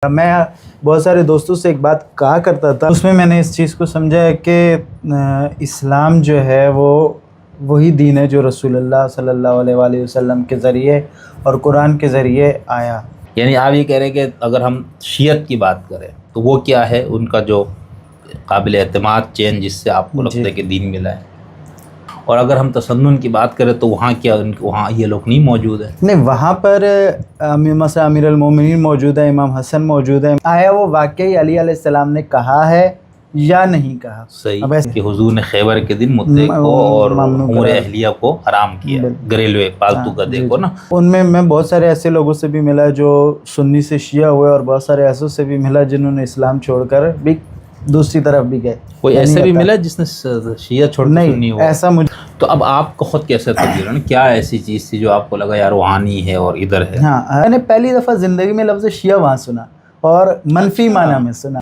میں بہت سارے دوستوں سے ایک بات کہا کرتا تھا، اس میں میں نے اس چیز کو سمجھا ہے کہ اسلام جو ہے وہ وہی دین ہے جو رسول اللہ صلی اللہ علیہ وآلہ وسلم کے ذریعے اور قرآن کے ذریعے آیا۔ یعنی آپ یہ کہہ رہے ہیں کہ اگر ہم شیعت کی بات کریں تو وہ کیا ہے ان کا جو قابل اعتماد چین جس سے آپ کو لگتا ہے کہ دین ملا ہے، اور اگر ہم تسنن کی بات کریں تو وہاں کیا وہاں یہ لوگ نہیں موجود ہیں؟ نہیں، وہاں پر مثلا امیر المومنین موجود ہے، امام حسن موجود ہے۔ آیا وہ واقعی علی علیہ السلام نے کہا ہے یا نہیں کہا؟ صحیح، کہ حضور نے خیبر کے دن متع کو اور امور اہلیہ کو حرام کیا، گھریلو پالتو گدے کو نا۔ ان میں بہت سارے ایسے لوگوں سے بھی ملا جو سنی سے شیعہ ہوئے، اور بہت سارے ایسوں سے بھی ملا جنہوں نے اسلام چھوڑ کر بھی دوسری طرف بھی گئے۔ کوئی ایسے بھی ملا جس نے شیعہ چھوڑ کر سنی ہوا؟ ایسا مجھے تو اب آپ کو خود کیسے تبدیل ہونا، کیا ایسی چیز تھی جو آپ کو لگا یار روحانی ہے اور ادھر ہے؟ ہاں، میں نے پہلی دفعہ زندگی میں لفظ شیعہ وہاں سنا اور منفی معنی میں سنا۔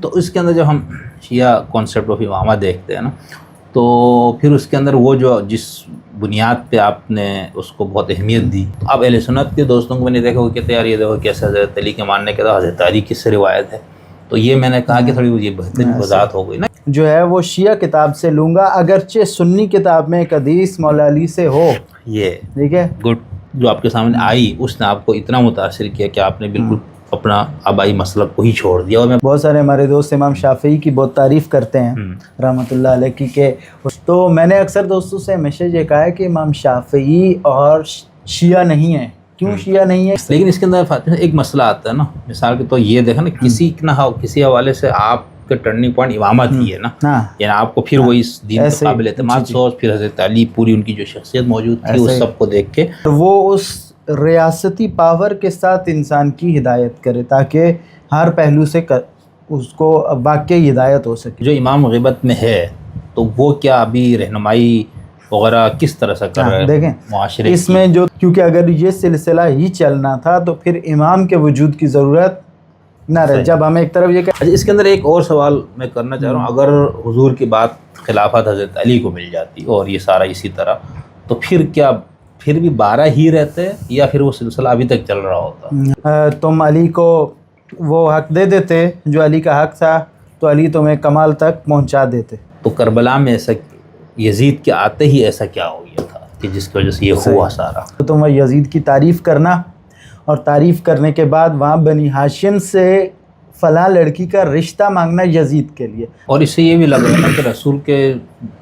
تو اس کے اندر جب ہم شیعہ کانسیپٹ آف امامہ دیکھتے ہیں نا، تو پھر اس کے اندر وہ جو جس بنیاد پہ آپ نے اس کو بہت اہمیت دی، اب اہل سنت کے دوستوں کو میں نے دیکھا وہ کہتے ہیں یار یہ دیکھو کیسے حضرت علی کے ماننے کے بعد حضرت علی کس سے روایت ہے، تو یہ میں نے کہا کہ تھوڑی یہ بہترین وضاحت ہو گئی نا۔ جو ہے وہ شیعہ کتاب سے لوں گا، اگرچہ سنی کتاب میں ایک حدیث مولا علی سے ہو، یہ ٹھیک ہے، گڈ، جو آپ کے سامنے آئی اس نے آپ کو اتنا متاثر کیا کہ آپ نے بالکل اپنا آبائی مسلک کو ہی چھوڑ دیا۔ اور میں بہت سارے ہمارے دوست امام شافعی کی بہت تعریف کرتے ہیں رحمۃ اللہ علیہ کی، کہ تو میں نے اکثر دوستوں سے ہمیشہ یہ کہا ہے کہ امام شافعی اور شیعہ نہیں ہیں۔ کیوں شیعہ نہیں ہے؟ لیکن اس کے اندر فاتح ایک مسئلہ آتا ہے نا، مثال کے تو یہ دیکھا نا، کسی حوالے سے آپ کا ٹرننگ پوائنٹ امامت ہی ہے نا، یعنی آپ کو پھر وہی دین کے قابل اعتماد سوچ، پھر حضرت علی پوری ان کی جو شخصیت موجود تھی اس سب کو دیکھ کے وہ اس ریاستی پاور کے ساتھ انسان کی ہدایت کرے تاکہ ہر پہلو سے اس کو واقعی ہدایت ہو سکے۔ جو امام غیبت میں ہے تو وہ کیا ابھی رہنمائی وغیرہ کس طرح سے کر رہے ہیں دیکھیں معاشرے اس میں جو، کیونکہ اگر یہ سلسلہ ہی چلنا تھا تو پھر امام کے وجود کی ضرورت نہ رہے۔ جب ہمیں ایک طرف یہ کہ اس کے اندر ایک اور سوال میں کرنا چاہ رہا ہوں، اگر حضور کی بات خلافت حضرت علی کو مل جاتی اور یہ سارا اسی طرح، تو پھر کیا پھر بھی 12 ہی رہتے یا پھر وہ سلسلہ ابھی تک چل رہا ہوتا؟ تم علی کو وہ حق دے دیتے جو علی کا حق تھا تو علی تمہیں کمال تک پہنچا دیتے۔ تو کربلا میں ایسا یزید کے آتے ہی ایسا کیا ہو گیا تھا کہ جس کی وجہ سے یہ ہوا سارا؟ تو تم یزید کی تعریف کرنا، اور تعریف کرنے کے بعد وہاں بنی ہاشم سے فلاں لڑکی کا رشتہ مانگنا یزید کے لیے۔ اور اس سے یہ بھی لگ رہا ہے نا کہ رسول کے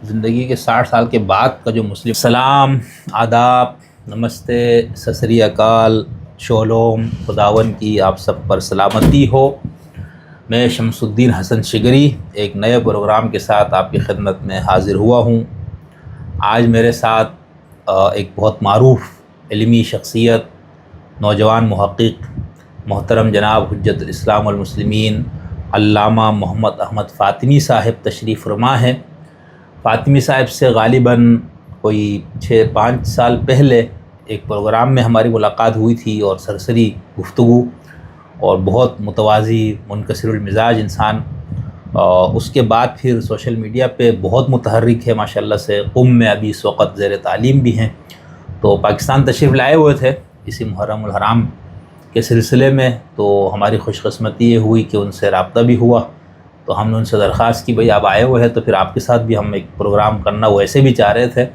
زندگی کے 60 سال کے بعد کا جو مسلم سلام، آداب، نمستے، ست سری اکال، شولوم، خداون کی آپ سب پر سلامتی ہو۔ میں شمس الدین حسن شگری ایک نئے پروگرام کے ساتھ آپ کی خدمت میں حاضر ہوا ہوں۔ آج میرے ساتھ ایک بہت معروف علمی شخصیت، نوجوان محقق، محترم جناب حجت الاسلام والمسلمین علامہ محمد احمد فاطمی صاحب تشریف فرما ہے۔ فاطمی صاحب سے غالباً کوئی 5 سال پہلے ایک پروگرام میں ہماری ملاقات ہوئی تھی اور سرسری گفتگو، اور بہت متواضع منکسر المزاج انسان۔ اس کے بعد پھر سوشل میڈیا پہ بہت متحرک ہے ماشاءاللہ سے، قم میں ابھی اس وقت زیر تعلیم بھی ہیں۔ تو پاکستان تشریف لائے ہوئے تھے اسی محرم الحرام کے سلسلے میں، تو ہماری خوش قسمتی یہ ہوئی کہ ان سے رابطہ بھی ہوا۔ تو ہم نے ان سے درخواست کی بھائی آپ آئے ہوئے ہیں تو پھر آپ کے ساتھ بھی ہم ایک پروگرام کرنا ویسے بھی چاہ رہے تھے۔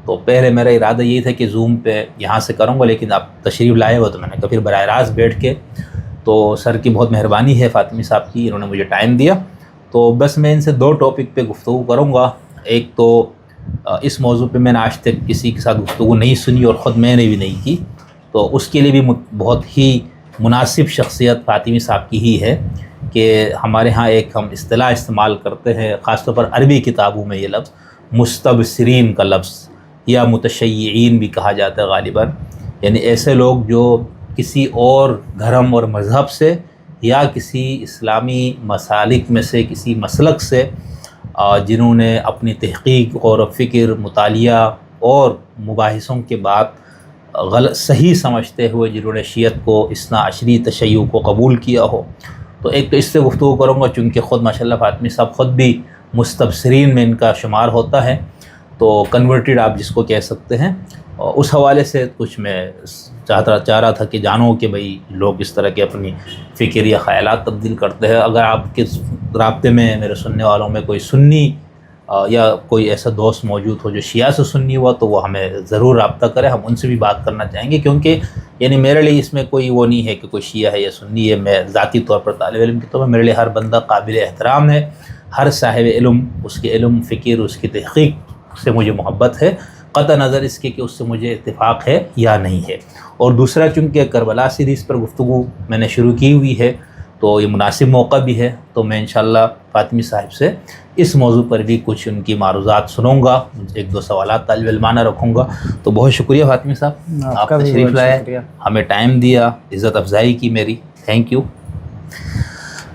تو پہلے میرا ارادہ یہی تھا کہ زوم پہ یہاں سے کروں گا، لیکن آپ تشریف لائے ہوئے تو میں نے کہا پھر براہ راست بیٹھ کے، تو سر کی بہت مہربانی ہے فاطمی صاحب کی، انہوں نے مجھے ٹائم دیا۔ تو بس میں ان سے 2 ٹاپک پہ گفتگو کروں گا۔ ایک تو اس موضوع پہ میں نے آج تک کسی کے ساتھ گفتگو نہیں سنی اور خود میں نے بھی نہیں کی، تو اس کے لیے بھی بہت ہی مناسب شخصیت فاطمی صاحب کی ہی ہے کہ ہمارے ہاں ایک ہم اصطلاح استعمال کرتے ہیں، خاص طور پر عربی کتابوں میں یہ لفظ مستبصرین کا لفظ یا متشیعین بھی کہا جاتا ہے غالباً، یعنی ایسے لوگ جو کسی اور دھرم اور مذہب سے یا کسی اسلامی مسالک میں سے کسی مسلک سے جنہوں نے اپنی تحقیق، غور و فکر، مطالعہ اور مباحثوں کے بعد صحیح سمجھتے ہوئے جنہوں نے شیعت کو، اثنا عشری تشیع کو قبول کیا ہو۔ تو ایک تو اس سے گفتگو کروں گا، چونکہ خود ماشاءاللہ فاطمی صاحب خود بھی مستبصرین میں ان کا شمار ہوتا ہے، تو کنورٹڈ آپ جس کو کہہ سکتے ہیں. اور اس حوالے سے کچھ میں چاہ رہا تھا کہ جانو کہ بھئی لوگ اس طرح کے اپنی فکر یا خیالات تبدیل کرتے ہیں. اگر آپ کے رابطے میں میرے سننے والوں میں کوئی سنی یا کوئی ایسا دوست موجود ہو جو شیعہ سے سنی ہوا تو وہ ہمیں ضرور رابطہ کرے, ہم ان سے بھی بات کرنا چاہیں گے. کیونکہ یعنی میرے لیے اس میں کوئی وہ نہیں ہے کہ کوئی شیعہ ہے یا سنی ہے. میں ذاتی طور پر طالب علم کی طور پر میرے لیے ہر بندہ قابل احترام ہے. ہر صاحب علم, اس کے علم, فکر, اس کی تحقیق سے مجھے محبت ہے, قطع نظر اس کے کہ اس سے مجھے اتفاق ہے یا نہیں ہے. اور دوسرا, چونکہ کربلا سیریز پر گفتگو میں نے شروع کی ہوئی ہے تو یہ مناسب موقع بھی ہے, تو میں انشاءاللہ فاطمی صاحب سے اس موضوع پر بھی کچھ ان کی معروضات سنوں گا, ایک دو سوالات طالب علمانہ رکھوں گا. تو بہت شکریہ فاطمی صاحب, آپ تشریف لائے, ہمیں ٹائم دیا, عزت افزائی کی میری, تھینک یو.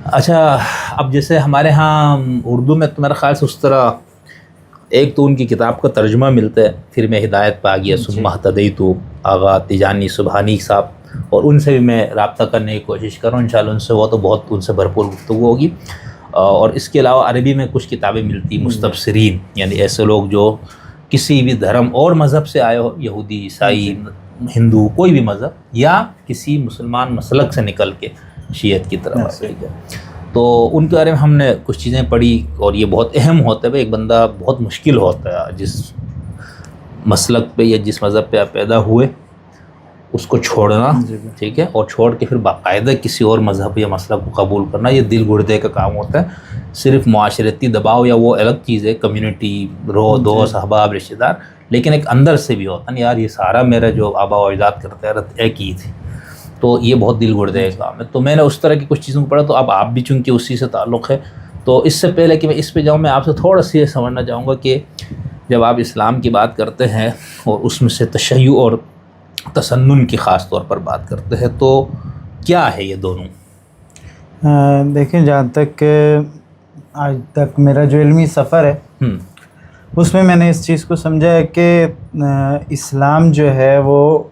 اچھا, اب جیسے ہمارے ہاں اردو میں تو میرا خیال سے اس طرح ایک تو ان کی کتاب کا ترجمہ ملتا ہے, پھر میں ہدایت پا گیا, ثم اہتدیت, آغا تیجانی سبحانی صاحب, اور ان سے بھی میں رابطہ کرنے کی کوشش کروں انشاءاللہ. ان سے ہوا تو بہت ان سے بھرپور گفتگو ہوگی. اور اس کے علاوہ عربی میں کچھ کتابیں ملتی, مستبصرین, یعنی ایسے لوگ جو کسی بھی دھرم اور مذہب سے آئے ہو, یہودی, عیسائی, ہندو, کوئی بھی مذہب, یا کسی مسلمان مسلک سے نکل کے شیعت کی طرف آئے گئے. تو ان کے بارے میں ہم نے کچھ چیزیں پڑھی, اور یہ بہت اہم ہوتا ہے. ایک بندہ بہت مشکل ہوتا ہے جس مسلک پہ یا جس مذہب پہ آپ پیدا ہوئے اس کو چھوڑنا, ٹھیک ہے, اور چھوڑ کے پھر باقاعدہ کسی اور مذہب یا مسلک کو قبول کرنا, یہ دل گردے کا کام ہوتا ہے. صرف معاشرتی دباؤ یا وہ الگ چیز ہے, کمیونٹی, دوست, احباب, رشتہ دار, لیکن ایک اندر سے بھی ہوتا ہے یار یہ سارا میرا جو آبا و اجداد کرتے ہیں ایک ہی تھی. تو یہ بہت دل گردے کا کام ہے. تو میں نے اس طرح کی کچھ چیزوں کو پڑھا. تو اب آپ بھی چونکہ اسی سے تعلق ہے, تو اس سے پہلے کہ میں اس پہ جاؤں, میں آپ سے تھوڑا سی یہ سمجھنا چاہوں گا کہ جب آپ اسلام کی بات کرتے ہیں اور اس میں سے تشیع اور تسنن کی خاص طور پر بات کرتے ہیں, تو کیا ہے یہ دونوں؟ دیکھیں, جہاں تک کہ آج تک میرا جو علمی سفر ہے اس میں نے اس چیز کو سمجھا ہے کہ اسلام جو ہے وہ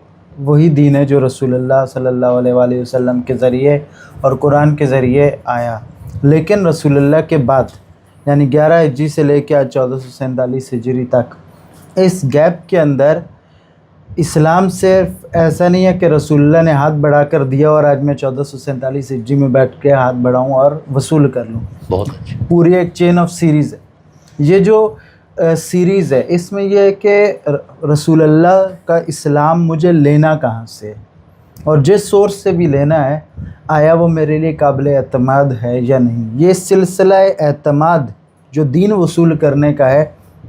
وہی دین ہے جو رسول اللہ صلی اللہ علیہ وآلہ وسلم کے ذریعے اور قرآن کے ذریعے آیا. لیکن رسول اللہ کے بعد یعنی 11 ہجری سے لے کے آج 1447 ہجری تک, اس گیپ کے اندر اسلام صرف ایسا نہیں ہے کہ رسول اللہ نے ہاتھ بڑھا کر دیا اور آج میں 1447 ہجری میں بیٹھ کے ہاتھ بڑھاؤں اور وصول کر لوں. بہت اچھا. پوری ایک چین آف سیریز ہے. یہ جو سیریز ہے اس میں یہ ہے کہ رسول اللہ کا اسلام مجھے لینا کہاں سے, اور جس سورس سے بھی لینا ہے آیا وہ میرے لیے قابل اعتماد ہے یا نہیں. یہ سلسلہ اعتماد جو دین وصول کرنے کا ہے,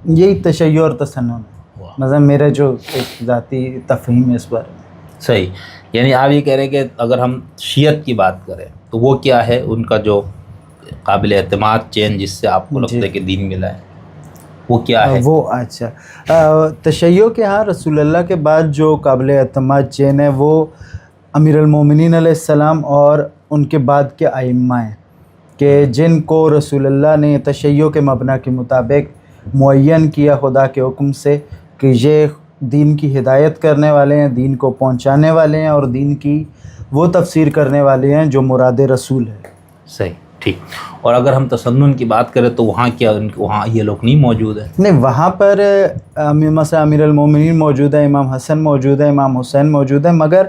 یہی تشیع اور تسنن ہے. مثلا میرا جو ایک ذاتی تفہیم ہے اس بارے میں. صحیح, یعنی آپ یہ کہہ رہے ہیں کہ اگر ہم شیعت کی بات کریں تو وہ کیا ہے, ان کا جو قابل اعتماد چین جس سے آپ کو لگتا ہے کہ دین ملا ہے, وہ کیا ہے؟ وہ اچھا, تشیع کے ہاں رسول اللہ کے بعد جو قابل اعتماد چین ہے وہ امیر المومنین علیہ السلام اور ان کے بعد کے ائمہ ہیں, کہ جن کو رسول اللہ نے تشیع کے مبنی کے مطابق معین کیا خدا کے حکم سے کہ یہ دین کی ہدایت کرنے والے ہیں, دین کو پہنچانے والے ہیں, اور دین کی وہ تفسیر کرنے والے ہیں جو مراد رسول ہے. صحیح, ٹھیک. اور اگر ہم تسنن کی بات کریں تو وہاں کیا وہاں یہ لوگ نہیں موجود ہیں؟ نہیں, وہاں پر مثلا امیر المومنین موجود ہے, امام حسن موجود ہے, امام حسین موجود ہے, مگر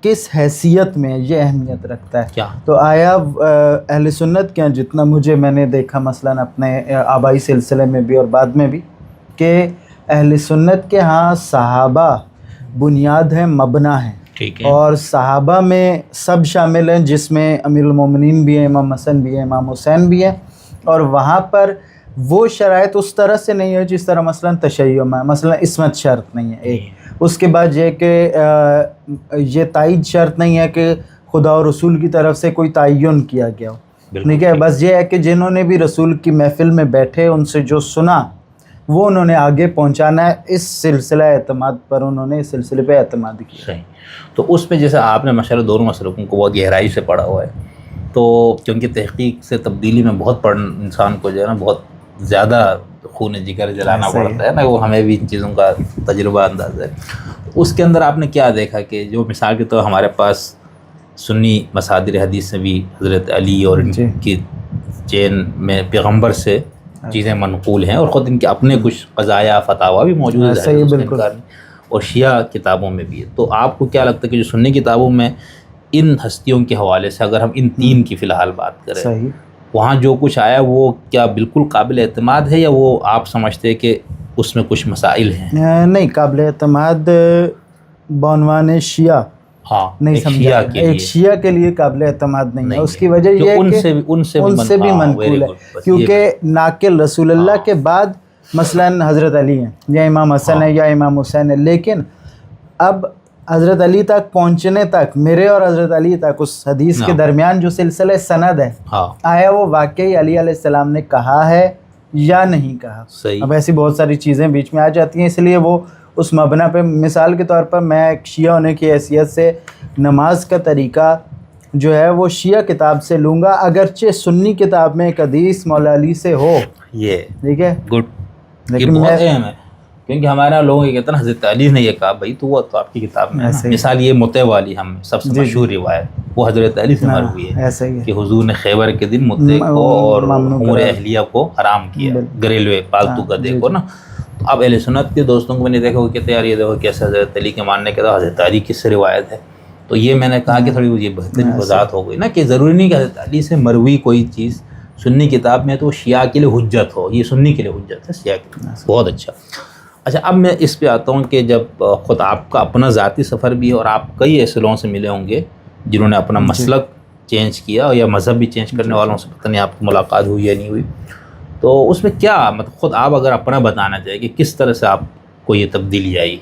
کس حیثیت میں یہ اہمیت رکھتا ہے؟ کیا تو آیا اہل سنت کے جتنا میں نے دیکھا مثلا اپنے آبائی سلسلے میں بھی اور بعد میں بھی, کہ اہل سنت کے ہاں صحابہ بنیاد ہیں, مبنی ہیں, ٹھیک ہے, اور صحابہ میں سب شامل ہیں جس میں امیر المومنین بھی ہیں, امام حسن بھی ہیں, امام حسین بھی ہیں. اور وہاں پر وہ شرائط اس طرح سے نہیں ہے جس طرح مثلا تشیع میں, مثلا عصمت شرط نہیں ہے ایک, اس کے بعد یہ کہ یہ تائید شرط نہیں ہے کہ خدا اور رسول کی طرف سے کوئی تعین کیا گیا ہو, ٹھیک ہے. بس یہ ہے کہ جنہوں نے بھی رسول کی محفل میں بیٹھے ان سے جو سنا وہ انہوں نے آگے پہنچانا ہے. اس سلسلہ اعتماد پر انہوں نے اس سلسلے پہ اعتماد کیا. صحیح. تو اس میں جیسے آپ نے ماشاءاللہ دونوں مسلکوں کو بہت گہرائی سے پڑھا ہوا ہے, تو کیونکہ تحقیق سے تبدیلی میں بہت انسان کو جو ہے نا بہت زیادہ خون جگر جلانا پڑتا ہے نا, وہ ہمیں بھی ان چیزوں کا تجربہ انداز ہے. اس کے اندر آپ نے کیا دیکھا کہ جو مثال کے طور ہمارے پاس سنی مصادر حدیث میں بھی حضرت علی اور ان کی چین میں پیغمبر سے چیزیں منقول ہیں، اور خود ان کے اپنے کچھ قضایا فتاوا بھی موجود ہے صحیح، بالکل، اور شیعہ کتابوں میں بھی ہے۔ تو آپ کو کیا لگتا ہے کہ جو سنی کتابوں میں ان ہستیوں کے حوالے سے، اگر ہم ان تین کی فی الحال بات کریں، صحیح، وہاں جو کچھ آیا وہ کیا بالکل قابل اعتماد ہے، یا وہ آپ سمجھتے ہیں کہ اس میں کچھ مسائل ہیں؟ نہیں، قابل اعتماد بعنوان شیعہ ہاں، نہیں ایک سمجھا شیعہ گیا، کے ایک لیے شیعہ کے لیے قابل اعتماد نہیں ہے۔ نہیں اس کی وجہ جو یہ ہے ان کہ سے ان سے بھی منقول ہے، کیونکہ ناقل رسول اللہ کے بعد مثلاً حضرت علی ہیں، یا امام حسن ہے، یا امام حسین ہے، لیکن اب حضرت علی تک پہنچنے تک، میرے اور حضرت علی تک اس حدیث کے درمیان جو سلسلہ سند ہے، آیا وہ واقعی علی علیہ السلام نے کہا ہے یا نہیں کہا؟ صحیح۔ اب ایسی بہت ساری چیزیں بیچ میں آ جاتی ہیں، اس لیے وہ اس مبنی پہ، مثال کے طور پر میں ایک شیعہ ہونے کی حیثیت سے نماز کا طریقہ جو ہے وہ شیعہ کتاب سے لوں گا، اگرچہ سنی کتاب میں ایک حدیث مولا علی سے ہو، یہ ٹھیک ہے، گڈ، یہ لیکن بہت اہم ہے، کیونکہ ہمارے یہاں لوگوں یہ کہتے ہیں حضرت علی نے یہ کہا، بھائی تو وہ تو آپ کی کتاب میں ہے نا۔ مثال یہ متع والی ہم سب سے مشہور روایت، وہ حضرت علی سے مروی ہے ایسا ہی ہے کہ حضور نے خیبر کے دن متع کو اور امور اہلیہ کو حرام کیا، گھریلو پالتو گدے کو نا۔ تو اب اہل سنت کے دوستوں کو میں نے دیکھا وہ کہتے ہیں یار یہ دیکھو کیسے حضرت علی کے ماننے کے بعد حضرت علی کس سے روایت ہے۔ تو یہ میں نے کہا کہ تھوڑی یہ بہترین وضاحت ہو گئی نا، کہ ضروری نہیں کہ حضرت علی سے مروی کوئی چیز سنی کتاب میں تو شیعہ کے لیے حجت ہو، یہ سنی کے لیے حجت ہے، شیعہ کے لیے بہت اچھا۔ اچھا، اب میں اس پہ آتا ہوں کہ جب خود آپ کا اپنا ذاتی سفر بھی ہے اور آپ کئی ایسے لوگوں سے ملے ہوں گے جنہوں نے اپنا مسلک چینج کیا یا مذہب بھی چینج کرنے والوں سے پتہ نہیں آپ کو ملاقات ہوئی یا نہیں ہوئی، تو اس میں کیا مطلب خود آپ اگر اپنا بتانا چاہیے کہ کس طرح سے آپ کو یہ تبدیلی آئی؟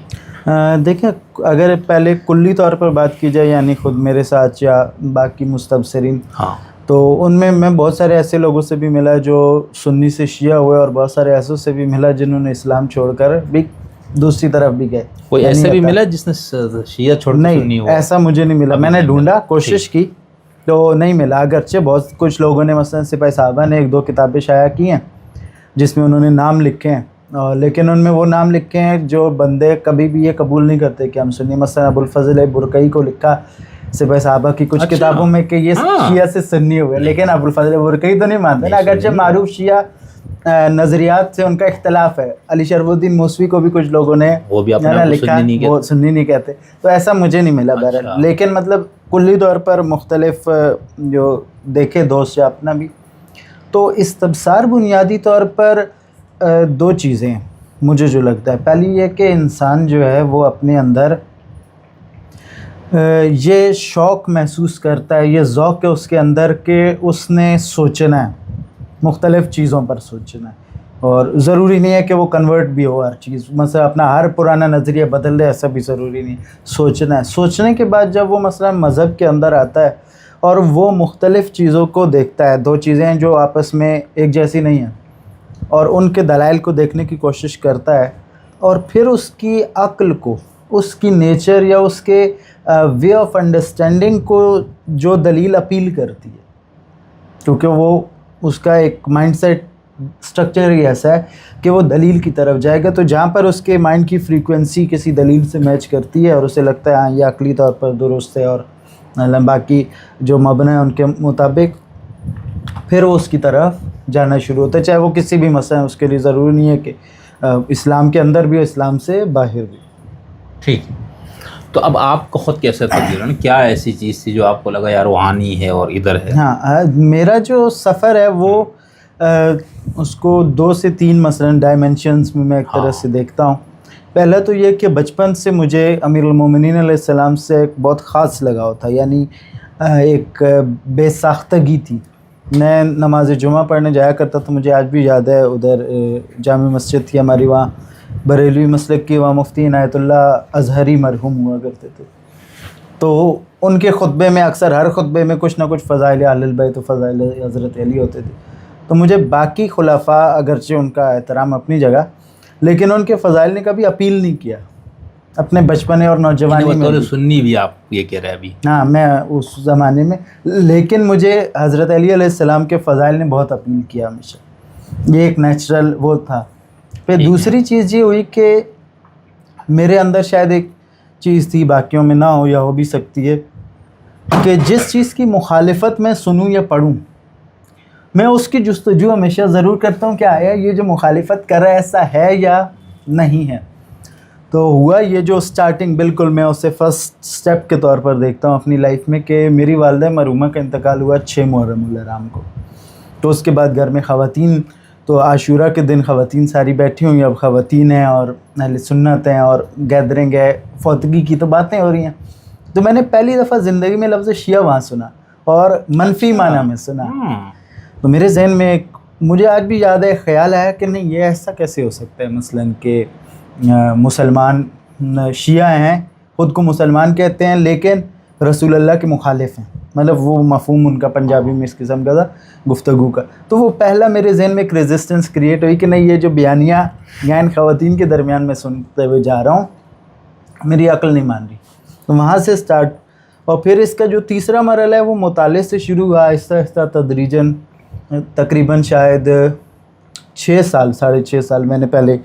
دیکھیں، اگر پہلے کلی طور پر بات کی جائے، یعنی خود میرے ساتھ یا باقی مستبصرین، ہاں، تو ان میں بہت سارے ایسے لوگوں سے بھی ملا جو سنی سے شیعہ ہوئے، اور بہت سارے ایسوں سے بھی ملا جنہوں نے اسلام چھوڑ کر بھی دوسری طرف بھی گئے۔ کوئی ایسے بھی ملا جس نے شیعہ چھوڑ کر سنی ہو؟ نہیں، ایسا مجھے نہیں ملا، میں نے ڈھونڈا، کوشش کی تو نہیں ملا، اگرچہ بہت کچھ لوگوں نے مثلا سپاہی صاحبہ نے 1-2 کتابیں شائع کی ہیں جس میں انہوں نے نام لکھے ہیں، لیکن ان میں وہ نام لکھے ہیں جو بندے کبھی بھی یہ قبول نہیں کرتے کہ ہم سنی۔ مثلا ابوالفضل برقعی کو لکھا سپاہی صحابہ کی کچھ کتابوں میں کہ یہ شیعہ سے سنی ہوئے، لیکن ابوالفضل برقعی تو نہیں مانتے نا، اگرچہ معروف شیعہ نظریات سے ان کا اختلاف ہے۔ علی شرف الدین موسوی کو بھی کچھ لوگوں نے وہ بھی اپنا لکھا، وہ سنی نہیں کہتے، تو ایسا مجھے نہیں ملا بہرحال۔ لیکن مطلب کلی طور پر مختلف جو دیکھے دوست یا اپنا بھی، تو استبصار بنیادی طور پر 2 چیزیں ہیں مجھے جو لگتا ہے۔ پہلی یہ کہ انسان جو ہے وہ اپنے اندر یہ شوق محسوس کرتا ہے، یہ ذوق ہے اس کے اندر کہ اس نے سوچنا ہے، مختلف چیزوں پر سوچنا ہے، اور ضروری نہیں ہے کہ وہ کنورٹ بھی ہو ہر چیز، مثلا اپنا ہر پرانا نظریہ بدل دے، ایسا بھی ضروری نہیں، سوچنا ہے۔ سوچنے کے بعد جب وہ مثلا مذہب کے اندر آتا ہے اور وہ مختلف چیزوں کو دیکھتا ہے، 2 چیزیں ہیں جو آپس میں ایک جیسی نہیں ہیں، اور ان کے دلائل کو دیکھنے کی کوشش کرتا ہے، اور پھر اس کی عقل کو، اس کی نیچر یا اس کے وے آف انڈرسٹینڈنگ کو جو دلیل اپیل کرتی ہے، کیونکہ وہ اس کا ایک مائنڈ سیٹ سٹرکچر ہی ایسا ہے کہ وہ دلیل کی طرف جائے گا، تو جہاں پر اس کے مائنڈ کی فریکوینسی کسی دلیل سے میچ کرتی ہے اور اسے لگتا ہے ہاں یہ عقلی طور پر درست ہے اور باقی جو مبنی ہے ان کے مطابق، پھر وہ اس کی طرف جانا شروع ہوتا ہے، چاہے وہ کسی بھی مسئلہ ہے، اس کے لیے ضروری نہیں ہے کہ اسلام کے اندر بھی ہو، اسلام سے باہر بھی۔ ٹھیک، تو اب آپ کو خود کیسے تبدیل ہونا، کیا ایسی چیز تھی جو آپ کو لگا یار روحانی ہے اور ادھر ہے؟ ہاں، میرا جو سفر ہے وہ اس کو 2 سے 3 مثلا ڈائمینشنز میں ایک طرح سے دیکھتا ہوں۔ پہلا تو یہ کہ بچپن سے مجھے امیر المومنین علیہ السلام سے ایک بہت خاص لگاؤ تھا، یعنی ایک بے ساختگی تھی۔ میں نماز جمعہ پڑھنے جایا کرتا تھا، مجھے آج بھی یاد ہے، ادھر جامع مسجد تھی ہماری، وہاں بریلوی مسلک کی، وہاں مفتی عنایت اللہ اظہری مرحوم ہوا کرتے تھے، تو ان کے خطبے میں اکثر ہر خطبے میں کچھ نہ کچھ فضائل اہل البیت و فضائل حضرت علی ہوتے تھے، تو مجھے باقی خلفاء اگرچہ ان کا احترام اپنی جگہ، لیکن ان کے فضائل نے کبھی اپیل نہیں کیا اپنے بچپنے اور نوجوانی میں۔ سنی بھی آپ یہ کہہ رہے ہیں ابھی؟ ہاں، میں اس زمانے میں، لیکن مجھے حضرت علی علیہ السلام کے فضائل نے بہت اپیل کیا ہمیشہ، یہ ایک نیچرل وہ تھا۔ پھر دوسری چیز یہ ہوئی کہ میرے اندر شاید ایک چیز تھی، باقیوں میں نہ ہو یا ہو بھی سکتی ہے، کہ جس چیز کی مخالفت میں سنوں یا پڑھوں میں اس کی جستجو ہمیشہ ضرور کرتا ہوں کہ آیا یہ جو مخالفت کر رہا ہے ایسا ہے یا نہیں ہے. تو ہوا یہ جو سٹارٹنگ، بالکل میں اسے فرسٹ سٹیپ کے طور پر دیکھتا ہوں اپنی لائف میں، کہ میری والدہ مرحومہ کا انتقال ہوا 6 محرم الحرام کو. تو اس کے بعد گھر میں خواتین، تو عاشورہ کے دن خواتین ساری بیٹھی ہوئی، اب خواتین ہیں اور اہل سنت ہیں اور گیدرنگ ہے، فوتگی کی تو باتیں ہو رہی ہیں. تو میں نے پہلی دفعہ زندگی میں لفظ شیعہ وہاں سنا اور منفی معنی میں سنا. تو میرے ذہن میں مجھے آج بھی یاد ہے، خیال آیا کہ نہیں یہ ایسا کیسے ہو سکتا ہے، مثلاً کہ مسلمان شیعہ ہیں، خود کو مسلمان کہتے ہیں لیکن رسول اللہ کے مخالف ہیں. مطلب وہ مفہوم ان کا پنجابی میں اس قسم کا تھا گفتگو کا. تو وہ پہلا میرے ذہن میں ایک ریزسٹنس کریٹ ہوئی کہ نہیں، یہ جو بیانیہ یہاں ان خواتین کے درمیان میں سنتے ہوئے جا رہا ہوں، میری عقل نہیں مان رہی. تو وہاں سے سٹارٹ، اور پھر اس کا جو تیسرا مرحلہ ہے وہ مطالعے سے شروع ہوا، آہستہ آہستہ تدریجاً. تقریباً شاید 6 سال 6.5 سال میں نے پہلے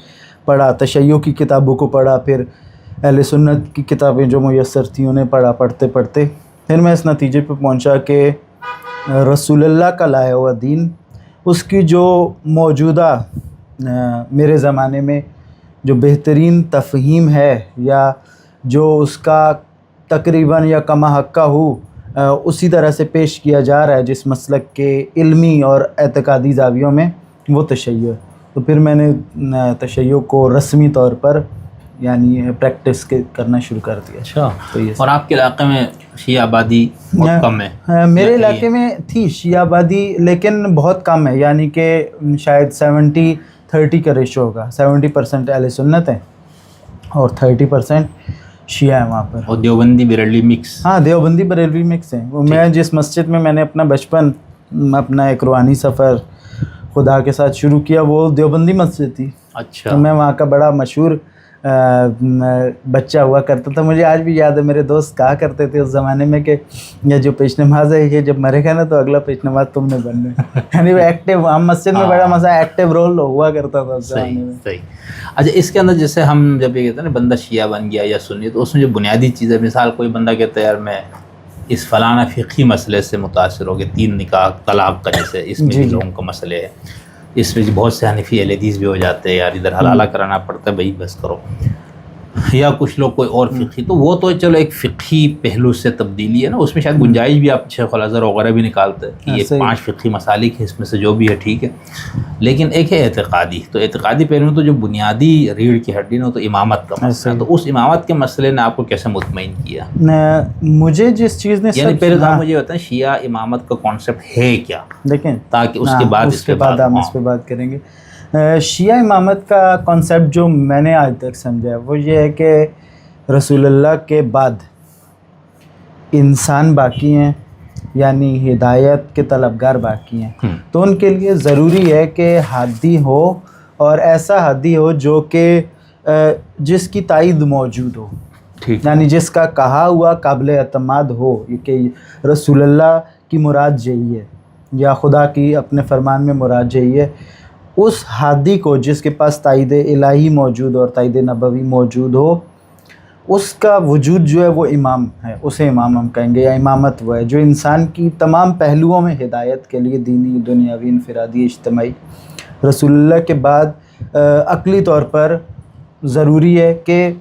پڑھا، تشیع کی کتابوں کو پڑھا، پھر اہل سنت کی کتابیں جو میسر تھیں انہیں پڑھا. پڑھتے پڑھتے پھر میں اس نتیجے پہ پہنچا کہ رسول اللہ کا لایا ہوا دین، اس کی جو موجودہ میرے زمانے میں جو بہترین تفہیم ہے، یا جو اس کا تقریباً یا کما حقہ ہو اسی طرح سے پیش کیا جا رہا ہے جس مسلک کے علمی اور اعتقادی زاویوں میں، وہ تشیع ہے. تو پھر میں نے تشیع کو رسمی طور پر یعنی پریکٹس کرنا شروع کر دیا. اچھا. تو یہ اور آپ کے علاقے میں شیعہ آبادی بہت کم ہے؟ میرے علاقے میں تھی شیعہ آبادی لیکن بہت کم ہے، یعنی کہ شاید 70-30 کا ریشو ہوگا. 70% اہل سنت ہیں اور 30% شیعہ ہیں وہاں پر. اور دیوبندی بریلوی مکس؟ ہاں، دیوبندی بریلوی مکس ہیں. وہ میں جس مسجد میں نے اپنا بچپن، اپنا ایک روحانی سفر خدا کے ساتھ شروع کیا، وہ دیوبندی مسجد تھی. اچھا. تو میں وہاں کا بڑا مشہور بچہ ہوا کرتا تھا. مجھے آج بھی یاد ہے، میرے دوست کہا کرتے تھے اس زمانے میں کہ یہ جو پیش نماز ہے یہ جب مرے گا نا تو اگلا پیش نماز تم نے بننا ہے. یعنی وہ ایکٹیو، ہم مسجد میں بڑا مزہ ایکٹیو رول ہوا کرتا تھا اس زمانے میں. صحیح. اچھا، اس کے اندر جیسے ہم جب یہ کہتے ہیں نا بندہ شیعہ بن گیا یا سنی، تو اس میں جو بنیادی چیز ہے، مثال کوئی بندہ کہتا ہے یار میں اس فلانا فقہی مسئلے سے متاثر ہو گیا، 3 نکاح طلاق کا، جیسے اس میں بھی لوگوں کو مسئلے ہے، اس میں بہت سے حنفی اہل حدیث بھی ہو جاتے ہیں، یار ادھر حلالہ کرانا پڑتا ہے، بھائی بس کرو. یا کچھ لوگ کوئی اور فقہی، تو وہ تو چلو ایک فقہی پہلو سے تبدیلی ہے نا، اس میں شاید گنجائش بھی آپ شیخ الازہر وغیرہ بھی نکالتے ہیں کہ یہ 5 فقہی مسالک ہیں، اس میں سے جو بھی ہے ٹھیک ہے. لیکن ایک ہے اعتقادی، تو اعتقادی پہلو تو جو بنیادی ریڑھ کی ہڈی نا، تو امامت کا مسئلہ. تو اس امامت کے مسئلے نے آپ کو کیسے مطمئن کیا؟ مجھے جس چیز نے یعنی پہلے تو مجھے بتائیں شیعہ امامت کا کانسیپٹ ہے کیا، دیکھیں، تاکہ اس کے بعد ہم اس پہ بات کریں گے. شیعہ امامت کا کانسیپٹ جو میں نے آج تک سمجھا ہے وہ یہ ہے کہ رسول اللہ کے بعد انسان باقی ہیں، یعنی ہدایت کے طلبگار باقی ہیں. تو ان کے لیے ضروری ہے کہ ہادی ہو، اور ایسا ہادی ہو جو کہ جس کی تائید موجود ہو، یعنی جس کا کہا ہوا قابل اعتماد ہو کہ رسول اللہ کی مراد یہی ہے یا خدا کی اپنے فرمان میں مراد یہی ہے. اس ہادی کو جس کے پاس تائید الہی موجود اور تائید نبوی موجود ہو، اس کا وجود جو ہے وہ امام ہے، اسے امام ہم کہیں گے، یا امامت وہ ہے جو انسان کی تمام پہلوؤں میں ہدایت کے لیے، دینی، دنیاوی، انفرادی، اجتماعی، رسول اللہ کے بعد عقلی طور پر ضروری ہے کہ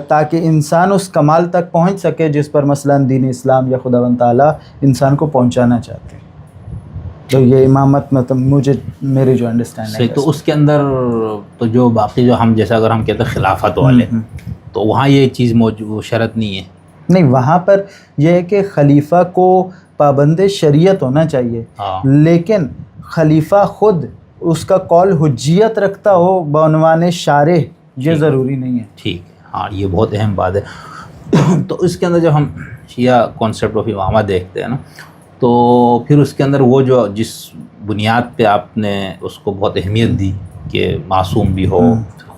تاکہ انسان اس کمال تک پہنچ سکے جس پر مثلاً دین اسلام یا خداوند تعالیٰ انسان کو پہنچانا چاہتے ہیں. تو یہ امامت مطلب مجھے میری جو انڈرسٹینڈنگ ہے. تو اس کے اندر تو جو باقی جو ہم جیسا اگر ہم کہتے ہیں خلافت والے، تو وہاں یہ چیز موجود شرط نہیں ہے؟ نہیں، وہاں پر یہ ہے کہ خلیفہ کو پابند شریعت ہونا چاہیے، لیکن خلیفہ خود اس کا قول حجیت رکھتا ہو بعنوان شارع، یہ ضروری نہیں ہے. ٹھیک ہے، ہاں یہ بہت اہم بات ہے. تو اس کے اندر جب ہم شیعہ کانسیپٹ آف امامہ دیکھتے ہیں نا، تو پھر اس کے اندر وہ جو جس بنیاد پہ آپ نے اس کو بہت اہمیت دی کہ معصوم بھی ہو،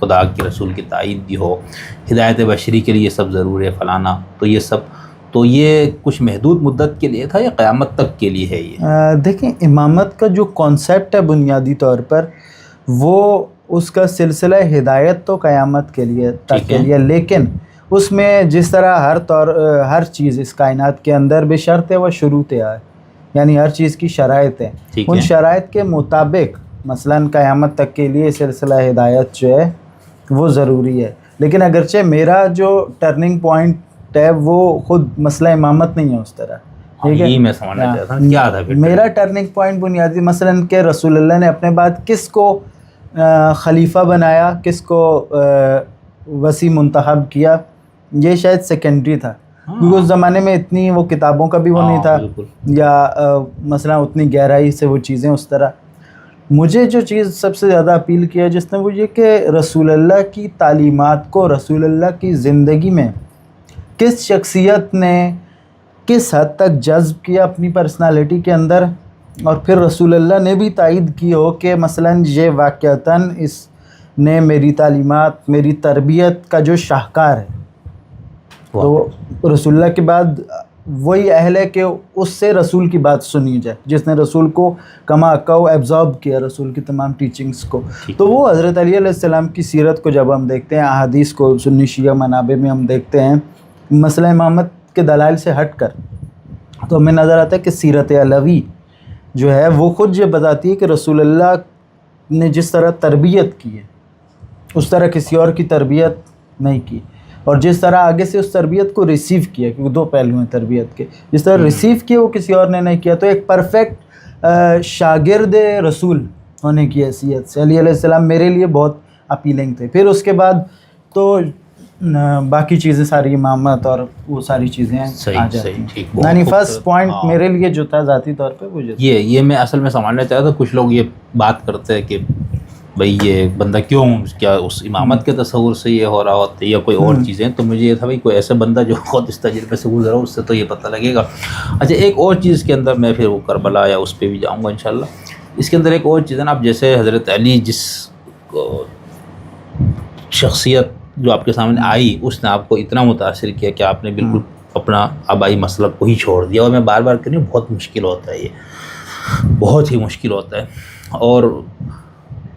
خدا کے رسول کی تائید بھی ہو، ہدایت بشری کے لیے یہ سب ضروری ہے، فلانا، تو یہ سب تو یہ کچھ محدود مدت کے لیے تھا یا قیامت تک کے لیے ہے یہ؟ دیکھیں، امامت کا جو کانسیپٹ ہے بنیادی طور پر وہ اس کا سلسلہ ہدایت تو قیامت کے لیے تک کے لیے، لیکن اس میں جس طرح ہر چیز اس کائنات کے اندر بشرط ہے وہ شروط آئے، یعنی ہر چیز کی شرائط ہیں، ٹھیک ان ہے۔ شرائط کے مطابق مثلاً قیامت تک کے لیے سلسلہ ہدایت جو ہے وہ ضروری ہے. لیکن اگرچہ میرا جو ٹرننگ پوائنٹ ہے وہ خود مسئلہ امامت نہیں ہے اس طرح، ٹھیک ہے. یہی میں سمجھنا چاہتا ہوں کیا تھا پھر میرا ٹرننگ پوائنٹ بنیادی مثلاً کہ رسول اللہ نے اپنے بعد کس کو خلیفہ بنایا، کس کو وصی منتخب کیا، یہ شاید سیکنڈری تھا، کیونکہ اس زمانے میں اتنی وہ کتابوں کا بھی وہ نہیں تھا، یا مثلا اتنی گہرائی سے وہ چیزیں اس طرح. مجھے جو چیز سب سے زیادہ اپیل کیا جس نے وہ یہ کہ رسول اللہ کی تعلیمات کو رسول اللہ کی زندگی میں کس شخصیت نے کس حد تک جذب کیا اپنی پرسنالٹی کے اندر، اور پھر رسول اللہ نے بھی تائید کی ہو کہ مثلاً یہ واقعتاً اس نے میری تعلیمات، میری تربیت کا جو شاہکار ہے، تو رسول اللہ کے بعد وہی اہل ہے کہ اس سے رسول کی بات سنی جائے، جس نے رسول کو کما کو ایبزارب کیا، رسول کی تمام ٹیچنگز کو. تو وہ حضرت علی علیہ السلام کی سیرت کو جب ہم دیکھتے ہیں، احادیث کو سنی شیعہ منابع میں ہم دیکھتے ہیں مسئلہ امامت کے دلائل سے ہٹ کر، تو ہمیں نظر آتا ہے کہ سیرت علوی جو ہے وہ خود یہ بتاتی ہے کہ رسول اللہ نے جس طرح تربیت کی ہے اس طرح کسی اور کی تربیت نہیں کی، اور جس طرح آگے سے اس تربیت کو ریسیو کیا، کیونکہ دو پہلو ہیں تربیت کے، جس طرح ریسیو کیا وہ کسی اور نے نہیں کیا. تو ایک پرفیکٹ شاگرد رسول ہونے کی حیثیت سے علی علیہ السلام میرے لیے بہت اپیلنگ تھے. پھر اس کے بعد تو باقی چیزیں ساری امامت اور وہ ساری چیزیں آ جاتی ہیں. یعنی فرسٹ پوائنٹ میرے لیے جو تھا ذاتی طور پہ وہ یہ میں اصل میں سمجھنا چاہتا تھا. کچھ لوگ یہ بات کرتے ہیں کہ بھئی یہ بندہ کیا اس امامت کے تصور سے یہ ہو رہا ہوتا ہے یا کوئی اور چیزیں. تو مجھے یہ تھا بھئی کوئی ایسا بندہ جو خود اس تجربے سے گزرا اس سے تو یہ پتہ لگے گا. اچھا ایک اور چیز کے اندر میں پھر وہ کربلا یا اس پہ بھی جاؤں گا انشاءاللہ. اس کے اندر ایک اور چیز ہے نا، اب جیسے حضرت علی جس شخصیت جو آپ کے سامنے آئی اس نے آپ کو اتنا متاثر کیا کہ آپ نے بالکل اپنا آبائی مسلک کو ہی چھوڑ دیا. اور میں بار بار کہہ رہی ہوں بہت مشکل ہوتا ہے، یہ بہت ہی مشکل ہوتا ہے. اور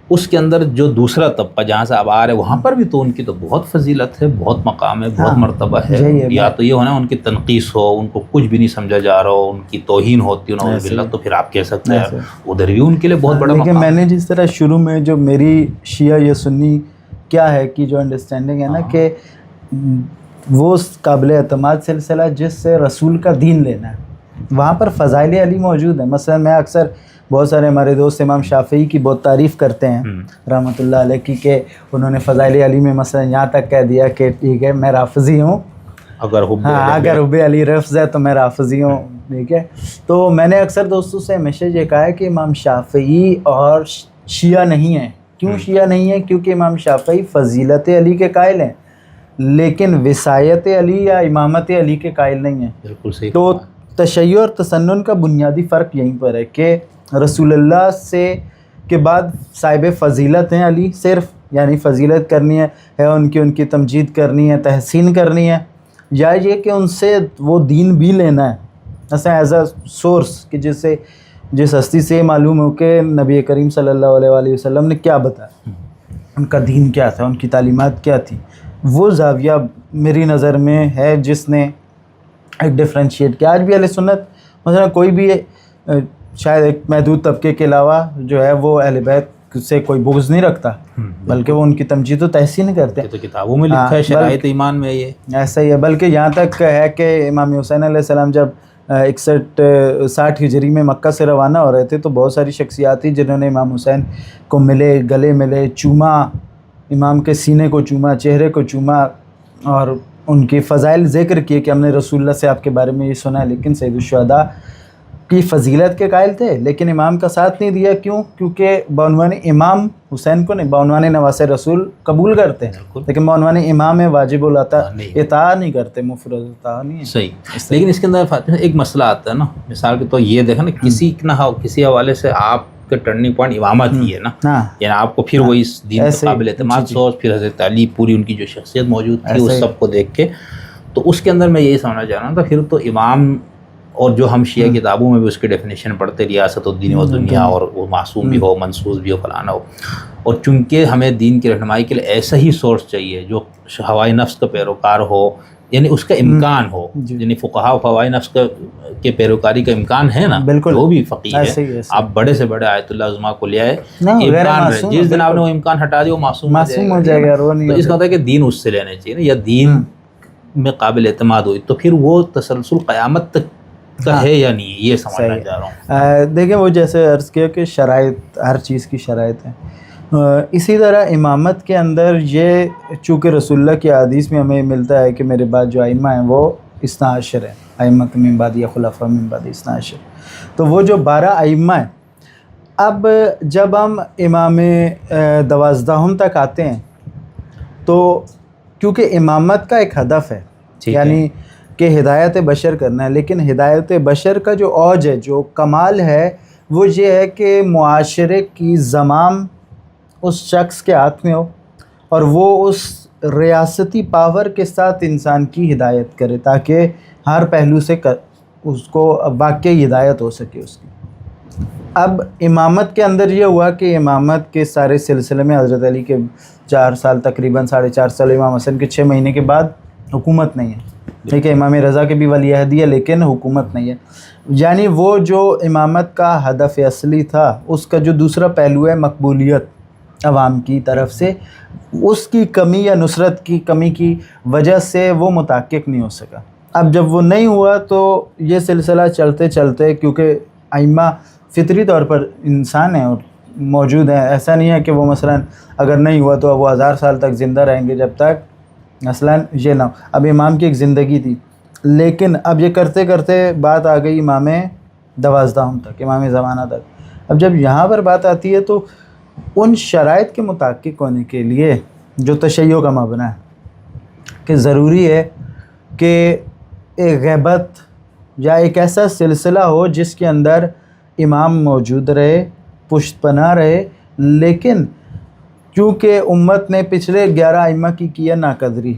اس کے اندر جو دوسرا طبقہ جہاں سے آپ آ رہے وہاں پر بھی تو ان کی تو بہت فضیلت ہے، بہت مقام ہے، بہت مرتبہ ہے. یا تو یہ ہونا ان کی تنقیص ہو، ان کو کچھ بھی نہیں سمجھا جا رہا ہو، ان کی توہین ہوتی ہو نعوذ باللہ، تو پھر آپ کہہ سکتے ہیں ادھر بھی ان کے لیے بہت بڑا مقام. لیکن میں نے جس طرح شروع میں جو میری شیعہ یا سنی کیا ہے کہ جو انڈرسٹینڈنگ ہے نا کہ وہ قابل اعتماد سلسلہ جس سے رسول کا دین لینا ہے، وہاں پر فضائل علی موجود ہیں. مثلا میں اکثر بہت سارے ہمارے دوست امام شافعی کی بہت تعریف کرتے ہیں رحمۃ اللہ علیہ کی، کہ انہوں نے فضائل علی میں مثلا یہاں تک کہہ دیا کہ ٹھیک ہے میں رافضی ہوں، اگر حب علی رفض ہے تو میں رافضی ہوں، ٹھیک ہے. تو میں نے اکثر دوستوں سے ہمیشہ یہ کہا ہے کہ امام شافعی اور شیعہ نہیں ہیں. کیوں شیعہ نہیں ہیں؟ کیونکہ امام شافعی فضیلت علی کے قائل ہیں لیکن وصایت علی یا امامت علی کے قائل نہیں ہیں. بالکل صحیح. تو تشیع اور تسنن کا بنیادی فرق یہیں پر ہے کہ رسول اللہ سے کے بعد صاحب فضیلت ہیں علی صرف، یعنی فضیلت کرنی ہے ان کی تمجید کرنی ہے، تحسین کرنی ہے، یا یہ کہ ان سے وہ دین بھی لینا ہے ایسا ایز اے سورس، کہ جس ہستی سے معلوم ہو کہ نبی کریم صلی اللہ علیہ وآلہ وسلم نے کیا بتایا، ان کا دین کیا تھا، ان کی تعلیمات کیا تھی. وہ زاویہ میری نظر میں ہے جس نے ایک ڈفرینشیٹ کیا. آج بھی اہل سنت مثلا کوئی بھی شاید ایک محدود طبقے کے علاوہ جو ہے وہ اہل بیت سے کوئی بغض نہیں رکھتا، بلکہ وہ ان کی تمجید و تحسین کرتے ہیں. تو کتابوں میں لکھا ہے، شرائط ایمان میں یہ ایسا ہی ہے. بلکہ یہاں تک ہے کہ امام حسین علیہ السلام جب 61-60 ہجری میں مکہ سے روانہ ہو رہے تھے تو بہت ساری شخصیات تھیں جنہوں نے امام حسین کو ملے، گلے ملے، چوما، امام کے سینے کو چوما، چہرے کو چوما، اور ان کی فضائل ذکر کیے کہ ہم نے رسول اللہ سے آپ کے بارے میں یہ سنا ہے. لیکن سید الشہداء کی فضیلت کے قائل تھے لیکن امام کا ساتھ نہیں دیا. کیوں؟ کیونکہ بعنوان امام حسین کو نہیں، بعنوان نواسہ رسول قبول کرتے ہیں لیکن بعنوان امام واجب اطاعت نہیں کرتے، مفرد اطاعت نہیں ہے. صحیح. لیکن اس کے اندر ایک مسئلہ آتا ہے نا، مثال کے تو یہ دیکھیں نا، کسی حوالے سے آپ کا ٹرننگ پوائنٹ امامت ہی ہے نا، یعنی آپ کو پھر وہی دین کے قابل اعتماد سوچ، پھر حضرت علی پوری ان کی جو شخصیت موجود تھی اس سب کو دیکھ کے، تو اس کے اندر میں یہی سمجھنا چاہ رہا ہوں. تو پھر تو امام اور جو ہم شیعہ کتابوں میں بھی اس کی ڈیفینیشن پڑھتے، ریاست الدین و دنیا، اور وہ معصوم بھی ہو، منصوص بھی ہو، فلانا ہو. اور چونکہ ہمیں دین کی رہنمائی کے لیے ایسا ہی سورس چاہیے جو ہوائے نفس کا پیروکار ہو، یعنی اس کا امکان ہو. یعنی فقہا ہوائے نفس کے پیروکاری کا امکان ہے نا، بالکل، جو بھی فقیہ ہے، آپ بڑے سے بڑے آیت اللہ عظمیٰ کو لے آئے، امکان ہے، جس دن آپ نے وہ امکان ہٹا دیا وہ معصوم ہو جائے گا. تو اس کا مطلب ہے کہ دین اس سے لینے چاہیے نا، یا دین میں قابل اعتماد ہوئی تو پھر وہ تسلسل قیامت تک کا ہے یا نہیں، یہ سمجھنا چاہ رہا ہوں. دیکھیں وہ جیسے عرض کیا کہ شرائط، ہر چیز کی شرائط ہیں. اسی طرح امامت کے اندر یہ چونکہ رسول اللہ کی حدیث میں ہمیں ملتا ہے کہ میرے بعد جو ائمہ ہیں وہ 12 ہیں، ائمۃ من بعد یا خلفاء من بعد 12. تو وہ جو 12 ائمہ ہیں، اب جب ہم امام 12 تک آتے ہیں تو کیونکہ امامت کا ایک ہدف ہے، یعنی کہ ہدایت بشر کرنا ہے، لیکن ہدایت بشر کا جو اوج ہے، جو کمال ہے، وہ یہ ہے کہ معاشرے کی زمام اس شخص کے ہاتھ میں ہو اور وہ اس ریاستی پاور کے ساتھ انسان کی ہدایت کرے تاکہ ہر پہلو سے اس کو واقعی ہدایت ہو سکے اس کی. اب امامت کے اندر یہ ہوا کہ امامت کے سارے سلسلے میں حضرت علی کے 4 سال تقریباً 4.5 سال، امام حسن کے 6 مہینے کے بعد حکومت نہیں ہے. ٹھیک ہے، امام رضا کے بھی ولی عہدی ہے لیکن حکومت نہیں ہے. یعنی وہ جو امامت کا ہدف اصلی تھا، اس کا جو دوسرا پہلو ہے مقبولیت عوام کی طرف سے، اس کی کمی یا نصرت کی کمی کی وجہ سے وہ متحقق نہیں ہو سکا. اب جب وہ نہیں ہوا تو یہ سلسلہ چلتے چلتے، کیونکہ ائمہ فطری طور پر انسان ہیں اور موجود ہیں، ایسا نہیں ہے کہ وہ مثلا اگر نہیں ہوا تو وہ 1000 سال تک زندہ رہیں گے جب تک مثلا یہ نہ ہو. اب امام کی ایک زندگی تھی، لیکن اب یہ کرتے کرتے بات آ گئی امام 12 تک، امام زمانہ تک. اب جب یہاں پر بات آتی ہے تو ان شرائط کے متحقق ہونے کے لیے جو تشیع کا مبنی ہے کہ ضروری ہے کہ ایک غیبت یا ایک ایسا سلسلہ ہو جس کے اندر امام موجود رہے، پشت پناہ رہے. لیکن کیونکہ امت نے پچھلے 11 ائمہ کی کیا ناقدری،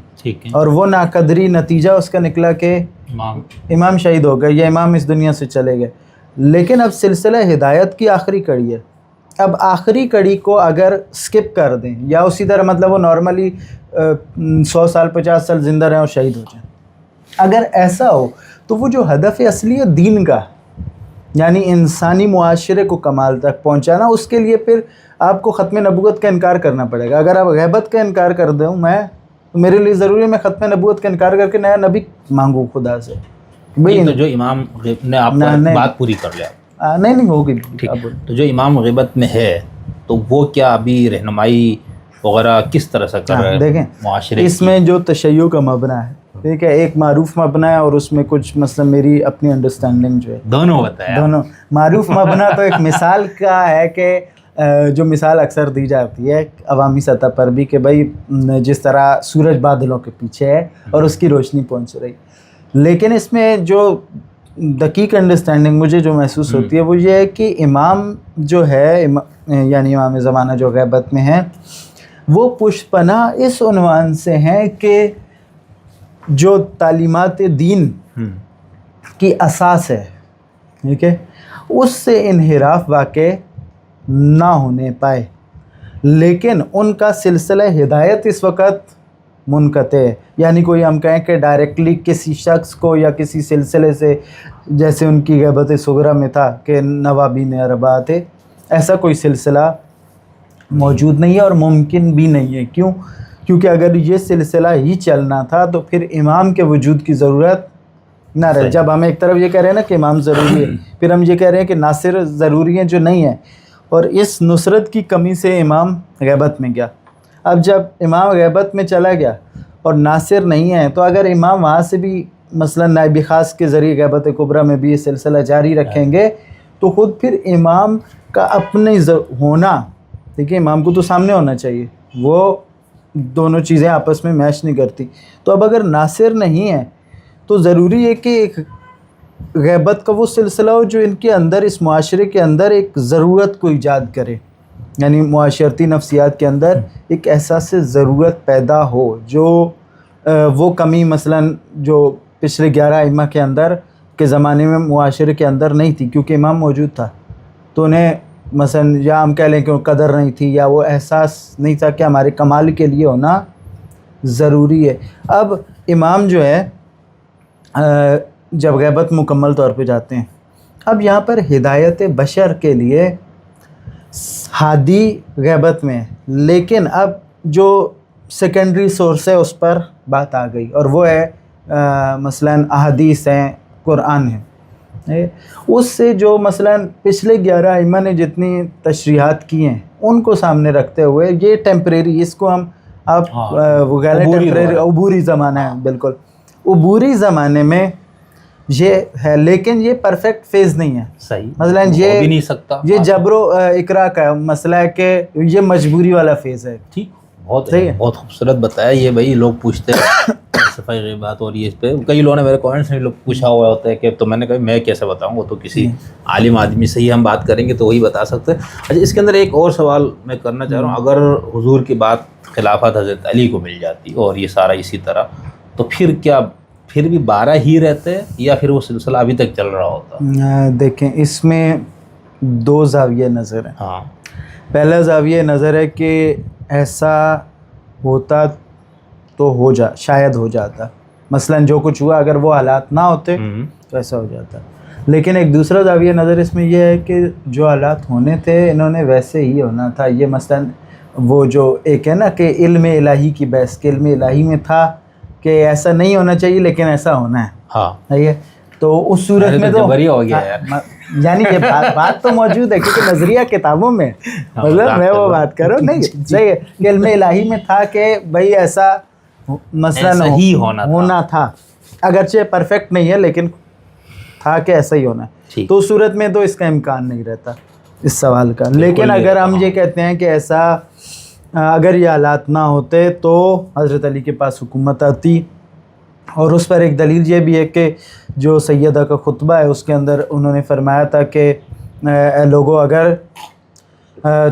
اور وہ ناقدری نتیجہ اس کا نکلا کہ امام شہید ہو گئے یا امام اس دنیا سے چلے گئے. لیکن اب سلسلہ ہدایت کی آخری کڑی ہے. اب آخری کڑی کو اگر سکپ کر دیں یا اسی طرح مطلب وہ نارملی 100 سال 50 سال زندہ رہیں اور شہید ہو جائیں، اگر ایسا ہو تو وہ جو ہدف اصلی ہے دین کا، یعنی انسانی معاشرے کو کمال تک پہنچانا، اس کے لیے پھر آپ کو ختم نبوت کا انکار کرنا پڑے گا. اگر آپ غیبت کا انکار کر دوں میں تو میرے لیے ضروری ہے میں ختم نبوت کا انکار کر کے نیا نبی مانگوں خدا سے. تو جو امام نے آپ بات پوری کر لیا، نہیں ہوگی. تو جو امام غیبت میں ہے تو وہ کیا ابھی رہنمائی وغیرہ کس طرح سے کر رہے ہیں؟ دیکھیں معاشرے اس میں جو تشیع کا مبنی ہے، ٹھیک ہے، ایک معروف مبنی ہے اور اس میں کچھ مثلا میری اپنی انڈرسٹینڈنگ جو ہے دونوں بتایا. دونوں معروف مبنی تو ایک مثال کا ہے کہ جو مثال اکثر دی جاتی ہے عوامی سطح پر بھی کہ بھائی جس طرح سورج بادلوں کے پیچھے ہے اور اس کی روشنی پہنچ رہی. لیکن اس میں جو دقیق انڈرسٹینڈنگ مجھے جو محسوس ہوتی ہے وہ یہ ہے کہ امام جو ہے یعنی امام زمانہ جو غیبت میں ہیں، وہ پشت پناہ اس عنوان سے ہیں کہ جو تعلیمات دین کی اساس ہے، ٹھیک ہے، اس سے انحراف واقع نہ ہونے پائے. لیکن ان کا سلسلہ ہدایت اس وقت منقطع ہے. یعنی کوئی ہم کہیں کہ ڈائریکٹلی کسی شخص کو یا کسی سلسلے سے، جیسے ان کی غیبت صغریٰ میں تھا کہ نوابین اربعہ تھے، ایسا کوئی سلسلہ موجود نہیں ہے اور ممکن بھی نہیں ہے. کیوں؟ کیونکہ اگر یہ سلسلہ ہی چلنا تھا تو پھر امام کے وجود کی ضرورت نہ رہے. جب ہم ایک طرف یہ کہہ رہے ہیں نا کہ امام ضروری ہے، پھر ہم یہ کہہ رہے ہیں کہ ناصر ضروری ہیں جو نہیں ہے، اور اس نصرت کی کمی سے امام غیبت میں گیا. اب جب امام غیبت میں چلا گیا اور ناصر نہیں ہے تو اگر امام وہاں سے بھی مثلا نائب خاص کے ذریعے غیبت کبریٰ میں بھی یہ سلسلہ جاری رکھیں گے تو خود پھر امام کا اپنے ہونا، دیکھیں امام کو تو سامنے ہونا چاہیے، وہ دونوں چیزیں آپس میں میچ نہیں کرتی. تو اب اگر ناصر نہیں ہے تو ضروری ہے کہ ایک غیبت کا وہ سلسلہ ہو جو ان کے اندر، اس معاشرے کے اندر ایک ضرورت کو ایجاد کرے، یعنی معاشرتی نفسیات کے اندر ایک احساس ضرورت پیدا ہو جو وہ کمی مثلا جو پچھلے 11 ائمہ کے اندر کے زمانے میں معاشرے کے اندر نہیں تھی، کیونکہ امام موجود تھا تو انہیں مثلا یا ہم کہہ لیں کہ قدر نہیں تھی یا وہ احساس نہیں تھا کہ ہمارے کمال کے لیے ہونا ضروری ہے۔ اب امام جو ہے جب غیبت مکمل طور پہ جاتے ہیں، اب یہاں پر ہدایت بشر کے لیے ہادی غیبت میں ہے، لیکن اب جو سیکنڈری سورس ہے اس پر بات آ گئی، اور وہ ہے مثلاً احادیث ہیں، قرآن ہے۔ اس سے جو مثلاً پچھلے 11 ائمہ نے جتنی تشریحات کی ہیں ان کو سامنے رکھتے ہوئے یہ ٹیمپریری، اس کو ہم آپ وہ کہہ لیں ٹیمپریری عبوری زمانہ ہے، بالکل عبوری زمانے میں یہ ہے، لیکن یہ پرفیکٹ فیز نہیں ہے۔ صحیح، مثلا ہو بھی نہیں سکتا، یہ جبر و اکرا کا مسئلہ ہے کہ یہ مجبوری والا فیز ہے۔ ٹھیک، بہت خوبصورت بتایا یہ بھائی۔ لوگ پوچھتے ہیں صفائی کی بات ہو رہی ہے اس پہ، کئی لوگوں نے میرے کامنٹس میں لوگ پوچھا ہوا ہوتا ہے کہ تو میں نے کہا میں کیسے بتاؤں، وہ تو کسی عالم آدمی سے ہی ہم بات کریں گے تو وہی بتا سکتے ہیں۔ اچھا، اس کے اندر ایک اور سوال میں کرنا چاہ رہا ہوں، اگر حضور کی بات خلافت حضرت علی کو مل جاتی اور یہ سارا اسی طرح، تو پھر کیا پھر بھی 12 ہی رہتے یا پھر وہ سلسلہ ابھی تک چل رہا ہوتا؟ دیکھیں اس میں 2 زاویہ نظر ہیں۔ ہاں، پہلا زاویہ نظر ہے کہ ایسا ہوتا تو شاید ہو جاتا، مثلا جو کچھ ہوا اگر وہ حالات نہ ہوتے تو ایسا ہو جاتا، لیکن ایک دوسرا زاویہ نظر اس میں یہ ہے کہ جو حالات ہونے تھے انہوں نے ویسے ہی ہونا تھا۔ یہ مثلا وہ جو ایک ہے نا کہ علم الہی کی بحث، کہ علم الہی میں تھا کہ ایسا نہیں ہونا چاہیے لیکن ایسا ہونا ہے، ہاں، تو اس صورت میں تو جبری ہو گیا یار، یعنی یہ بات تو موجود ہے کیونکہ نظریہ کتابوں میں، مطلب میں وہ بات کروں نہیں صحیح ہے کہ علم الہی میں تھا کہ بھائی ایسا مثلا ہی ہونا تھا، اگرچہ پرفیکٹ نہیں ہے لیکن تھا کہ ایسا ہی ہونا ہے، تو اس صورت میں تو اس کا امکان نہیں رہتا اس سوال کا۔ لیکن اگر ہم یہ کہتے ہیں کہ ایسا اگر یہ حالات نہ ہوتے تو حضرت علی کے پاس حکومت آتی، اور اس پر ایک دلیل یہ بھی ہے کہ جو سیدہ کا خطبہ ہے اس کے اندر انہوں نے فرمایا تھا کہ اے لوگو اگر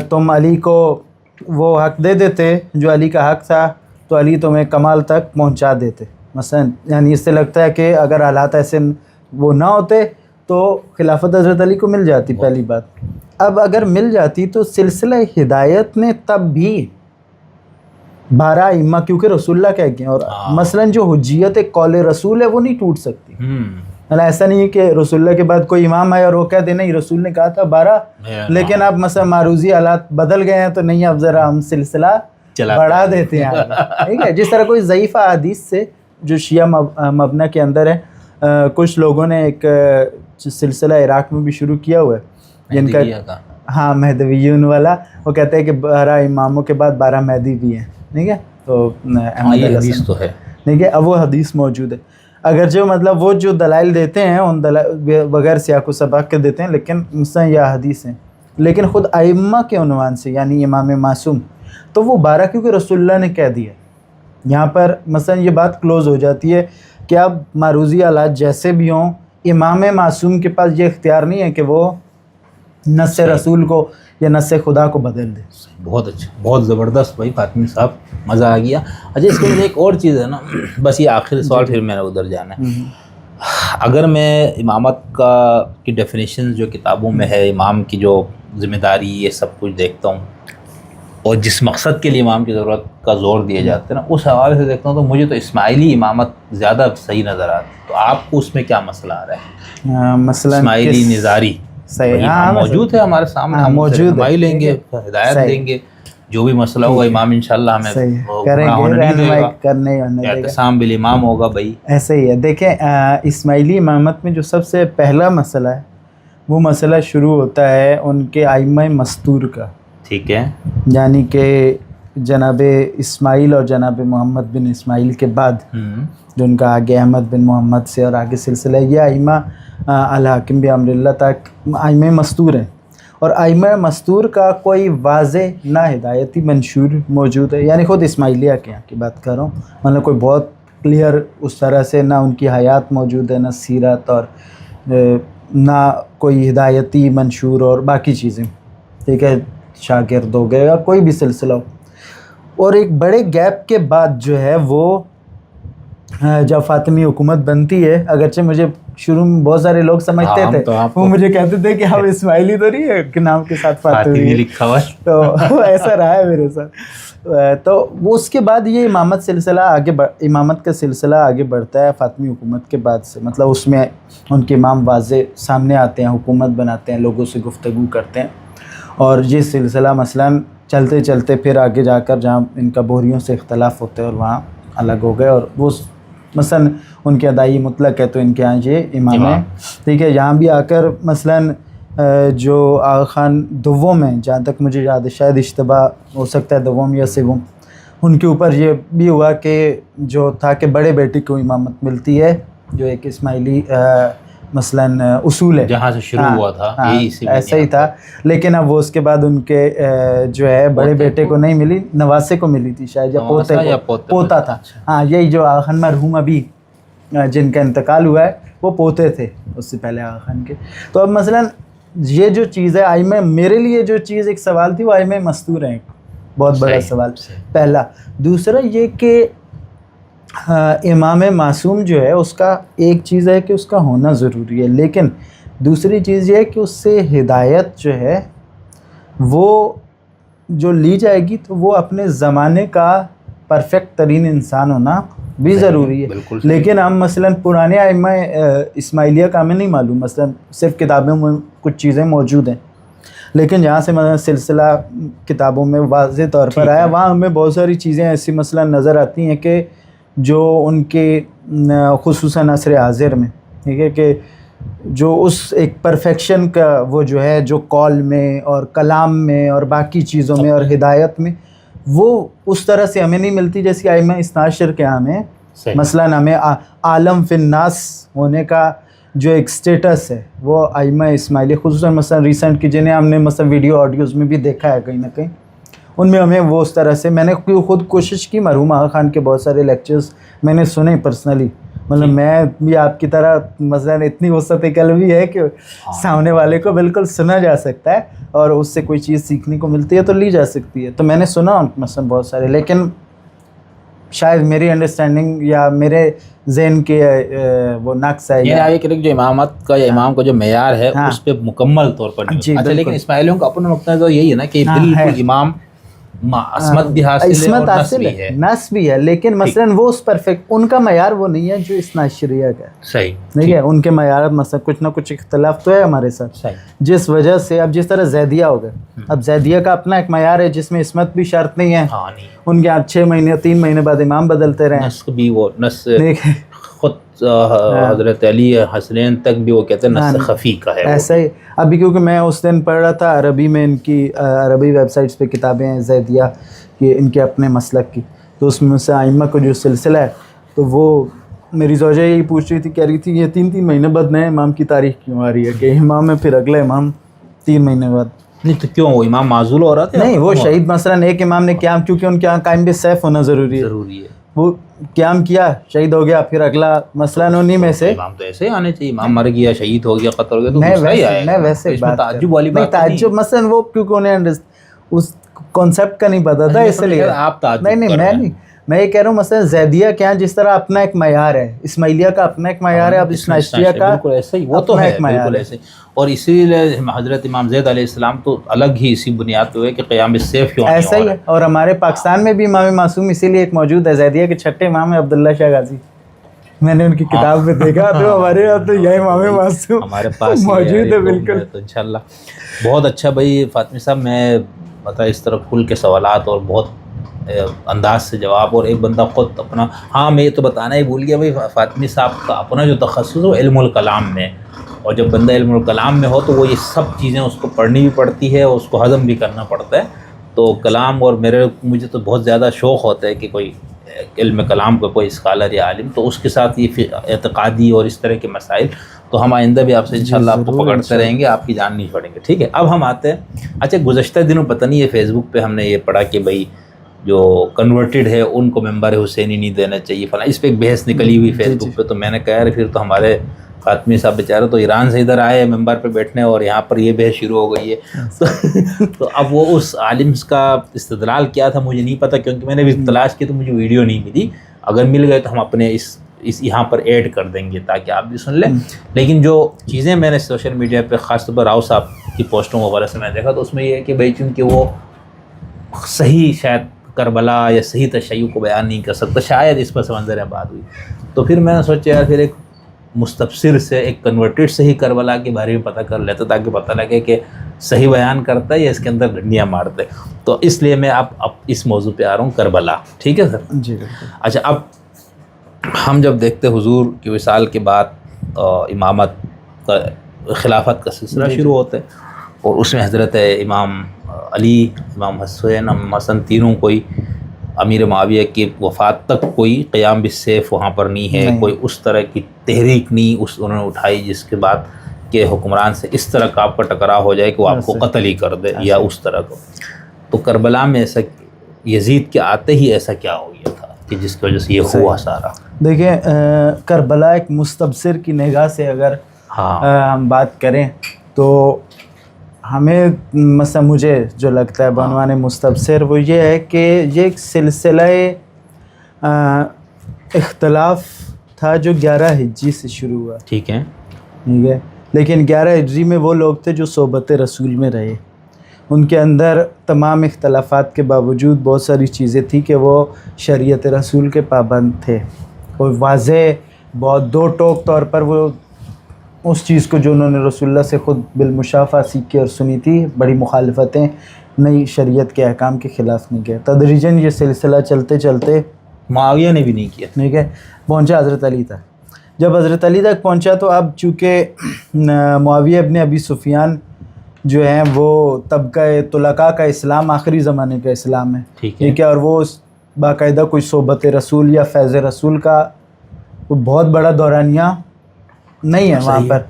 تم علی کو وہ حق دے دیتے جو علی کا حق تھا تو علی تمہیں کمال تک پہنچا دیتے، مثلا یعنی اس سے لگتا ہے کہ اگر حالات ایسے وہ نہ ہوتے تو خلافت حضرت علی کو مل جاتی، پہلی بات۔ اب اگر مل جاتی تو سلسلہ ہدایت نے تب بھی 12 ائمہ، کیونکہ رسول اللہ کہہ گئے، اور مثلا جو حجیت قول رسول ہے وہ نہیں ٹوٹ سکتی، مطلب ایسا نہیں ہے کہ رسول اللہ کے بعد کوئی امام آئے اور وہ کہہ دے نہیں رسول نے کہا تھا 12، لیکن اب مثلا معروضی حالات بدل گئے ہیں تو نہیں اب ذرا ہم سلسلہ بڑھا دیتے ہیں، ٹھیک ہے۔ جس طرح کوئی ضعیفہ حدیث سے جو شیعہ مبنہ کے اندر ہے، کچھ لوگوں نے ایک سلسلہ عراق میں بھی شروع کیا ہوا ہے جن کا ہاں مہدویون والا، وہ کہتے ہیں کہ 12 اماموں کے بعد 12 مہدی بھی ہیں، ٹھیک ہے، تو یہ حدیث تو ہے، ٹھیک ہے، اب وہ حدیث موجود ہے، اگرچہ مطلب وہ جو دلائل دیتے ہیں ان بغیر سیاق و سباق کے دیتے ہیں، لیکن مثلا یہ حدیث ہیں، لیکن خود ائمہ کے عنوان سے یعنی امام معصوم تو وہ 12 کیونکہ رسول اللہ نے کہہ دیا، یہاں پر مثلا یہ بات کلوز ہو جاتی ہے کہ اب معروضی حالات جیسے بھی ہوں امام معصوم کے پاس یہ اختیار نہیں ہے کہ وہ نص رسول کو یا نص خدا کو بدل دے۔ بہت اچھا، بہت زبردست بھائی فاطمی صاحب، مزہ آ گیا۔ اچھا، اس کے اندر ایک اور چیز ہے نا، بس یہ آخری سوال پھر میں نے ادھر جانا ہے۔ اگر میں امامت کی ڈیفینیشن جو کتابوں میں ہے، امام کی جو ذمہ داری یہ سب کچھ دیکھتا ہوں اور جس مقصد کے لیے امام کی ضرورت کا زور دیا جاتا ہے نا، اس حوالے سے دیکھتا ہوں تو مجھے تو اسماعیلی امامت زیادہ صحیح نظر آتی ہے، تو آپ کو اس میں کیا مسئلہ آ رہا ہے؟ مثلا اسماعیلی نظاری صحیح موجود ہے ہمارے سامنے، ہم رہنمائی لیں گے، ہدایت دیں گے، جو بھی مسئلہ ہوگا امام انشاءاللہ ہمیں اعتصام بالامام ہوگا بھائی، ایسے ہی ہے۔ دیکھیں اسماعیلی امامت میں جو سب سے پہلا مسئلہ ہے وہ مسئلہ شروع ہوتا ہے ان کے ائمہ مستور کا، ٹھیک ہے، یعنی کہ جناب اسماعیل اور جناب محمد بن اسماعیل کے بعد جو ان کا آگے احمد بن محمد سے اور آگے سلسلہ، یہ ائمہ الحاکم بامر اللہ تک ائمہ مستور ہیں، اور ائمہ مستور کا کوئی واضح نہ ہدایتی منشور موجود ہے، یعنی خود اسماعیلیہ کے یہاں کی بات کر رہا ہوں، مطلب کوئی بہت کلیئر اس طرح سے نہ ان کی حیات موجود ہے، نہ سیرت، اور نہ کوئی ہدایتی منشور اور باقی چیزیں، ٹھیک ہے، شاگرد ہو گئے یا کوئی بھی سلسلہ ہو۔ اور ایک بڑے گیپ کے بعد جو ہے وہ جب فاطمی حکومت بنتی ہے، اگرچہ مجھے شروع میں بہت سارے لوگ سمجھتے ہم تھے, تو آپ وہ مجھے کہتے تھے کہ ہم اسماعیلی تو نہیں ہے کہ نام کے ساتھ فاطمی لکھا ہوا ہے. تو ایسا رہا ہے میرے ساتھ. تو وہ اس کے بعد یہ امامت کا سلسلہ آگے بڑھتا ہے فاطمی حکومت کے بعد سے. مطلب اس میں ان کے امام واضح سامنے آتے ہیں, حکومت بناتے ہیں, لوگوں سے گفتگو کرتے ہیں, اور یہ سلسلہ مثلاً چلتے چلتے پھر آگے جا کر جہاں ان کا بوریوں سے اختلاف ہوتے ہیں اور وہاں الگ ہو گئے, اور وہ مثلاً ان کے ادائی مطلق ہے تو ان کے یہاں یہ امام ہے. ٹھیک ہے, یہاں بھی آ کر مثلاً جو آغا خان دوم ہیں, جہاں تک مجھے یاد ہے, شاید اشتباہ ہو سکتا ہے دوم یا سوم, ان کے اوپر یہ بھی ہوا کہ جو تھا کہ بڑے بیٹے کو امامت ملتی ہے, جو ایک اسماعیلی مثلاً اصول ہے, جہاں سے شروع ہوا تھا ایسا ہی تھا. لیکن اب وہ اس کے بعد ان کے جو ہے بڑے بیٹے کو نہیں ملی, نواسے کو ملی تھی شاید, یا پوتے کو, پوتا تھا. ہاں, یہی جو آغا خان مرحوم ابھی جن کا انتقال ہوا ہے وہ پوتے تھے اس سے پہلے آغا خان کے. تو اب مثلاً یہ جو چیز ہے آئمہ, میرے لیے جو چیز ایک سوال تھی وہ آئمہ مستور ہیں, بہت بڑا سوال پہلا. دوسرا یہ کہ امام معصوم جو ہے اس کا ایک چیز ہے کہ اس کا ہونا ضروری ہے, لیکن دوسری چیز یہ ہے کہ اس سے ہدایت جو ہے وہ جو لی جائے گی تو وہ اپنے زمانے کا پرفیکٹ ترین انسان ہونا بھی ضروری ہے. لیکن ہم مثلاً پرانے ائمہ اسماعیلیہ کا ہمیں نہیں معلوم, مثلاً صرف کتابوں میں کچھ چیزیں موجود ہیں, لیکن جہاں سے مثلاً سلسلہ کتابوں میں واضح طور پر آیا, وہاں ہمیں بہت ساری چیزیں ایسی مثلاً نظر آتی ہیں کہ جو ان کے خصوصاً عصر حاضر میں, ٹھیک ہے, کہ جو اس ایک پرفیکشن کا وہ جو ہے جو قول میں اور کلام میں اور باقی چیزوں میں اور ہدایت میں, وہ اس طرح سے ہمیں نہیں ملتی جیسی ائمہ اثنا عشر کے ہمیں. مثلاً ہمیں عالم فی الناس ہونے کا جو ایک سٹیٹس ہے وہ ائمہ اسماعیلی خصوصاً مثلاً ریسنٹ کی جنہیں ہم نے مثلاً ویڈیو آڈیوز میں بھی دیکھا ہے کہیں نہ کہیں, ان میں ہمیں وہ اس طرح سے, میں نے خود کوشش کی, مرحوم آغا خان کے بہت سارے لیکچرز میں نے سنے پرسنلی, مطلب میں بھی آپ کی طرح مثلاً اتنی وسعت قلبی ہے کہ سامنے والے کو بالکل سنا جا سکتا ہے اور اس سے کوئی چیز سیکھنے کو ملتی ہے تو لی جا سکتی ہے. تو میں نے سنا مثلاً بہت سارے, لیکن شاید میری انڈرسٹینڈنگ یا میرے ذہن کے وہ نقص ہے, یہ جو امامت کا یا امام کا جو معیار ہے اس پہ مکمل طور پر نہیں. اچھا, لیکن اسماعیلیوں کا اپنا نقطہ تو یہی ہے نا کہ بالکل امام عصمت بھی حاصل ہے اور نص بھی ہے, نص بھی ہے, لیکن مثلاً وہ اس پرفیکٹ ان کا معیار وہ نہیں ہے جو اثنا عشریہ کا ہے. صحیح, ٹھیک ہے, ان کے معیارات مثلا کچھ نہ کچھ اختلاف تو ہے ہمارے ساتھ, جس وجہ سے اب جس طرح زیدیہ ہو گئے, اب زیدیہ کا اپنا ایک معیار ہے جس میں عصمت بھی شرط نہیں ہے, ان کے یہاں 6 مہینے 3 مہینے بعد امام بدلتے رہے. نص بھی وہ نص خود حضرت علی حسنین تک بھی وہ کہتے ہیں نص خفی کا ہے. ایسا ہی ابھی کیونکہ میں اس دن پڑھ رہا تھا عربی میں, ان کی عربی ویب سائٹس پہ کتابیں ہیں زیدیہ کہ ان کے اپنے مسلک کی, تو اس میں سے ائمہ کو جو سلسلہ ہے تو وہ میری زوجہ یہی پوچھ رہی تھی, کہہ رہی تھی یہ 3 مہینے بعد نئے امام کی تاریخ کیوں آ رہی ہے کہ امام ہے پھر اگلا امام 3 مہینے بعد. نہیں تو کیوں وہ امام معزول ہو رہا تھا؟ نہیں, وہ شہید مثلاً ایک امام نے قیام, کیونکہ ان کے یہاں قائم بھی سیف ہونا ضروری ہے, وہ قیام کیا شہید ہو گیا, پھر اگلا مثلاً انہی میں سے امام تو ایسے ہی آنے چاہیے, امام مر گیا شہید ہو گیا قتل ہو گیا تو میں ویسے بات تعجب والی بات تعجب مثلاً وہ کیونکہ انہیں اس کانسیپٹ کا نہیں پتا تھا, اس لیے آپ نہیں میں یہ کہہ رہا ہوں مثلا زیدیہ کے یہاں جس طرح اپنا ایک معیار ہے, اسماعیلیہ کا اپنا ایک معیار ہے, اب اثنا عشریہ کا بالکل ایسا ہی, وہ تو ہے بالکل ایسے. اور اسی لیے حضرت امام زید علیہ السلام تو الگ ہی اسی بنیاد پہ ہوئے کہ قیام السیف کیوں ایسا ہی ہے. اور ہمارے پاکستان میں بھی امام معصوم اسی لیے ایک موجود ہے, زیدیہ کے 6ٹھے امام ہے عبداللہ شاہ غازی, میں نے ان کی کتاب میں دیکھا تو ہمارے یہاں تو یہ امام معصوم ہمارے پاس موجود ہے بالکل. تو انشاءاللہ بہت اچھا بھائی فاطمی صاحب, میں بتا اس طرح کھل کے سوالات اور بہت انداز سے جواب, اور ایک بندہ خود اپنا, ہاں میں یہ تو بتانا ہی بھول گیا بھائی فاطمی صاحب کا اپنا جو تخصص ہے وہ علم الکلام میں, اور جب بندہ علم الکلام میں ہو تو وہ یہ سب چیزیں اس کو پڑھنی بھی پڑتی ہے اور اس کو ہضم بھی کرنا پڑتا ہے. تو کلام اور مجھے تو بہت زیادہ شوق ہوتا ہے کہ کوئی علم کلام کا کوئی اسکالر یا عالم, تو اس کے ساتھ یہ اعتقادی اور اس طرح کے مسائل تو ہم آئندہ بھی آپ سے انشاءاللہ آپ کو پکڑتے رہیں گے, آپ کی جان نہیں چھوڑیں گے. ٹھیک ہے, اب ہم آتے ہیں. اچھا, گزشتہ دنوں پتہ نہیں یہ فیس بک پہ ہم نے یہ پڑھا کہ بھائی جو کنورٹڈ ہے ان کو ممبر حسینی نہیں دینا چاہیے فلاں, اس پہ ایک بحث نکلی ہوئی فیس بک پہ. تو میں نے کہا یار پھر تو ہمارے فاطمی صاحب بیچارے تو ایران سے ادھر آئے ممبر پہ بیٹھنے, اور یہاں پر یہ بحث شروع ہو گئی ہے. تو اب وہ اس عالم کا استدلال کیا تھا مجھے نہیں پتہ, کیونکہ میں نے بھی تلاش کی تو مجھے ویڈیو نہیں ملی. اگر مل گئے تو ہم اپنے اس اس یہاں پر ایڈ کر دیں گے تاکہ آپ بھی سن لیں. لیکن جو چیزیں میں نے سوشل میڈیا پہ خاص طور پر راؤ صاحب کی پوسٹوں وغیرہ سے میں دیکھا تو اس میں یہ ہے کہ بھائی چونکہ وہ صحیح شاید کربلا یا صحیح تشیع کو بیان نہیں کر سکتا، شاید اس پر سمندر بات ہوئی. تو پھر میں نے سوچا یار پھر ایک مستبصر سے، ایک کنورٹڈ سے ہی کربلا کے بارے میں پتہ کر لیتا تاکہ پتہ لگے کہ صحیح بیان کرتا ہے یا اس کے اندر ڈنڈیاں مارتا ہے. تو اس لیے میں اب اس موضوع پہ آ رہا ہوں، کربلا. ٹھیک ہے سر؟ جی بالکل. اچھا، اب ہم جب دیکھتے حضور کی وصال کے بعد امامت کا، خلافت کا سلسلہ شروع ہوتا ہے اور اس میں حضرت امام علی، امام حسین، امام حسن تینوں کوئی امیر معاویہ کی وفات تک کوئی قیام بالسیف وہاں پر نہیں ہے، کوئی اس طرح کی تحریک نہیں انہوں نے اٹھائی جس کے بعد کہ حکمران سے اس طرح کا آپ کا ٹکراؤ ہو جائے کہ وہ آپ کو قتل ہی کر دے یا اس طرح کو. تو کربلا میں ایسا یزید کے آتے ہی ایسا کیا ہو گیا تھا کہ جس کی وجہ سے یہ ہوا سارا؟ دیکھیں کربلا ایک مستبصر کی نگاہ سے اگر ہم بات کریں تو ہمیں مثلا مجھے جو لگتا ہے بعنوان مستبصر وہ یہ ہے کہ یہ ایک سلسلہ اختلاف تھا جو 11 ہجری سے شروع ہوا. ٹھیک ہے. لیکن 11 ہجری میں وہ لوگ تھے جو صحبت رسول میں رہے، ان کے اندر تمام اختلافات کے باوجود بہت ساری چیزیں تھیں کہ وہ شریعت رسول کے پابند تھے اور واضح بہت دو ٹوک طور پر وہ اس چیز کو جو انہوں نے رسول اللہ سے خود بالمشافہ سیکھی اور سنی تھی، بڑی مخالفتیں، نئی شریعت کے احکام کے خلاف نہیں گئے. تدریجاً یہ سلسلہ چلتے چلتے معاویہ نے بھی نہیں کیا، ٹھیک ہے، پہنچا حضرت علی تک. جب حضرت علی تک پہنچا تو اب چونکہ معاویہ ابن ابی سفیان جو ہیں وہ طبقہ طلقاء کا اسلام آخری زمانے کا اسلام ہے، ٹھیک ہے، اور وہ باقاعدہ کوئی صحبت رسول یا فیض رسول کا بہت بڑا دورانیہ نہیں ہے وہاں پر.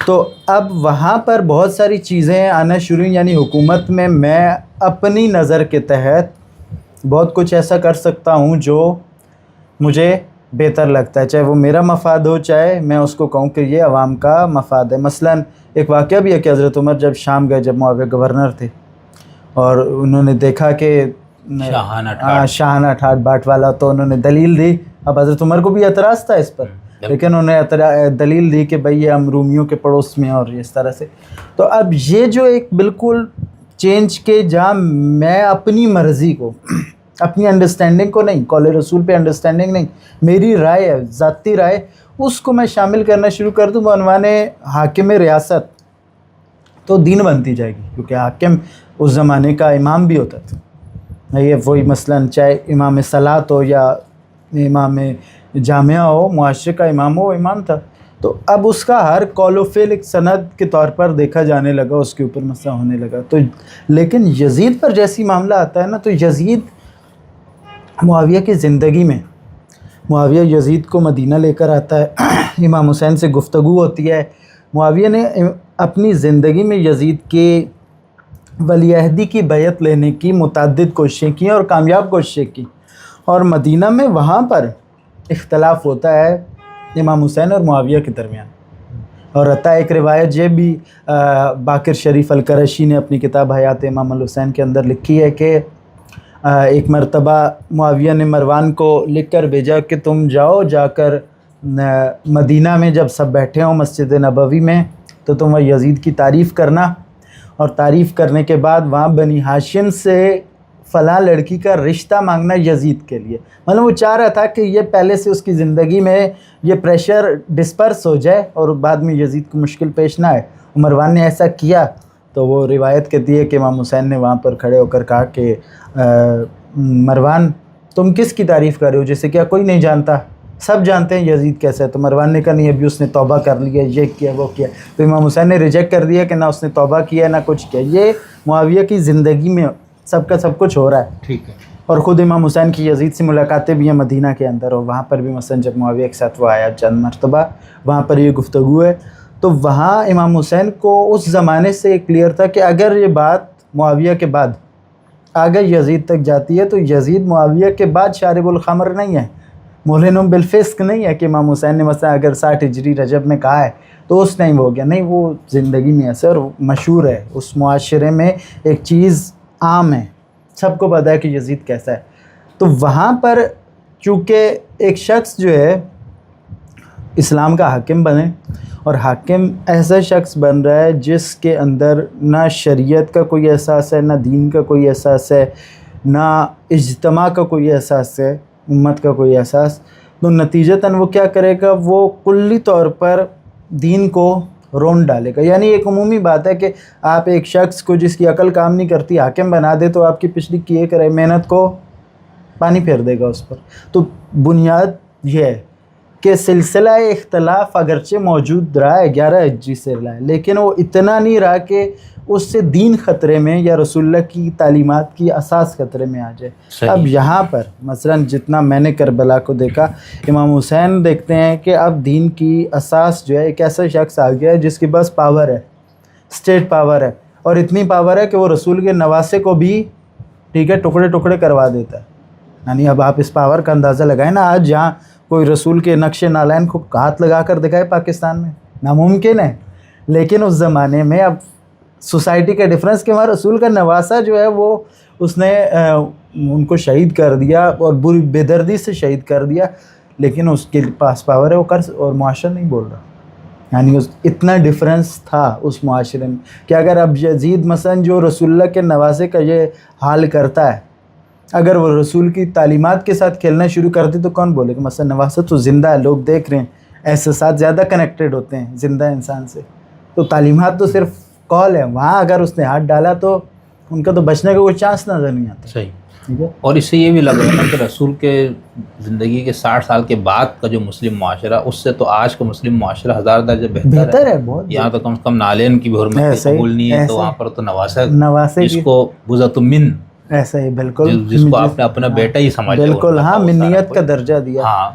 تو اب وہاں پر بہت ساری چیزیں آنا شروع، یعنی حکومت میں اپنی نظر کے تحت بہت کچھ ایسا کر سکتا ہوں جو مجھے بہتر لگتا ہے، چاہے وہ میرا مفاد ہو چاہے میں اس کو کہوں کہ یہ عوام کا مفاد ہے. مثلا ایک واقعہ بھی ہے کہ حضرت عمر جب شام گئے، جب معاویہ گورنر تھے اور انہوں نے دیکھا کہ شاہانہ ٹھاٹ باٹ والا، تو انہوں نے دلیل دی. اب حضرت عمر کو بھی اعتراض تھا اس پر، لیکن انہوں نے دلیل دی کہ بھئی یہ ہم رومیوں کے پڑوس میں اور اس طرح سے. تو اب یہ جو ایک بالکل چینج کے جہاں میں اپنی مرضی کو، اپنی انڈرسٹینڈنگ کو نہیں، قول رسول پہ انڈرسٹینڈنگ نہیں، میری رائے ہے، ذاتی رائے، اس کو میں شامل کرنا شروع کر دوں بعنوان حاکم ریاست، تو دین بنتی جائے گی. کیونکہ حاکم اس زمانے کا امام بھی ہوتا تھا، یہ وہی مثلا چاہے امام صلاۃ ہو یا امام جامعہ ہو، معاشرے کا امام ہو، وہ امام تھا. تو اب اس کا ہر قول و فعل ایک سند کے طور پر دیکھا جانے لگا، اس کے اوپر مسئلہ ہونے لگا. تو لیکن یزید پر جیسی معاملہ آتا ہے نا، تو یزید معاویہ کی زندگی میں، معاویہ یزید کو مدینہ لے کر آتا ہے، امام حسین سے گفتگو ہوتی ہے. معاویہ نے اپنی زندگی میں یزید کے ولی عہدی کی بیعت لینے کی متعدد کوششیں کی اور کامیاب کوششیں کی، اور مدینہ میں وہاں پر اختلاف ہوتا ہے امام حسین اور معاویہ کے درمیان. اور حتیٰ ایک روایت یہ بھی باقر شریف القرشی نے اپنی کتاب حیات امام الحسین کے اندر لکھی ہے کہ ایک مرتبہ معاویہ نے مروان کو لکھ کر بھیجا کہ تم جاؤ، جا کر مدینہ میں جب سب بیٹھے ہوں مسجد نبوی میں تو تم وہ یزید کی تعریف کرنا، اور تعریف کرنے کے بعد وہاں بنی ہاشم سے فلاں لڑکی کا رشتہ مانگنا یزید کے لیے. مطلب وہ چاہ رہا تھا کہ یہ پہلے سے اس کی زندگی میں یہ پریشر ڈسپرس ہو جائے اور بعد میں یزید کو مشکل پیش نہ آئے. مروان نے ایسا کیا تو وہ روایت کہتی ہے کہ امام حسین نے وہاں پر کھڑے ہو کر کہا کہ مروان تم کس کی تعریف کر رہے ہو جسے کیا کوئی نہیں جانتا، سب جانتے ہیں یزید کیسا ہے. تو مروان نے کہا نہیں، ابھی اس نے توبہ کر لیا، یہ کیا وہ کیا. تو امام حسین نے ریجیکٹ کر دیا کہ نہ اس نے توبہ کیا نہ کچھ کیا. یہ معاویہ کی زندگی میں سب کا سب کچھ ہو رہا ہے. ٹھیک ہے. اور خود امام حسین کی یزید سے ملاقاتیں بھی ہیں مدینہ کے اندر، اور وہاں پر بھی مثلا جب معاویہ کے ساتھ وہ آیا چند مرتبہ، وہاں پر یہ گفتگو ہے. تو وہاں امام حسین کو اس زمانے سے کلیئر تھا کہ اگر یہ بات معاویہ کے بعد آگے یزید تک جاتی ہے تو یزید معاویہ کے بعد شارب الخمر نہیں ہے، مولن بالفسق نہیں ہے کہ امام حسین نے مثلا اگر 60 ہجری رجب میں کہا ہے تو اس ٹائم ہو گیا. نہیں، وہ زندگی میں ایسا اور مشہور ہے، اس معاشرے میں ایک چیز عام ہے، سب کو پتہ ہے کہ یزید کیسا ہے. تو وہاں پر چونکہ ایک شخص جو ہے اسلام کا حاکم بنے، اور حاکم ایسا شخص بن رہا ہے جس کے اندر نہ شریعت کا کوئی احساس ہے، نہ دین کا کوئی احساس ہے، نہ اجتماع کا کوئی احساس ہے، امت کا کوئی احساس، تو نتیجتاً وہ کیا کرے گا، وہ کلی طور پر دین کو رون ڈالے گا۔ یعنی ایک عمومی بات ہے کہ آپ ایک شخص کو جس کی عقل کام نہیں کرتی حاکم بنا دے تو آپ کی پچھلی کیے کرے محنت کو پانی پھیر دے گا اس پر۔ تو بنیاد یہ ہے کہ سلسلہ اختلاف اگرچہ موجود رہا ہے 11 ہجری سے رہا ہے، لیکن وہ اتنا نہیں رہا کہ اس سے دین خطرے میں یا رسول اللہ کی تعلیمات کی اساس خطرے میں آ جائے۔ اب یہاں پر مثلا جتنا میں نے کربلا کو دیکھا، امام حسین دیکھتے ہیں کہ اب دین کی اساس جو ہے ایک ایسا شخص آ گیا ہے جس کے پاس پاور ہے، اسٹیٹ پاور ہے، اور اتنی پاور ہے کہ وہ رسول کے نواسے کو بھی ٹھیک ہے ٹکڑے ٹکڑے کروا دیتا ہے۔ یعنی اب آپ اس پاور کا اندازہ لگائیں نا، آج جہاں کوئی رسول کے نقش نالین کو ہاتھ لگا کر دکھائے پاکستان میں ناممکن ہے، لیکن اس زمانے میں اب سوسائٹی کا ڈفرنس کہ وہاں رسول کا نواسا جو ہے وہ اس نے ان کو شہید کر دیا اور بری بے دردی سے شہید کر دیا، لیکن اس کے پاس پاور ہے وہ کر، اور معاشرہ نہیں بول رہا۔ یعنی اتنا ڈفرنس تھا اس معاشرے میں کہ اگر اب یزید مثلا جو رسول اللہ کے نواسے کا یہ حال کرتا ہے، اگر وہ رسول کی تعلیمات کے ساتھ کھیلنا شروع کر دے تو کون بولے کہ مثلا نواسا تو زندہ ہے، لوگ دیکھ رہے ہیں، احساسات زیادہ کنیکٹڈ ہوتے ہیں زندہ انسان سے، تو تعلیمات تو صرف کال ہے، وہاں اگر اس نے ہاتھ ڈالا تو ان کا تو بچنے کا کوئی چانس نظر نہیں آتا۔ صحیح، ٹھیک ہے۔ اور اس سے یہ بھی لگ رہا ہے نا کہ رسول کے زندگی کے 60 سال کے بعد کا جو مسلم معاشرہ، اس سے تو آج کا مسلم معاشرہ ہزار درجہ بہتر ہے۔ بہت یہاں تو کم سے کم نالین کی بھی حرمت قبول نہیں ہے، تو وہاں پر تو نواسے جس کو بزۃ من، ایسا ہی بالکل، جس کو آپ نے اپنا بیٹا ہی سمجھا، بالکل ہاں، منیت کا درجہ دیا، ہاں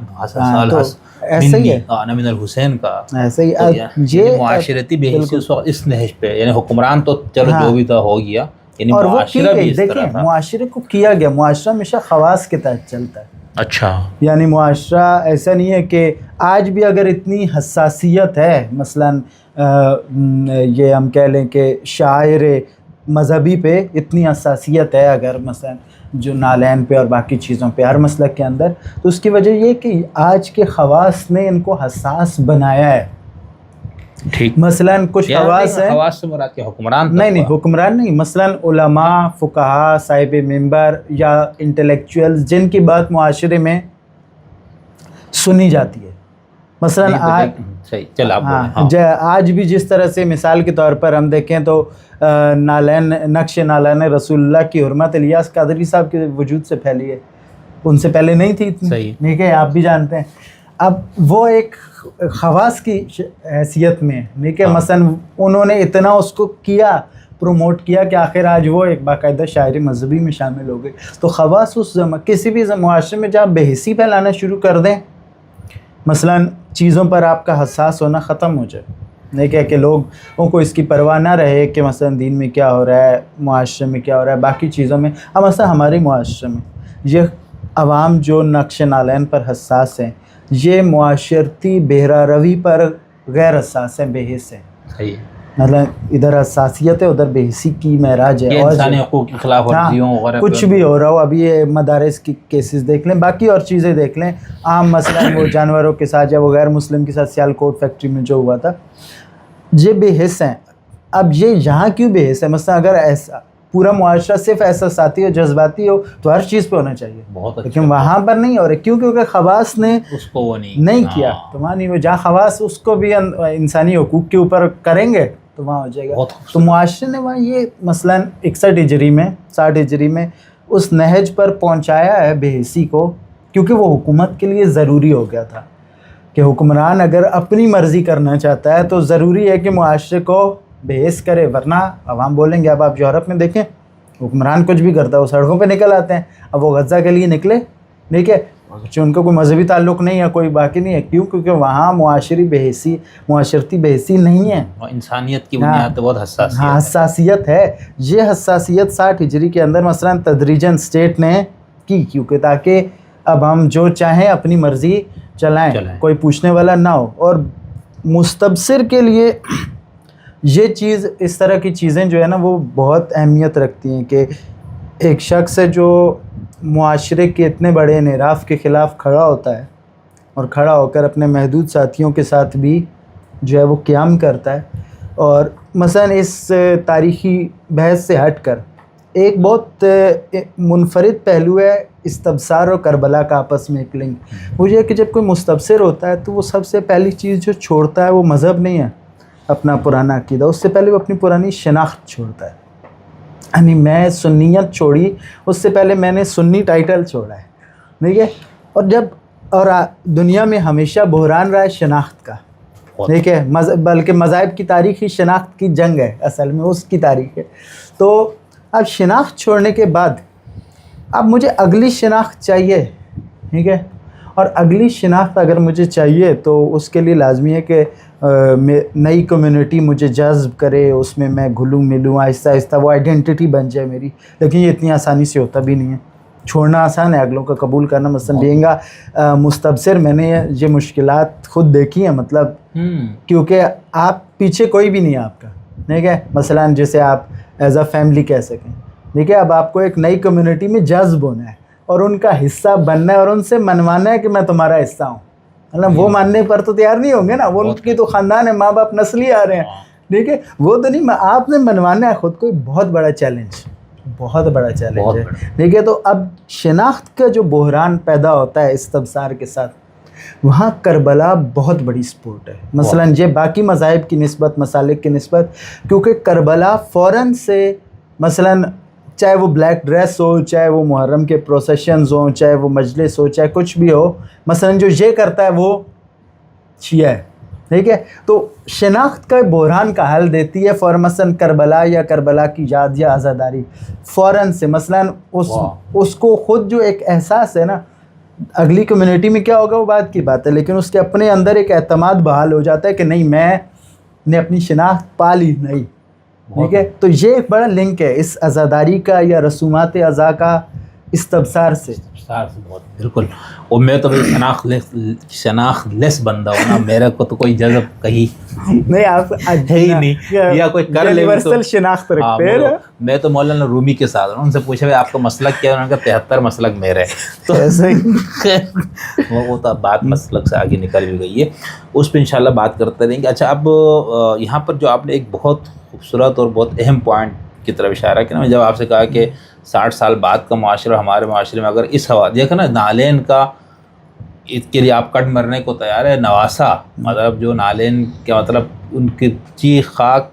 ایسا ہی ہے، انا من الحسین کا ایسا ہی۔ یہ معاشرتی بے حسی اس نہج پہ، یعنی حکمران تو چلو جو بھی تھا ہو گیا، یعنی اور وہ معاشرہ بھی اس طرح دیکھیں تھا۔ معاشرے کو کیا گیا، معاشرہ ہمیشہ خواص کے تحت چلتا ہے۔ اچھا، یعنی معاشرہ ایسا نہیں ہے کہ آج بھی اگر اتنی حساسیت ہے، مثلا یہ ہم کہہ لیں کہ شاعر مذہبی پہ اتنی حساسیت ہے، اگر مثلا جو نالین پہ اور باقی چیزوں پہ ہر مسلک کے اندر، تو اس کی وجہ یہ کہ آج کے خواص نے ان کو حساس بنایا ہے۔ ٹھیک، مثلا کچھ خواص ہیں، خواص سے مراد کے حکمران نہیں حکمران نہیں، مثلا علماء، فقہاء، صاحب منبر یا انٹلیکچوئلز جن کی بات معاشرے میں سنی جاتی ہے، مثلا آج بھی جس طرح سے مثال کے طور پر ہم دیکھیں تو نالین، نقش نالین رسول اللہ کی حرمت الیاس قادری صاحب کے وجود سے پھیلی ہے، ان سے پہلے نہیں تھی اتنی، ٹھیک ہے، آپ بھی جانتے ہیں۔ اب وہ ایک خواص کی حیثیت میں، ٹھیک ہے، مثلا انہوں نے اتنا اس کو کیا، پروموٹ کیا کہ آخر آج وہ ایک باقاعدہ شاعری مذہبی میں شامل ہو گئے۔ تو خواص اس کسی بھی معاشرے میں جہاں بے حسی پھیلانا شروع کر دیں، مثلا چیزوں پر آپ کا حساس ہونا ختم ہو جائے، نہیں کہ لوگوں کو اس کی پرواہ نہ رہے کہ مثلا دین میں کیا ہو رہا ہے، معاشرے میں کیا ہو رہا ہے، باقی چیزوں میں، اب مثلا ہمارے معاشرے میں یہ عوام جو نقش نالین پر حساس ہیں، یہ معاشرتی بہرہ روی پر غیر حساس ہیں، بے حس ہیں، مطلب ادھر حساسیت ہے، ادھر بے حسی کی معراج ہے، اور انسانی حقوق کی خلاف ورزیوں وغیرہ کچھ بھی ہو رہا ہو، ابھی یہ مدارس کی کیسز دیکھ لیں، باقی اور چیزیں دیکھ لیں، عام مثلا وہ جانوروں کے ساتھ یا وہ غیر مسلم کے ساتھ سیالکوٹ فیکٹری میں جو ہوا تھا، یہ بے حس ہیں۔ اب یہ یہاں کیوں بے حس ہے؟ مثلا اگر ایسا پورا معاشرہ صرف احساساتی اور جذباتی ہو تو ہر چیز پہ ہونا چاہیے، لیکن وہاں پر نہیں ہو رہا، کیونکہ خواص نے اس کو وہ نہیں کیا، تو وہاں نہیں ہو، جہاں خواص اس کو بھی انسانی حقوق کے اوپر کریں گے تو وہاں ہو جائے گا۔ تو معاشرے نے وہاں یہ مثلا 61 ہجری میں 60 ہجری میں اس نہج پر پہنچایا ہے بے حسی کو، کیونکہ وہ حکومت کے لیے ضروری ہو گیا تھا کہ حکمران اگر اپنی مرضی کرنا چاہتا ہے تو ضروری ہے کہ معاشرے کو بے حس کرے، ورنہ عوام بولیں گے۔ اب آپ یورپ میں دیکھیں، حکمران کچھ بھی کرتا ہے، وہ سڑکوں پہ نکل آتے ہیں۔ اب وہ غزہ کے لیے نکلے، ٹھیک ہے، ان کا کوئی مذہبی تعلق نہیں ہے، کوئی باقی نہیں ہے، کیوں؟ کیونکہ وہاں معاشرتی بے حسی نہیں ہے، انسانیت کی بنیاد پہ بہت حساسیت، ہاں حساسیت ہے۔ یہ حساسیت 60 ہجری کے اندر مثلا تدریجاً اسٹیٹ نے کی، کیونکہ تاکہ اب ہم جو چاہیں اپنی مرضی چلائیں، کوئی پوچھنے والا نہ ہو۔ اور مستبصر کے لیے یہ چیز، اس طرح کی چیزیں جو ہے نا وہ بہت اہمیت رکھتی ہیں کہ ایک شخص ہے جو معاشرے کے اتنے بڑے انحراف کے خلاف کھڑا ہوتا ہے اور کھڑا ہو کر اپنے محدود ساتھیوں کے ساتھ بھی جو ہے وہ قیام کرتا ہے. اور مثلا اس تاریخی بحث سے ہٹ کر ایک بہت منفرد پہلو ہے استبصار اور کربلا کا آپس میں ایک لنک. وہ یہ ہے کہ جب کوئی مستبصر ہوتا ہے تو وہ سب سے پہلی چیز جو چھوڑتا ہے وہ مذہب نہیں ہے اپنا پرانا عقیدہ, اس سے پہلے وہ اپنی پرانی شناخت چھوڑتا ہے. یعنی میں سنیت چھوڑی, اس سے پہلے میں نے سنی ٹائٹل چھوڑا ہے, ٹھیک ہے. اور دنیا میں ہمیشہ بحران رہا ہے شناخت کا, ٹھیک ہے, بلکہ مذاہب کی تاریخ ہی شناخت کی جنگ ہے, اصل میں اس کی تاریخ ہے. تو اب شناخت چھوڑنے کے بعد اب مجھے اگلی شناخت چاہیے, ٹھیک ہے. اور اگلی شناخت اگر مجھے چاہیے تو اس کے لیے لازمی ہے کہ نئی کمیونٹی مجھے جذب کرے, اس میں میں گھلوں ملوں, آہستہ آہستہ وہ آئیڈینٹی بن جائے میری. لیکن یہ اتنی آسانی سے ہوتا بھی نہیں ہے. چھوڑنا آسان ہے, اگلوں کا قبول کرنا مثلا بینگ مستبصر میں نے یہ مشکلات خود دیکھی ہیں, مطلب کیونکہ آپ پیچھے کوئی بھی نہیں ہے آپ کا, ٹھیک ہے. مثلا جیسے آپ ایز اے فیملی کہہ سکیں, ٹھیک ہے. اب آپ کو ایک نئی کمیونٹی میں جذب ہونا ہے اور ان کا حصہ بننا ہے اور ان سے منوانا ہے کہ میں تمہارا حصہ ہوں. مطلب وہ ماننے پر تو تیار نہیں ہوں گے نا, وہ ان کی تو خاندان ہے, ماں باپ نسلی آ رہے ہیں, ٹھیک ہے. وہ تو نہیں, آپ نے منوانا ہے خود کو. بہت بڑا چیلنج, بہت بڑا چیلنج ہے, ٹھیک ہے. تو اب شناخت کا جو بحران پیدا ہوتا ہے استبصار کے ساتھ, وہاں کربلا بہت بڑی سپورٹ ہے. مثلا یہ باقی مذاہب کی نسبت, مسالک کی نسبت, کیونکہ کربلا فوراً سے مثلا چاہے وہ بلیک ڈریس ہو, چاہے وہ محرم کے پروسیشنز ہوں, چاہے وہ مجلس ہو, چاہے کچھ بھی ہو, مثلا جو یہ کرتا ہے وہ شیعہ ہے, ٹھیک ہے. تو شناخت کا بحران کا حل دیتی ہے فوراً مثلا کربلا یا کربلا کی یاد یا عزاداری فوراً سے. مثلا اس کو خود جو ایک احساس ہے نا, اگلی کمیونٹی میں کیا ہوگا وہ بات کی بات ہے, لیکن اس کے اپنے اندر ایک اعتماد بحال ہو جاتا ہے کہ نہیں, میں نے اپنی شناخت پا لی نہیں, ٹھیک ہے. تو یہ ایک بڑا لنک ہے اس عزاداری کا یا رسومات عزا کا استبصار سے. بہت بالکل. اور میں تو شناخت لیس بندہ ہوں نا, میرے کو تو کوئی جذب کہیں نہیں, آپ ہے ہی نہیں, یا کوئی کر لے یونیورسل شناخت رکھتے ہیں. میں تو مولانا رومی کے ساتھ ہوں, ان سے پوچھا آپ کا مسلک کیا ہے, انہوں نے کہا 73 مسلک میرے. تو ایسے ہی وہ تو بات مسلک سے آگے نکل بھی گئی ہے, اس پہ انشاءاللہ بات کرتے رہیں گے. اچھا, اب یہاں پر جو آپ نے ایک بہت خوبصورت اور بہت اہم پوائنٹ کی طرف اشارہ کیا نا, جب آپ سے کہا کہ 60 سال بعد کا معاشرہ ہمارے معاشرے میں اگر اس حوالے دیکھا نا, نالین کا اس کے لیے آپ کٹ مرنے کو تیار ہے. نواسا مطلب جو نالین کیا مطلب ان کی چیخ خاک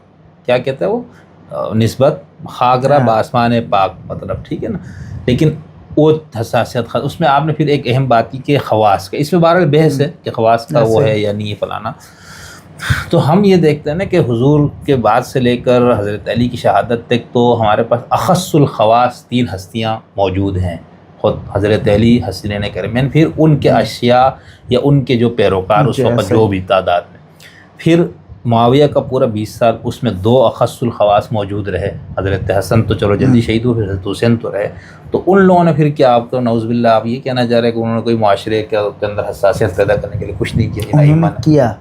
کیا کہتے ہیں وہ نسبت خاگرہ بآسمان پاک, مطلب ٹھیک ہے نا. لیکن وہ حساسیت اس میں آپ نے پھر ایک اہم بات کی کہ خواص کا, اس میں بہرحال بحث ہے کہ خواص کا وہ ہے یا نہیں فلانا. تو ہم یہ دیکھتے ہیں نا کہ حضور کے بعد سے لے کر حضرت علی کی شہادت تک تو ہمارے پاس اخص الخواص 3 ہستیاں موجود ہیں, خود حضرت علی, حسنین کرمین, پھر ان کے اشیاء یا ان کے جو پیروکار اس وقت جو بھی تعداد میں, پھر معاویہ کا پورا 20 سال اس میں 2 اخص الخواص موجود رہے. حضرت حسن تو چلو جلدی شہید ہوئے, پھر حضرت حسین تو رہے. تو ان لوگوں نے پھر کیا, آپ تو نعوذ باللہ آپ یہ کہنا چاہ رہے ہیں کہ انہوں نے کوئی معاشرے کے اندر حساسیت پیدا کرنے کے لیے کچھ نہیں کیا,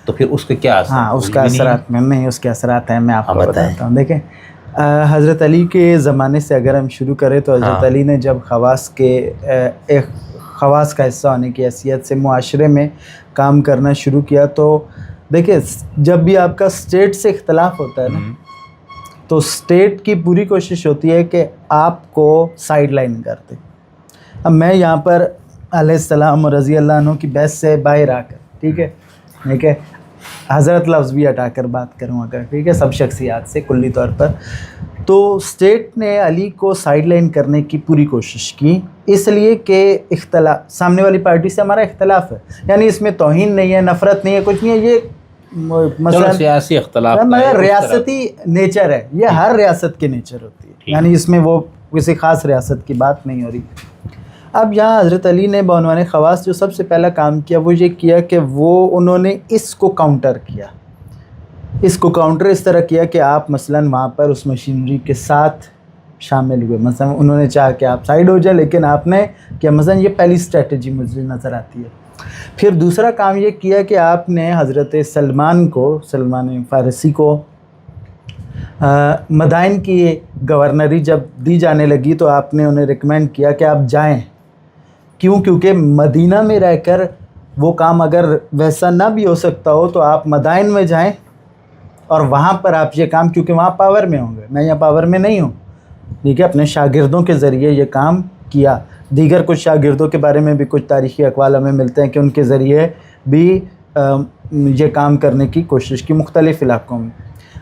تو پھر اس کے کیا اثر؟ ہاں, اس کا اثرات میں نہیں, اس کے اثرات ہیں, میں آپ کو بتاتا ہوں. دیکھیں, حضرت علی کے زمانے سے اگر ہم شروع کریں تو حضرت علی نے جب خواص کے ایک خواص کا حصہ ہونے کی حیثیت سے معاشرے میں کام کرنا شروع کیا, تو دیکھیں جب بھی آپ کا اسٹیٹ سے اختلاف ہوتا ہے نا, تو اسٹیٹ کی پوری کوشش ہوتی ہے کہ آپ کو سائڈ لائن کر دے. اب میں یہاں پر علیہ السلام رضی اللہ عنہ کی بحث سے باہر آ کر, ٹھیک ہے, حضرت لفظ بھی ہٹا کر بات کروں اگر, ٹھیک ہے, سب شخصیات سے کلی طور پر, تو اسٹیٹ نے علی کو سائڈ لائن کرنے کی پوری کوشش کی, اس لیے کہ اختلاف سامنے والی پارٹی سے ہمارا اختلاف ہے, یعنی اس میں توہین نہیں ہے, نفرت نہیں ہے, کچھ نہیں ہے, یہ مثلا سیاسی اختلاف ریاستی نیچر ہے, یہ ہر ریاست کی نیچر ہوتی ہے, یعنی اس میں وہ کسی خاص ریاست کی بات نہیں ہو رہی. اب یہاں حضرت علی نے بعنوان خواص جو سب سے پہلا کام کیا وہ یہ کیا کہ انہوں نے اس کو کاؤنٹر کیا. اس کو کاؤنٹر اس طرح کیا کہ آپ مثلاً وہاں پر اس مشینری کے ساتھ شامل ہوئے. مثلا انہوں نے چاہا کہ آپ سائڈ ہو جائیں, لیکن آپ نے کیا, مثلا یہ پہلی اسٹریٹجی مجھے نظر آتی ہے. پھر دوسرا کام یہ کیا کہ آپ نے حضرت سلمان فارسی کو مدائن کی گورنری جب دی جانے لگی تو آپ نے انہیں ریکمینڈ کیا کہ آپ جائیں. کیوں؟ کیونکہ مدینہ میں رہ کر وہ کام اگر ویسا نہ بھی ہو سکتا ہو تو آپ مدائن میں جائیں اور وہاں پر آپ یہ کام، کیونکہ وہاں پاور میں ہوں گے، میں یہاں پاور میں نہیں ہوں، ٹھیک ہے، اپنے شاگردوں کے ذریعے یہ کام کیا. دیگر کچھ شاگردوں کے بارے میں بھی کچھ تاریخی اقوال ہمیں ملتے ہیں کہ ان کے ذریعے بھی یہ کام کرنے کی کوشش کی مختلف علاقوں میں.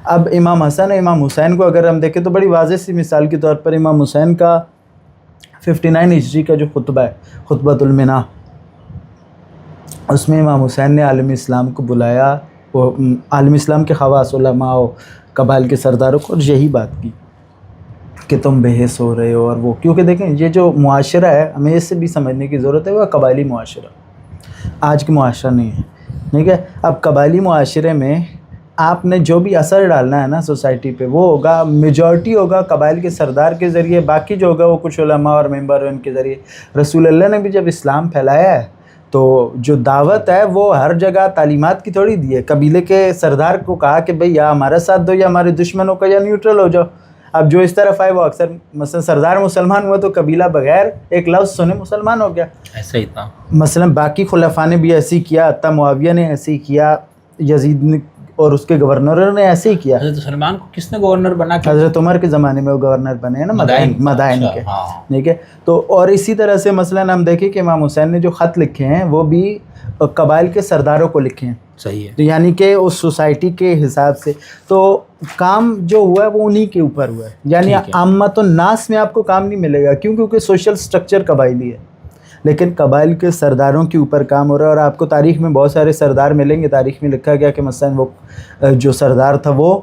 اب امام حسن اور امام حسین کو اگر ہم دیکھیں تو بڑی واضح سی مثال کے طور پر امام حسین کا 59 ہجری کا جو خطبہ ہے، خطبۃ المنہ، اس میں امام حسین نے عالم اسلام کو بلایا، وہ عالم اسلام کے خواص، علماء و قبائل کے سرداروں کو، اور یہی بات کی کہ تم بحث ہو رہے ہو. اور وہ کیونکہ دیکھیں یہ جو معاشرہ ہے ہمیں اس سے بھی سمجھنے کی ضرورت ہے، وہ قبائلی معاشرہ، آج کا معاشرہ نہیں ہے، ٹھیک ہے. اب قبائلی معاشرے میں آپ نے جو بھی اثر ڈالنا ہے نا سوسائٹی پہ، وہ ہوگا میجورٹی ہوگا قبائل کے سردار کے ذریعے، باقی جو ہوگا وہ کچھ علماء اور ممبر ان کے ذریعے. رسول اللہ نے بھی جب اسلام پھیلایا ہے تو جو دعوت ہے وہ ہر جگہ تعلیمات کی تھوڑی دی ہے. قبیلے کے سردار کو کہا کہ بھئی یا ہمارا ساتھ دو یا ہمارے دشمنوں کا، یا نیوٹرل ہو جاؤ. اب جو اس طرف آئے وہ اکثر، مثلا سردار مسلمان ہوا تو قبیلہ بغیر ایک لفظ سنے مسلمان ہو گیا. ایسا ہی تھا. مثلا باقی خلفاء نے بھی ایسے ہی کیا، حتیٰ معاویہ نے ایسے ہی کیا، یزید نے اور اس کے گورنروں نے ایسے ہی کیا. حضرت سلمان کو کس نے گورنر بنا کے؟ حضرت عمر کے زمانے میں وہ گورنر بنے ہیں نا مدائن کے، ہاں. ٹھیک ہے. تو اور اسی طرح سے مثلا ہم دیکھیں کہ امام حسین نے جو خط لکھے ہیں وہ بھی قبائل کے سرداروں کو لکھے ہیں. صحیح ہے. تو یعنی کہ اس سوسائٹی کے حساب سے تو کام جو ہوا ہے وہ انہی کے اوپر ہوا ہے. یعنی عامت الناس میں آپ کو کام نہیں ملے گا، کیونکہ سوشل سٹرکچر قبائلی ہے، لیکن قبائل کے سرداروں کے اوپر کام ہو رہا ہے. اور آپ کو تاریخ میں بہت سارے سردار ملیں گے. تاریخ میں لکھا گیا کہ مثلا وہ جو سردار تھا وہ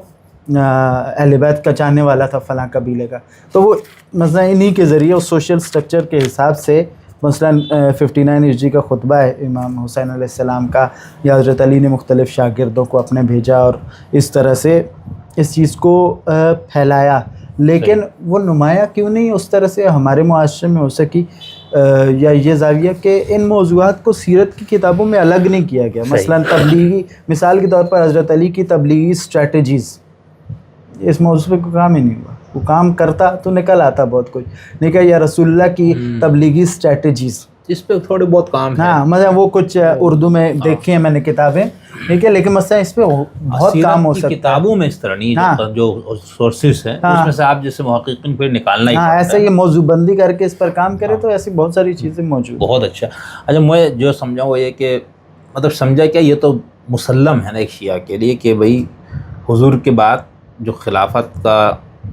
اہل بیت کا چاہنے والا تھا فلاں قبیلے کا، تو وہ مثلا انہی کے ذریعے اس سوشل سٹرکچر کے حساب سے مثلا 59 ہجری کا خطبہ ہے امام حسین علیہ السلام کا، یا حضرت علی نے مختلف شاگردوں کو اپنے بھیجا اور اس طرح سے اس چیز کو پھیلایا. لیکن وہ نمایاں کیوں نہیں اس طرح سے ہمارے معاشرے میں ہو سکی، یا یہ زاویہ کہ ان موضوعات کو سیرت کی کتابوں میں الگ نہیں کیا گیا. مثلا تبلیغی، مثال کے طور پر حضرت علی کی تبلیغی اسٹریٹجیز، اس موضوع پہ کوئی کام ہی نہیں ہوا. وہ کام کرتا تو نکل آتا بہت کچھ، نہیں کہ یا رسول اللہ کی تبلیغی اسٹریٹجیز، اس پہ تھوڑے بہت کام ہے. ہاں مثلا وہ کچھ اردو میں دیکھی ہیں میں نے کتابیں، ٹھیک ہے، لیکن مثلا اس پہ بہت کام ہو سکتا ہے. کتابوں میں اس طرح نہیں، جو سورسز ہیں اس میں سے آپ جیسے محققین پھر نکالنا ہی ہاں، ایسے یہ موضوع بندی کر کے اس پر کام کرے تو ایسی بہت ساری چیزیں موجود. بہت اچھا. اچھا، میں جو سمجھا وہ یہ کہ مطلب سمجھا کیا، یہ تو مسلم ہے نا ایک شیعہ کے لیے کہ بھئی حضور کے بعد جو خلافت کا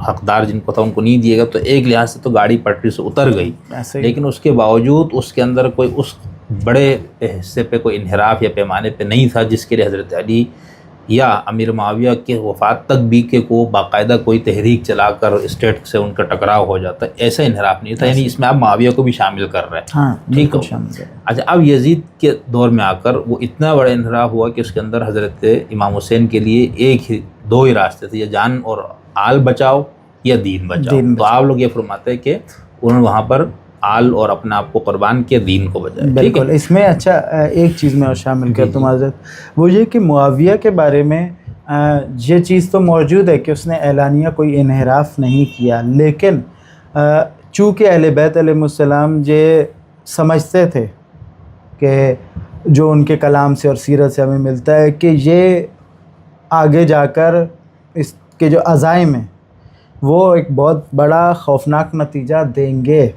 حقدار جن کو تھا ان کو نہیں دیے گا، تو ایک لحاظ سے تو گاڑی پٹری سے اتر گئی، لیکن اس کے باوجود اس کے اندر کوئی اس بڑے حصے پہ کوئی انحراف یا پیمانے پہ نہیں تھا جس کے لیے حضرت علی یا امیر معاویہ کے وفات تک بھی کہ کو باقاعدہ کوئی تحریک چلا کر اسٹیٹ سے ان کا ٹکراؤ ہو جاتا ہے، ایسا انحراف نہیں تھا. یعنی اس میں آپ معاویہ کو بھی شامل کر رہے ہیں. ٹھیک ہے. اچھا، اب یزید کے دور میں آ کر وہ اتنا بڑا انحراف ہوا کہ اس کے اندر حضرت امام حسین کے لیے ایک ہی دو ہی راستے تھے، یا جان اور آل بچاؤ یا دین بچاؤ. تو آپ لوگ یہ فرماتے ہیں کہ انہوں نے وہاں پر آل اور اپنے آپ کو قربان کیا، دین کو بجائے. بالکل. اس میں اچھا ایک چیز میں اور شامل کرتا ہوں حضرت، وہ یہ کہ معاویہ کے بارے میں یہ چیز تو موجود ہے کہ اس نے اعلانیہ کوئی انحراف نہیں کیا، لیکن چونکہ اہل بیت علیہ السلام یہ سمجھتے تھے کہ جو ان کے کلام سے اور سیرت سے ہمیں ملتا ہے کہ یہ آگے جا کر اس کے جو عزائم ہیں وہ ایک بہت بڑا خوفناک نتیجہ دیں گے.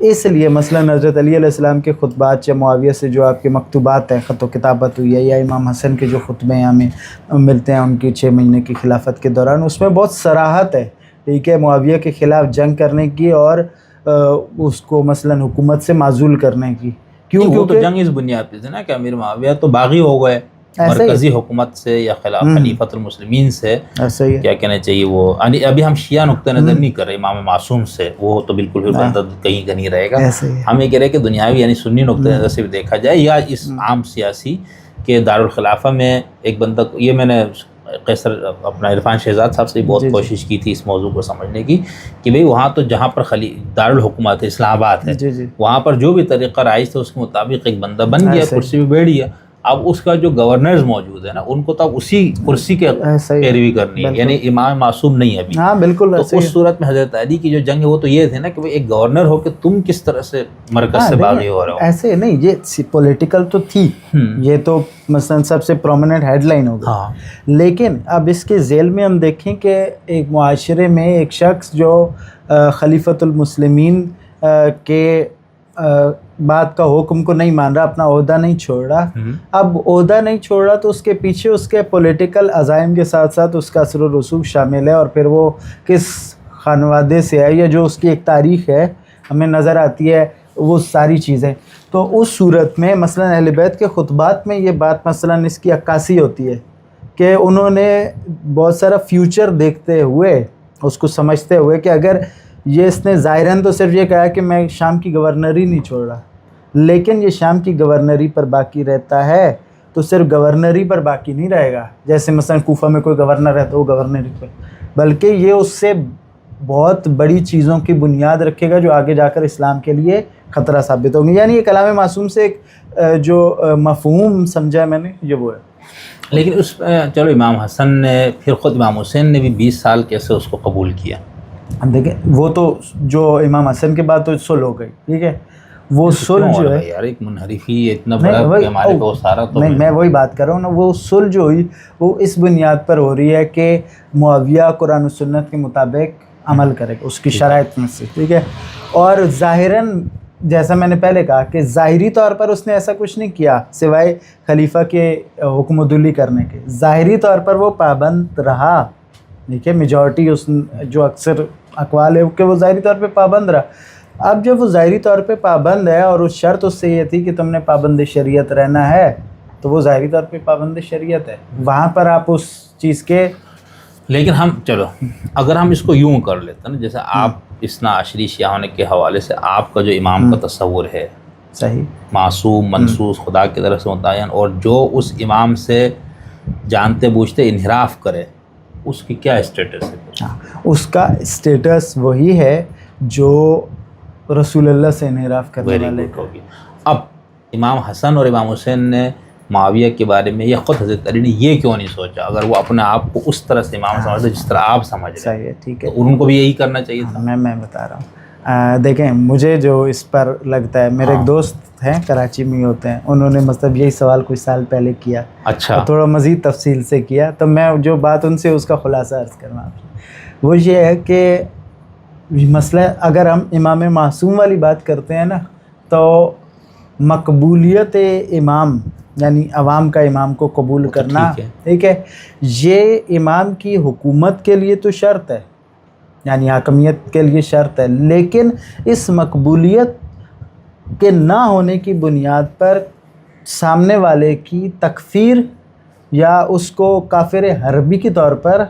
اس لیے مثلا حضرت علی علیہ السلام کے خطبات یا معاویہ سے جو آپ کے مکتوبات ہیں، خط و کتابت ہوئی ہے، یا امام حسن کے جو خطبے ہیں ہمیں ملتے ہیں ان کی 6 مہینے کی خلافت کے دوران، اس میں بہت صراحت ہے، ٹھیک ہے، معاویہ کے خلاف جنگ کرنے کی اور اس کو مثلا حکومت سے معزول کرنے کی. کیوں تو جنگ اس بنیاد پہ تھی نا کہ امیر معاویہ تو باغی ہو گئے مرکزی حکومت سے یا خلیفۃ المسلمین سے، کیا کہنا چاہیے وہ ابھی ہم شیعہ نقطہ نظر نہیں کر رہے امام معصوم سے، وہ تو بالکل بھی بندہ کہیں کا نہیں رہے گا. ہم یہ کہہ رہے ہیں کہ دنیاوی یعنی سنی نقطہ نظر سے بھی دیکھا جائے، یا اس عام سیاسی کہ دارالخلافہ میں ایک بندہ، یہ میں نے قیصر اپنا عرفان شہزاد صاحب سے بہت کوشش کی تھی اس موضوع کو سمجھنے کی کہ بھئی وہاں تو جہاں پر دارالحکومت ہے، اسلام آباد ہے، وہاں پر جو بھی طریقہ رائج تھا اس کے مطابق ایک بندہ بن گیا، کرسی پہ بیٹھ گیا. اب اس کا جو گورنرز موجود ہے نا ان کو تو اب اسی کرسی کے پیروی کرنی ہے، یعنی امام معصوم نہیں ہے ابھی. ہاں بالکل. تو اس صورت میں حضرت علی کی جو جنگ ہے وہ تو یہ تھے نا کہ ایک گورنر ہو کہ تم کس طرح سے مرکز سے باغی ہو رہا ہو. ایسے نہیں، یہ پولیٹیکل تو تھی، یہ تو مثلا سب سے پرومیننٹ ہیڈ لائن ہوگا. لیکن اب اس کے ذیل میں ہم دیکھیں کہ ایک معاشرے میں ایک شخص جو خلیفۃ المسلمین کے بات کا حکم کو نہیں مان رہا، اپنا عہدہ نہیں چھوڑ رہا. اب عہدہ نہیں چھوڑ رہا تو اس کے پیچھے اس کے پولیٹیکل عزائم کے ساتھ ساتھ اس کا اثر و رسوخ شامل ہے، اور پھر وہ کس خانوادے سے ہے یا جو اس کی ایک تاریخ ہے ہمیں نظر آتی ہے، وہ ساری چیزیں. تو اس صورت میں مثلا اہل بیت کے خطبات میں یہ بات مثلا اس کی عکاسی ہوتی ہے کہ انہوں نے بہت سارا فیوچر دیکھتے ہوئے اس کو سمجھتے ہوئے کہ اگر یہ اس نے ظاہراً تو صرف یہ کہا کہ میں شام کی گورنری نہیں چھوڑ رہا، لیکن یہ شام کی گورنری پر باقی رہتا ہے تو صرف گورنری پر باقی نہیں رہے گا، جیسے مثلا کوفہ میں کوئی گورنر ہے تو وہ گورنری پر، بلکہ یہ اس سے بہت بڑی چیزوں کی بنیاد رکھے گا جو آگے جا کر اسلام کے لیے خطرہ ثابت ہوں گی. یعنی یہ کلام معصوم سے ایک جو مفہوم سمجھا میں نے یہ وہ ہے. لیکن اس چلو امام حسن نے پھر خود امام حسین نے بھی 20 سال کیسے اس کو قبول کیا؟ دیکھیں وہ تو جو امام حسن کے بعد تو صلح ہو گئی، ٹھیک ہے، وہ صلح جو ہے یار ایک منحرفی اتنا بڑا ہمارے کو سارا تو میں وہی بات کر رہا ہوں نا، وہ صلح جو ہوئی وہ اس بنیاد پر ہو رہی ہے کہ معاویہ قرآن و سنت کے مطابق عمل کرے گا اس کی شرائط میں سے، ٹھیک ہے. اور ظاہراً جیسا میں نے پہلے کہا کہ ظاہری طور پر اس نے ایسا کچھ نہیں کیا سوائے خلیفہ کے حکم عدولی کرنے کے، ظاہری طور پر وہ پابند رہا، ٹھیک ہے، میجورٹی اس جو اکثر اقوال ہے کہ وہ ظاہری طور پہ پابند رہا. اب جب وہ ظاہری طور پہ پابند ہے اور اس شرط اس سے یہ تھی کہ تم نے پابند شریعت رہنا ہے، تو وہ ظاہری طور پہ پابند شریعت ہے، وہاں پر آپ اس چیز کے. لیکن ہم چلو اگر ہم اس کو یوں کر لیتے نا، جیسے آپ اثنا عشری شیعہ ہونے کے حوالے سے آپ کا جو امام کا تصور ہے صحیح معصوم منصوص خدا کی طرف سے متعین، اور جو اس امام سے جانتے بوجھتے انحراف کرے اس کی کیا اسٹیٹس ہے؟ اس کا اسٹیٹس وہی ہے جو رسول اللہ سے انحراف کرنے والے ہوگی. اب امام حسن اور امام حسین نے معاویہ کے بارے میں یا خود حضرت علی نے یہ کیوں نہیں سوچا، اگر وہ اپنے آپ کو اس طرح سے امام سمجھتے جس طرح آپ سمجھ رہے ہیں؟ صحیح ہے، ٹھیک ہے، ان کو بھی یہی کرنا چاہیے تھا. میں بتا رہا ہوں. دیکھیں مجھے جو اس پر لگتا ہے، میرے ایک دوست ہیں کراچی میں ہی ہوتے ہیں، انہوں نے مطلب یہی سوال کچھ سال پہلے کیا، اچھا تھوڑا مزید تفصیل سے کیا، تو میں جو بات ان سے اس کا خلاصہ عرض کرنا آپ سے، وہ یہ ہے کہ مسئلہ اگر ہم امام معصوم والی بات کرتے ہیں نا، تو مقبولیت امام یعنی عوام کا امام کو قبول کرنا، ٹھیک ہے، یہ امام کی حکومت کے لیے تو شرط ہے، یعنی حاکمیت کے لیے شرط ہے، لیکن اس مقبولیت کے نہ ہونے کی بنیاد پر سامنے والے کی تکفیر یا اس کو کافر حربی کے طور پر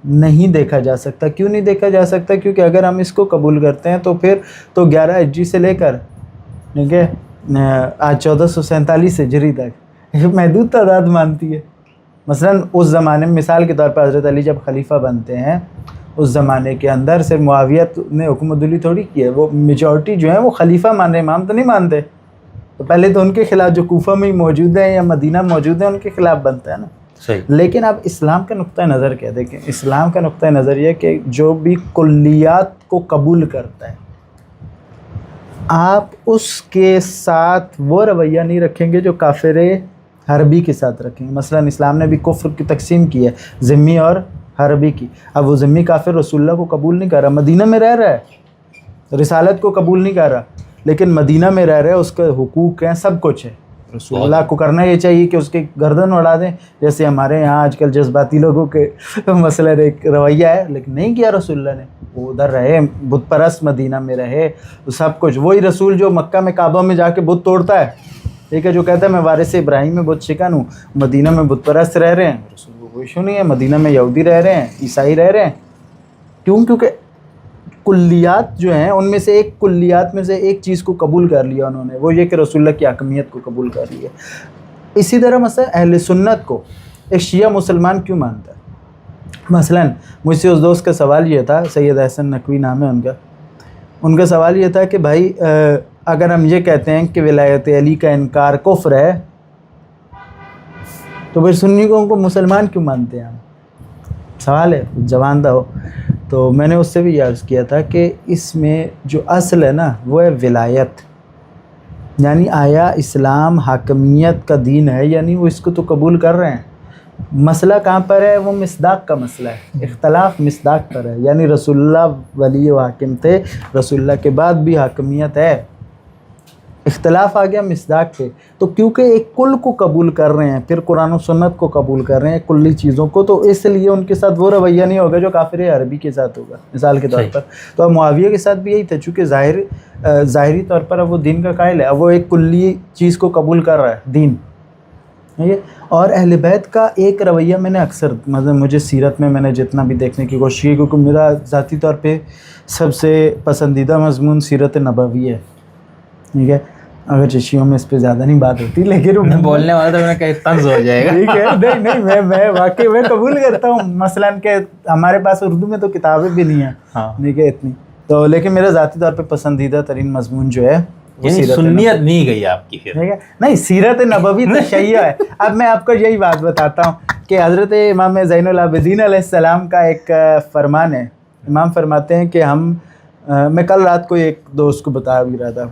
نہیں دیکھا جا سکتا. کیوں نہیں دیکھا جا سکتا؟ کیونکہ اگر ہم اس کو قبول کرتے ہیں تو پھر تو 11 ہجری سے لے کر ٹھیک ہے آج 1447 ہجری تک محدود تعداد مانتی ہے. مثلا اس زمانے میں مثال کے طور پر حضرت علی جب خلیفہ بنتے ہیں، اس زمانے کے اندر صرف معاویہ نے حکم عدولی تھوڑی کی ہے، وہ میجورٹی جو ہیں وہ خلیفہ مان رہے، امام تو نہیں مانتے. تو پہلے تو ان کے خلاف جو کوفہ میں موجود ہیں یا مدینہ موجود ہیں ان کے خلاف بنتا ہے نا. صحیح. لیکن اب اسلام کا نقطہ نظر کیا؟ دیکھیں اسلام کا نقطہ نظر یہ کہ جو بھی کلیات کو قبول کرتا ہے آپ اس کے ساتھ وہ رویہ نہیں رکھیں گے جو کافر حربی کے ساتھ رکھیں گے. مثلا اسلام نے بھی کفر کی تقسیم کی ہے، ذمی اور حربی کی. اب وہ ذمی کافر رسول اللہ کو قبول نہیں کر رہا، مدینہ میں رہ رہا ہے، رسالت کو قبول نہیں کر رہا، لیکن مدینہ میں رہ رہے، اس کے حقوق ہیں، سب کچھ ہے. رسول اللہ کو کرنا یہ چاہیے کہ اس کی گردن اڑا دیں، جیسے ہمارے یہاں آج کل جذباتی لوگوں کے مسئلہ ایک رویہ ہے، لیکن نہیں کیا رسول اللہ نے. وہ ادھر رہے، بت پرست مدینہ میں رہے، سب کچھ. وہی رسول جو مکہ میں کعبہ میں جا کے بت توڑتا ہے، ٹھیک ہے، جو کہتا ہے میں وارث ابراہیم میں بت شکن ہوں، مدینہ میں بت پرست رہ رہے ہیں. رسول کو کوئی ایشو نہیں ہے، مدینہ میں یہودی رہ رہے ہیں، عیسائی رہ رہے ہیں. کیوں؟ کیونکہ کلیات جو ہیں ان میں سے ایک کلیات میں سے ایک چیز کو قبول کر لیا انہوں نے، وہ یہ کہ رسول اللہ کی حاکمیت کو قبول کر لیا. اسی طرح مثلا اہل سنت کو ایک شیعہ مسلمان کیوں مانتا ہے؟ مثلا مجھ سے اس دوست کا سوال یہ تھا، سید احسن نقوی نام ہے ان کا سوال یہ تھا کہ بھائی اگر ہم یہ کہتے ہیں کہ ولایت علی کا انکار کفر ہے، تو پھر سنی کو مسلمان کیوں مانتے ہیں ہم؟ سوال ہے، جوان ہو. تو میں نے اس سے بھی عرض کیا تھا کہ اس میں جو اصل ہے نا وہ ہے ولایت، یعنی آیا اسلام حاکمیت کا دین ہے، یعنی وہ اس کو تو قبول کر رہے ہیں. مسئلہ کہاں پر ہے؟ وہ مصداق کا مسئلہ ہے، اختلاف مصداق پر ہے. یعنی رسول اللہ ولی و حاکم تھے، رسول اللہ کے بعد بھی حاکمیت ہے، اختلاف آ گیا مصداق پہ. تو کیونکہ ایک کل کو قبول کر رہے ہیں، پھر قرآن و سنت کو قبول کر رہے ہیں کلی چیزوں کو، تو اس لیے ان کے ساتھ وہ رویہ نہیں ہوگا جو کافر عربی کے ساتھ ہوگا مثال کے طور پر. تو اب معاویہ کے ساتھ بھی یہی تھا، چونکہ ظاہری طور پر اب وہ دین کا قائل ہے، اب وہ ایک کلی چیز کو قبول کر رہا ہے دین. اور اہل بیت کا ایک رویہ میں نے اکثر مطلب مجھے سیرت میں نے جتنا بھی دیکھنے کی کوشش کی، کیونکہ میرا ذاتی طور پہ سب سے پسندیدہ مضمون سیرت نبوی ہے، ٹھیک ہے. اگر شیعوں میں اس پہ زیادہ نہیں بات ہوتی، لیکن بولنے والا تو میں کہیں طنز ہو جائے گا. ٹھیک ہے، نہیں میں واقعی میں قبول کرتا ہوں، مثلاً کہ ہمارے پاس اردو میں تو کتابیں بھی نہیں ہیں، ٹھیک ہے اتنی تو، لیکن میرا ذاتی طور پہ پسندیدہ ترین مضمون جو ہے سنیت نہیں گئی آپ کی پھر. ٹھیک ہے، نہیں سیرت نبوی تو شیعہ ہے. اب میں آپ کو یہی بات بتاتا ہوں کہ حضرت امام زین العابدین علیہ السلام کا ایک فرمان ہے. امام فرماتے ہیں کہ میں کل رات کو ایک دوست کو بتا بھی رہا تھا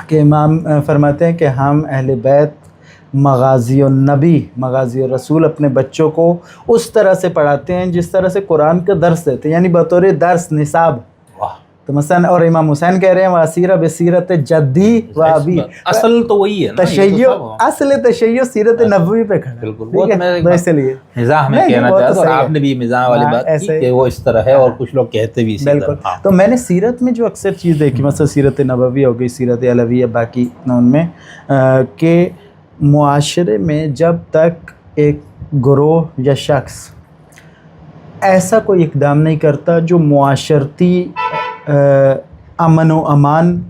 کہ امام فرماتے ہیں کہ ہم اہل بیت مغازی النبی مغازی الرسول اپنے بچوں کو اس طرح سے پڑھاتے ہیں جس طرح سے قرآن کا درس دیتے ہیں، یعنی بطور درس نصاب. تو مثلا اور امام حسین کہہ رہے ہیں واسیرہ بصیرت جدی و ابی، اصل تو وہی ہے نا، تشیع اصل تشیع سیرت نبوی پہ کھڑا. بالکل، وہ تو میں اس لیے مزاح میں کہنا چاہتا ہوں، اور آپ نے بھی مزاح والی بات کی کہ وہ اس طرح ہے، اور کچھ لوگ کہتے بھی اسی طرح. بالکل. تو میں نے سیرت میں جو اکثر چیز دیکھی، مثلا سیرت نبوی ہو گئی، سیرت علویہ، باقی ان میں کہ معاشرے میں جب تک ایک گروہ یا شخص ایسا کوئی اقدام نہیں کرتا جو معاشرتی امن و امان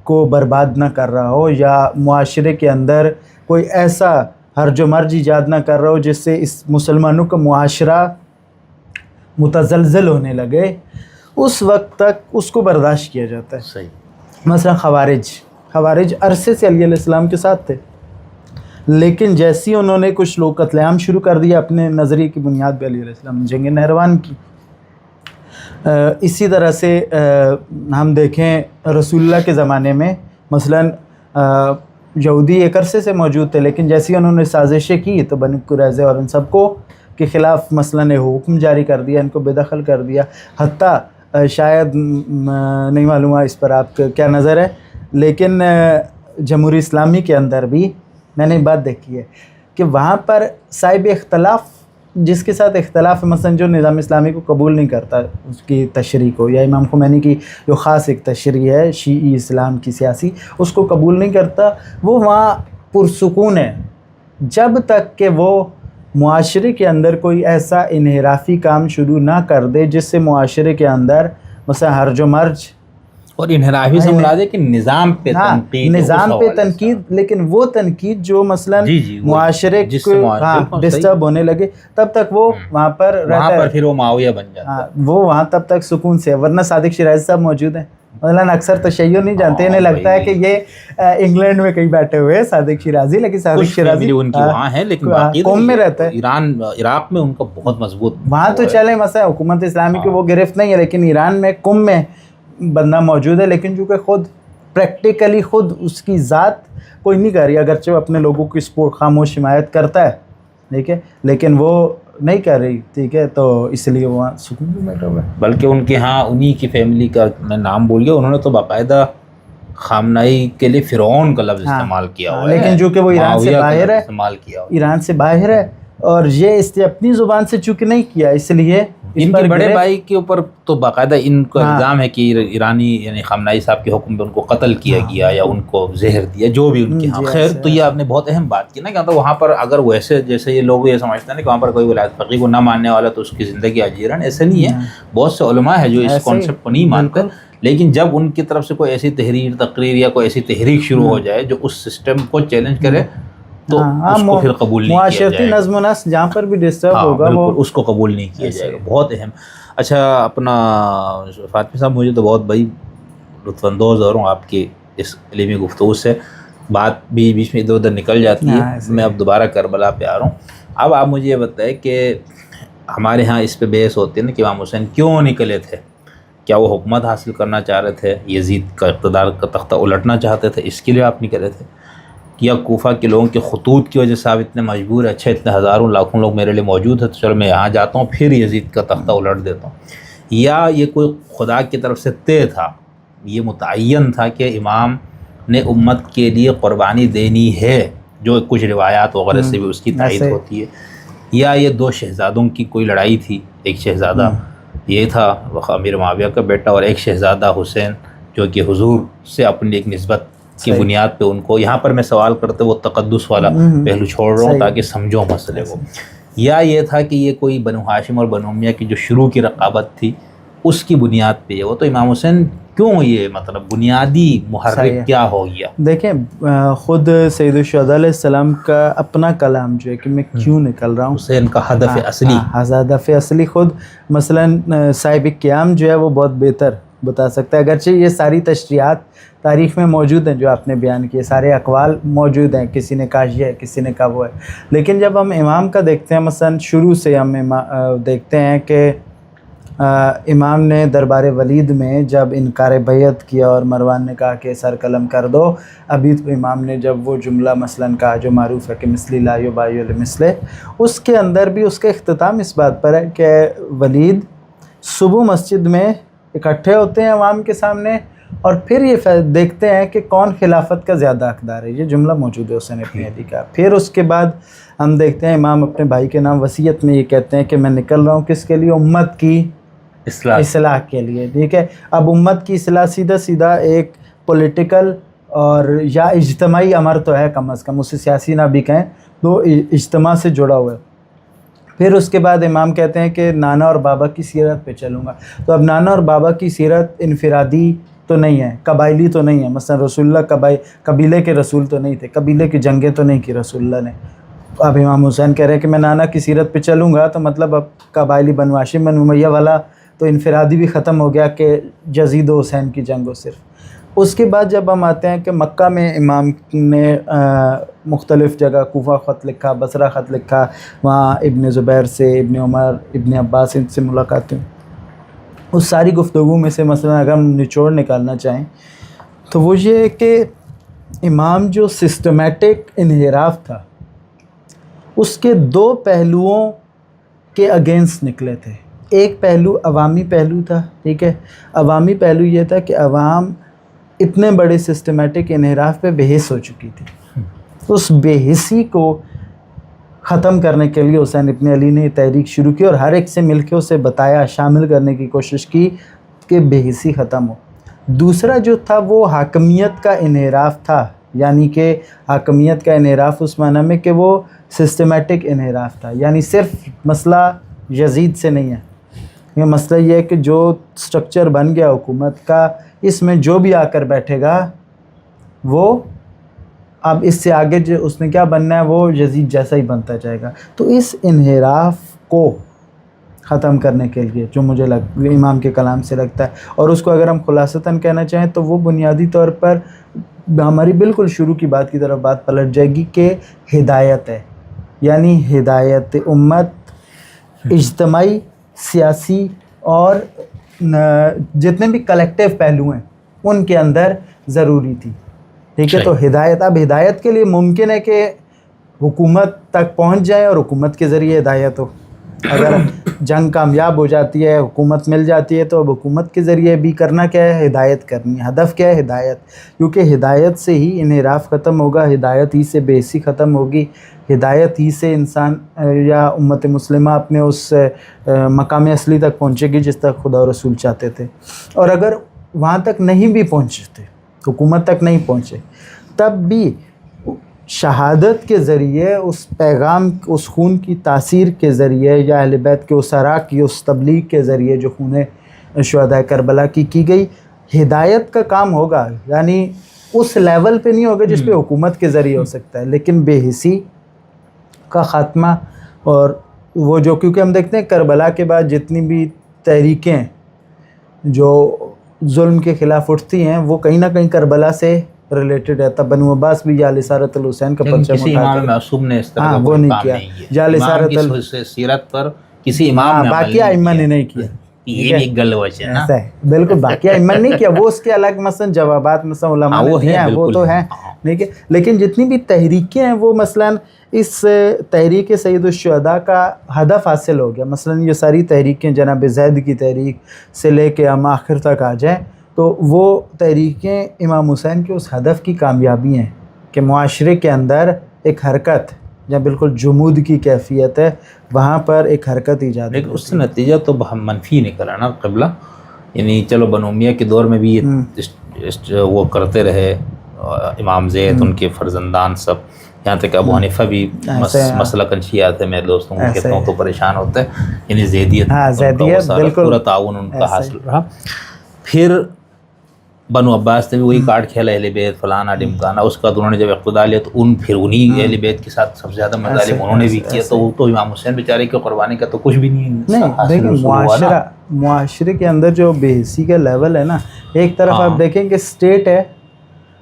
کو برباد نہ کر رہا ہو، یا معاشرے کے اندر کوئی ایسا ہرج و مرج ایجاد نہ کر رہا ہو جس سے اس مسلمانوں کا معاشرہ متزلزل ہونے لگے، اس وقت تک اس کو برداشت کیا جاتا ہے. صحیح. مثلا خوارج عرصے سے علیہ السلام کے ساتھ تھے، لیکن جیسی انہوں نے کچھ لوگ قتل عام شروع کر دیا اپنے نظریے کی بنیاد پہ، علیہ السلام جنگ نہروان کی. اسی طرح سے ہم دیکھیں رسول اللہ کے زمانے میں مثلاً یہودی ایک عرصے سے موجود تھے، لیکن جیسی انہوں نے سازشیں کی تو بنی قریظہ اور ان سب کو کے خلاف مثلاً حکم جاری کر دیا، ان کو بے دخل کر دیا. حتیٰ شاید نہیں معلوم ہے اس پر آپ کا کیا نظر ہے، لیکن جمہوری اسلامی کے اندر بھی میں نے بات دیکھی ہے کہ وہاں پر صاحب اختلاف جس کے ساتھ اختلاف ہے، مثلا جو نظام اسلامی کو قبول نہیں کرتا اس کی تشریح کو، یا امام خمینی کی جو خاص ایک تشریح ہے شیعی اسلام کی سیاسی، اس کو قبول نہیں کرتا، وہ وہاں پرسکون ہے جب تک کہ وہ معاشرے کے اندر کوئی ایسا انحرافی کام شروع نہ کر دے جس سے معاشرے کے اندر مثلا ہرج و مرج اور انحرافی سے مراد ہے کہ نظام پہ تنقید، نظام پہ تنقید، لیکن وہ تنقید جو مثلا معاشرے کو ڈسٹرب ہونے لگے، تب تک وہ وہاں پر رہتا ہے، پھر وہ معاویہ بن جاتا ہے، وہ وہاں تب تک سکون سے. ورنہ صادق شیرازی صاحب موجود ہیں، مثلاً اکثر تشیع نہیں جانتے، انہیں لگتا ہے کہ یہ انگلینڈ میں کہیں بیٹھے ہوئے ہیں صادق شیرازی، لیکن صادق شیرازی ان کی وہاں ہے، لیکن قوم میں رہتا ہے. ایران عراق میں ان کا بہت مضبوط، وہاں تو چلے مثلا حکومت اسلامی کی وہ گرفت نہیں ہے، لیکن ایران میں قم میں بندہ موجود ہے، لیکن چونکہ خود پریکٹیکلی خود اس کی ذات کوئی نہیں کر رہی، اگرچہ وہ اپنے لوگوں کی سپورٹ خاموش حمایت کرتا ہے، ٹھیک ہے، لیکن وہ نہیں کر رہی، ٹھیک ہے، تو اس لیے وہاں سکون بھی بیٹھا ہوا ہے. بلکہ ان کے ہاں انہی کی فیملی کا میں نام بول گیا، انہوں نے تو باقاعدہ خامنائی کے لیے فرعون کا لفظ استعمال کیا ہوا ہے، لیکن جو کہ وہ ایران سے باہر ہے، استعمال کیا ہوا ایران سے باہر ہے، اور یہ اس نے اپنی زبان سے چونکہ نہیں کیا، اس لیے ان کے بڑے بھائی کے اوپر تو باقاعدہ ان کا الزام ہے کہ ایرانی یعنی خامنائی صاحب کے حکم پہ ان کو قتل کیا گیا یا ان کو زہر دیا، جو بھی ان کے ہاں. خیر، تو یہ آپ نے بہت اہم بات کی نا کہ وہاں پر اگر ویسے جیسے یہ لوگ یہ سمجھتے ہیں کہ وہاں پر کوئی ولایت فقیہ کو نہ ماننے والا تو اس کی زندگی اجیرن، ایسے نہیں ہے. بہت سے علماء ہیں جو اس کانسیپٹ کو نہیں مانتے، لیکن جب ان کی طرف سے کوئی ایسی تحریر تقریر یا کوئی ایسی تحریک شروع ہو جائے جو اس سسٹم کو چیلنج کرے تو اس کو پھر قبول نہیں کیا جائے گا. معاشرتی نظم و نسق جہاں پر بھی ڈسٹرب ہوگا وہ اس کو قبول نہیں کیا جائے گا. بہت اہم. اچھا، اپنا فاطمی صاحب، مجھے تو بہت بڑی لطف اندوز ہو رہا ہوں آپ کی اس علمی گفتگو سے. بات بیچ میں ادھر ادھر نکل جاتی ہے. ہاں، میں اب دوبارہ کربلا پہ آ رہا ہوں. اب آپ مجھے یہ بتائیں کہ ہمارے ہاں اس پہ بحث ہوتی ہے نا کہ امام حسین کیوں نکلے تھے؟ کیا وہ حکومت حاصل کرنا چاہ رہے تھے؟ یزید کا اقتدار کا تختہ الٹنا چاہتے تھے اس کے لیے آپ نکلے تھے؟ یا کوفہ کے لوگوں کے خطوط کی وجہ سے آپ اتنے مجبور ہیں، اچھا اتنے ہزاروں لاکھوں لوگ میرے لیے موجود ہیں تو چلو میں یہاں جاتا ہوں پھر یزید کا تختہ الٹ دیتا ہوں؟ یا یہ کوئی خدا کی طرف سے طے تھا، یہ متعین تھا کہ امام نے امت کے لیے قربانی دینی ہے، جو کچھ روایات وغیرہ سے بھی اس کی تائید ایسے ہوتی ہے؟ یا یہ دو شہزادوں کی کوئی لڑائی تھی؟ ایک شہزادہ یہ تھا امیر معاویہ کا بیٹا، اور ایک شہزادہ حسین جو کہ حضور سے اپنی ایک نسبت کی بنیاد پہ ان کو، یہاں پر میں سوال کرتے وہ تقدس والا پہلو چھوڑ رہا ہوں تاکہ سمجھو مسئلے کو. یا یہ تھا کہ یہ کوئی بنو ہاشم اور بنو امیہ کی جو شروع کی رقابت تھی اس کی بنیاد پہ وہ تو امام حسین کیوں، یہ مطلب بنیادی محرک کیا ہو گیا؟ دیکھیں خود سید الشہداء علیہ السلام کا اپنا کلام جو ہے کہ میں کیوں نکل رہا ہوں، حسین کا ہدف اصلی، ہدف اصلی خود مثلاً صاحب قیام جو ہے وہ بہت بہتر بتا سکتا ہے. اگرچہ یہ ساری تشریحات تاریخ میں موجود ہیں جو آپ نے بیان کیے، سارے اقوال موجود ہیں، کسی نے کہا یہ ہے کسی نے کہا وہ ہے، لیکن جب ہم امام کا دیکھتے ہیں مثلاً شروع سے ہم دیکھتے ہیں کہ امام نے دربار ولید میں جب انکار بیعت کیا اور مروان نے کہا کہ سر قلم کر دو، ابھی تو امام نے جب وہ جملہ مثلاً کہا جو معروف ہے کہ مثلی لا یبایع لمثلہ، اس کے اندر بھی اس کا اختتام اس بات پر ہے کہ ولید صبح مسجد میں اکٹھے ہوتے ہیں عوام کے سامنے اور پھر یہ دیکھتے ہیں کہ کون خلافت کا زیادہ حقدار ہے. یہ جملہ موجود ہے حسین ابن علی کا. پھر اس کے بعد ہم دیکھتے ہیں امام اپنے بھائی کے نام وصیت میں یہ کہتے ہیں کہ میں نکل رہا ہوں کس کے لیے؟ امت کی اصلاح کے لیے. ٹھیک ہے، اب امت کی اصلاح سیدھا سیدھا ایک پولیٹیکل اور یا اجتماعی امر تو ہے، کم از کم اسے سیاسی نہ بھی کہیں، تو اجتماع سے جڑا ہوا ہے. پھر اس کے بعد امام کہتے ہیں کہ نانا اور بابا کی سیرت پہ چلوں گا. تو اب نانا اور بابا کی سیرت انفرادی تو نہیں ہے، قبائلی تو نہیں ہے. مثلا رسول اللہ قبیلے کے رسول تو نہیں تھے، قبیلے کی جنگیں تو نہیں کی رسول اللہ نے. اب امام حسین کہہ رہے ہیں کہ میں نانا کی سیرت پہ چلوں گا، تو مطلب اب قبائلی بنو ہاشم بنو امیہ والا تو انفرادی بھی ختم ہو گیا کہ یزید و حسین کی جنگ ہو صرف. اس کے بعد جب ہم آتے ہیں کہ مکہ میں امام نے مختلف جگہ کوفہ خط لکھا، بصرہ خط لکھا، وہاں ابن زبیر سے، ابن عمر، ابن عباس ان سے ملاقاتیں. اس ساری گفتگو میں سے مثلا اگر ہم نچوڑ نکالنا چاہیں تو وہ یہ ہے کہ امام جو سسٹمیٹک انحراف تھا اس کے دو پہلوؤں کے اگینسٹ نکلے تھے. ایک پہلو عوامی پہلو تھا، ٹھیک ہے، عوامی پہلو یہ تھا کہ عوام اتنے بڑے سسٹمیٹک انحراف پہ بحث ہو چکی تھی. اس بے حسی کو ختم کرنے کے لیے حسین ابن علی نے یہ تحریک شروع کی اور ہر ایک سے مل کے اسے بتایا، شامل کرنے کی کوشش کی کہ بے حسی ختم ہو. دوسرا جو تھا وہ حاکمیت کا انحراف تھا، یعنی کہ حاکمیت کا انحراف اس معنی میں کہ وہ سسٹمیٹک انحراف تھا، یعنی صرف مسئلہ یزید سے نہیں ہے. یہ مسئلہ یہ ہے کہ جو سٹرکچر بن گیا حکومت کا، اس میں جو بھی آ کر بیٹھے گا وہ اب اس سے آگے جو اس نے کیا بننا ہے وہ یزید جیسا ہی بنتا جائے گا. تو اس انحراف کو ختم کرنے کے لیے جو مجھے امام کے کلام سے لگتا ہے، اور اس کو اگر ہم خلاصتاً کہنا چاہیں تو وہ بنیادی طور پر ہماری بالکل شروع کی بات کی طرف بات پلٹ جائے گی کہ ہدایت ہے. یعنی ہدایت امت اجتماعی، سیاسی اور جتنے بھی کلیکٹیو پہلو ہیں ان کے اندر ضروری تھی. ٹھیک ہے، تو ہدایت، اب ہدایت کے لیے ممکن ہے کہ حکومت تک پہنچ جائے اور حکومت کے ذریعے ہدایت ہو. اگر جنگ کامیاب ہو جاتی ہے، حکومت مل جاتی ہے، تو اب حکومت کے ذریعے بھی کرنا کیا ہے؟ ہدایت کرنی ہے. ہدف کیا ہے؟ ہدایت. کیونکہ ہدایت سے ہی انحراف ختم ہوگا، ہدایت ہی سے بے حسی ختم ہوگی، ہدایت ہی سے انسان یا امت مسلمہ اپنے اس مقام اصلی تک پہنچے گی جس تک خدا و رسول چاہتے تھے. اور اگر وہاں تک نہیں بھی پہنچتے، حکومت تک نہیں پہنچے، تب بھی شہادت کے ذریعے اس پیغام، اس خون کی تاثیر کے ذریعے یا اہل بیت کے اسرا کی اس تبلیغ کے ذریعے جو خون شہداء کربلا کی گئی، ہدایت کا کام ہوگا. یعنی اس لیول پہ نہیں ہوگا جس پہ حکومت کے ذریعے ہو سکتا ہے، لیکن بے حسی کا خاتمہ. اور وہ جو کیونکہ ہم دیکھتے ہیں کربلا کے بعد جتنی بھی تحریکیں جو ظلم کے خلاف اٹھتی ہیں وہ کہیں نہ کہیں کربلا سے ریلیٹڈ ہے. تب بنو عباس بھی یا رسالت الحسین کا پرچم کسی اٹھاتے امام معصوم نے اس طرح کا وہ کوئی نہیں کام کیا. نہیں کیا. یا امام رسالت کی سیرت پر کسی امام نے عمل باقی ائمہ نے نہیں کیا. یہ بھی ایک گلوچ ہے نا. ایسا ہے بالکل, باقی ائمہ نہیں کیا, وہ اس کے الگ مثلا جوابات مثلا علماء نے دیے ہیں, وہ تو ہیں ٹھیک ہے. لیکن جتنی بھی تحریکیں ہیں وہ مثلا اس تحریک سید الشہداء کا ہدف حاصل ہو گیا. مثلا یہ ساری تحریکیں جناب زید کی تحریک سے لے کے ہم آخر تک آ جائیں تو وہ تحریکیں امام حسین کے اس ہدف کی کامیابی ہیں کہ معاشرے کے اندر ایک حرکت جہاں بالکل جمود کی کیفیت ہے وہاں پر ایک حرکت ایجاد. لیکن اس سے نتیجہ تو منفی نکلا نا قبلہ. یعنی چلو بنو امیہ کے دور میں بھی وہ کرتے رہے امام زید, ان کے فرزندان سب, یہاں تک ابو حنیفہ بھی مسئلہ کنشیا تھے. میرے دوستوں کو کہتا ہوں تو پریشان ہوتے ہیں. یعنی زیدیت پورا تعاون ان کا حاصل رہا. پھر بنو عباس نے بھی وہی کارڈ کھیلا, اہل بیت فلانا ڈمکانا. اس کا انہوں نے جب اقتدار لیا تو پھر انہی اہل بیت کے ساتھ سب سے زیادہ مظالم انہوں نے بھی کیا. تو وہ تو امام حسین بیچارے کی قربانی کا تو کچھ بھی نہیں. دیکھیں معاشرے کے اندر جو بے حسی کا لیول ہے نا, ایک طرف آپ دیکھیں کہ اسٹیٹ ہے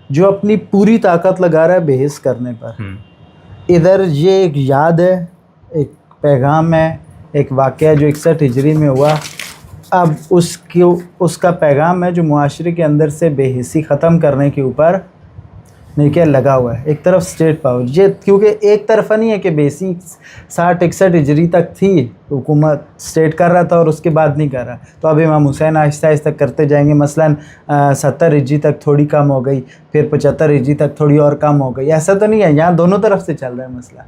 جو اپنی پوری طاقت لگا رہا ہے بے حس کرنے پر. ادھر یہ ایک یاد ہے, ایک پیغام ہے, ایک واقعہ جو 61 ہجری میں ہوا. اب اس کا پیغام ہے جو معاشرے کے اندر سے بے حسی ختم کرنے کے اوپر نہیں کیا لگا ہوا ہے. ایک طرف اسٹیٹ پاور, یہ کیونکہ ایک طرفہ نہیں ہے کہ بے حسی 60-61 ہجری تک تھی, حکومت اسٹیٹ کر رہا تھا اور اس کے بعد نہیں کر رہا. تو اب امام حسین آہستہ آہستہ کرتے جائیں گے. مثلاً 70 ہجری تک تھوڑی کم ہو گئی, پھر 75 ہجری تک تھوڑی اور کم ہو گئی. ایسا تو نہیں ہے, یہاں دونوں طرف سے چل رہا ہے مسئلہ.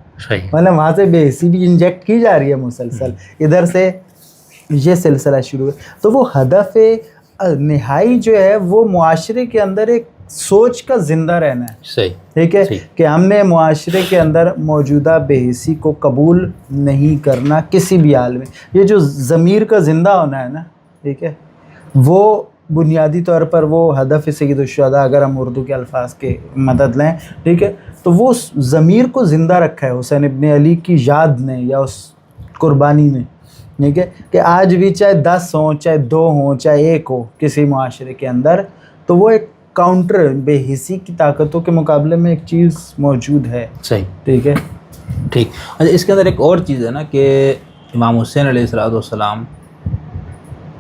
مطلب وہاں سے بے حسی بھی انجیکٹ کی جا رہی ہے مسلسل, ادھر سے یہ سلسلہ شروع ہے. تو وہ ہدف نہائی جو ہے وہ معاشرے کے اندر ایک سوچ کا زندہ رہنا ہے. صحیح ٹھیک ہے کہ ہم نے معاشرے کے اندر موجودہ بے حسی کو قبول نہیں کرنا کسی بھی حال میں. یہ جو ضمیر کا زندہ ہونا ہے نا, ٹھیک ہے, وہ بنیادی طور پر وہ ہدف سید الشہداء, اگر ہم اردو کے الفاظ کے مدد لیں, ٹھیک ہے, تو وہ ضمیر کو زندہ رکھا ہے حسین ابن علی کی یاد نے یا اس قربانی نے. ٹھیک ہے کہ آج بھی چاہے 10 ہوں, چاہے 2 ہوں, چاہے 1 ہو کسی معاشرے کے اندر, تو وہ ایک کاؤنٹر بے حسی کی طاقتوں کے مقابلے میں ایک چیز موجود ہے. صحیح, ٹھیک ہے, ٹھیک. اچھا, اس کے اندر ایک اور چیز ہے نا کہ امام حسین علیہ السلام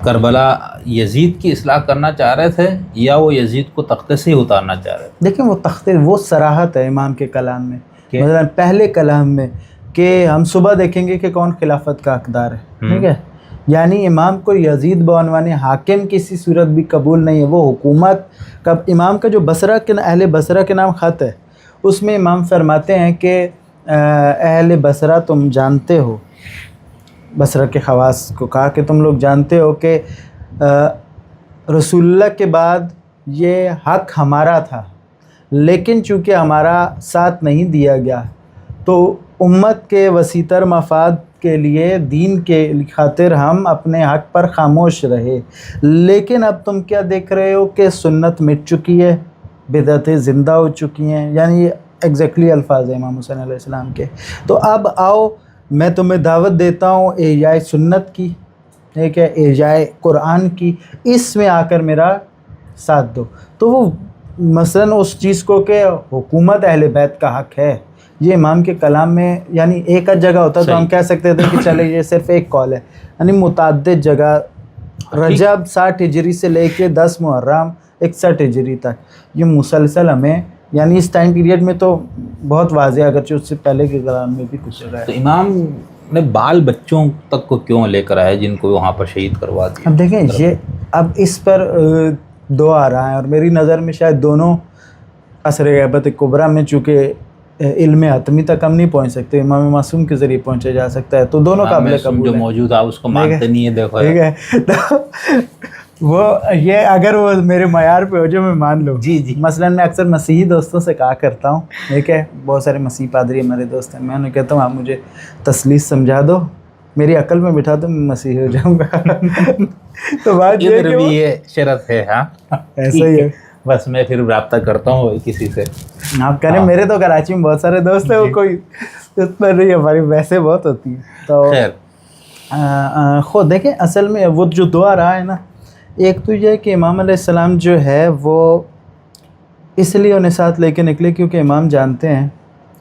کربلا یزید کی اصلاح کرنا چاہ رہے تھے یا وہ یزید کو تختے سے ہی اتارنا چاہ رہے تھے؟ دیکھیں وہ تختے, وہ صراحت ہے امام کے کلام میں, مثلا پہلے کلام میں کہ ہم صبح دیکھیں گے کہ کون خلافت کا حقدار ہے. ٹھیک ہے, یعنی امام کو یزید بعنوان حاکم کسی صورت بھی قبول نہیں ہے. وہ حکومت کا امام کا جو بصرہ کے اہل بصرہ کے نام خط ہے, اس میں امام فرماتے ہیں کہ اہل بصرہ تم جانتے ہو, بصرہ کے خواص کو کہا کہ تم لوگ جانتے ہو کہ رسول اللہ کے بعد یہ حق ہمارا تھا, لیکن چونکہ ہمارا ساتھ نہیں دیا گیا تو امت کے وسیع مفاد کے لیے دین کے خاطر ہم اپنے حق پر خاموش رہے. لیکن اب تم کیا دیکھ رہے ہو کہ سنت مٹ چکی ہے, بدعتیں زندہ ہو چکی ہیں. یعنی یہ ایگزیکٹلی الفاظ ہیں امام حسین علیہ السلام کے. تو اب آؤ میں تمہیں دعوت دیتا ہوں احیاء سنت کی, ٹھیک ہے, احیاء قرآن کی, اس میں آ کر میرا ساتھ دو. تو وہ مثلاً اس چیز کو کہ حکومت اہل بیت کا حق ہے, یہ امام کے کلام میں یعنی ایک جگہ ہوتا تو ہم کہہ سکتے تھے کہ چلے یہ صرف ایک قول ہے. یعنی متعدد جگہ, رجب 60 ہجری سے لے کے 10 محرم 61 ہجری تک یہ مسلسل ہمیں, یعنی اس ٹائم پیریڈ میں تو بہت واضح, اگرچہ اس سے پہلے کے کلام میں بھی کچھ رہا ہے. تو امام نے بال بچوں تک کو کیوں لے کر آئے جن کو وہاں پر شہید کروا دیا؟ اب دیکھیں یہ اب اس پر دو آ رہا ہے, اور میری نظر میں شاید دونوں عصر غیبت کبریٰ میں چونکہ علم حتمی تک ہم نہیں پہنچ سکتے, امام معصوم کے ذریعے پہنچا جا سکتا ہے, تو دونوں قابل قبول جو ہیں. موجود ہے اس کو مانتے نہیں ہے. دیکھو ٹھیک ہے, تو وہ یہ اگر وہ میرے معیار پہ ہو جو میں مان لوں. جی مثلاً میں اکثر مسیحی دوستوں سے کہا کرتا ہوں, ٹھیک ہے, بہت سارے مسیحی پادری ہمارے دوست ہیں, میں انہیں کہتا ہوں آپ مجھے تثلیث سمجھا دو, میری عقل میں بٹھا دو, میں مسیحی ہو جاؤں گا. تو بات یہ ادھر بھی یہ شرط ہے. ہاں ایسا ہی ہے, بس میں پھر رابطہ کرتا ہوں کسی سے. آپ کہہ رہے ہیں میرے تو کراچی میں بہت سارے دوست ہیں, وہ کوئی اس پر نہیں, ہماری ویسے بہت ہوتی ہیں. تو خود دیکھیں اصل میں وہ جو دعا رہا ہے نا, ایک تو یہ کہ امام علیہ السلام جو ہے وہ اس لیے انہیں ساتھ لے کے نکلے کیونکہ امام جانتے ہیں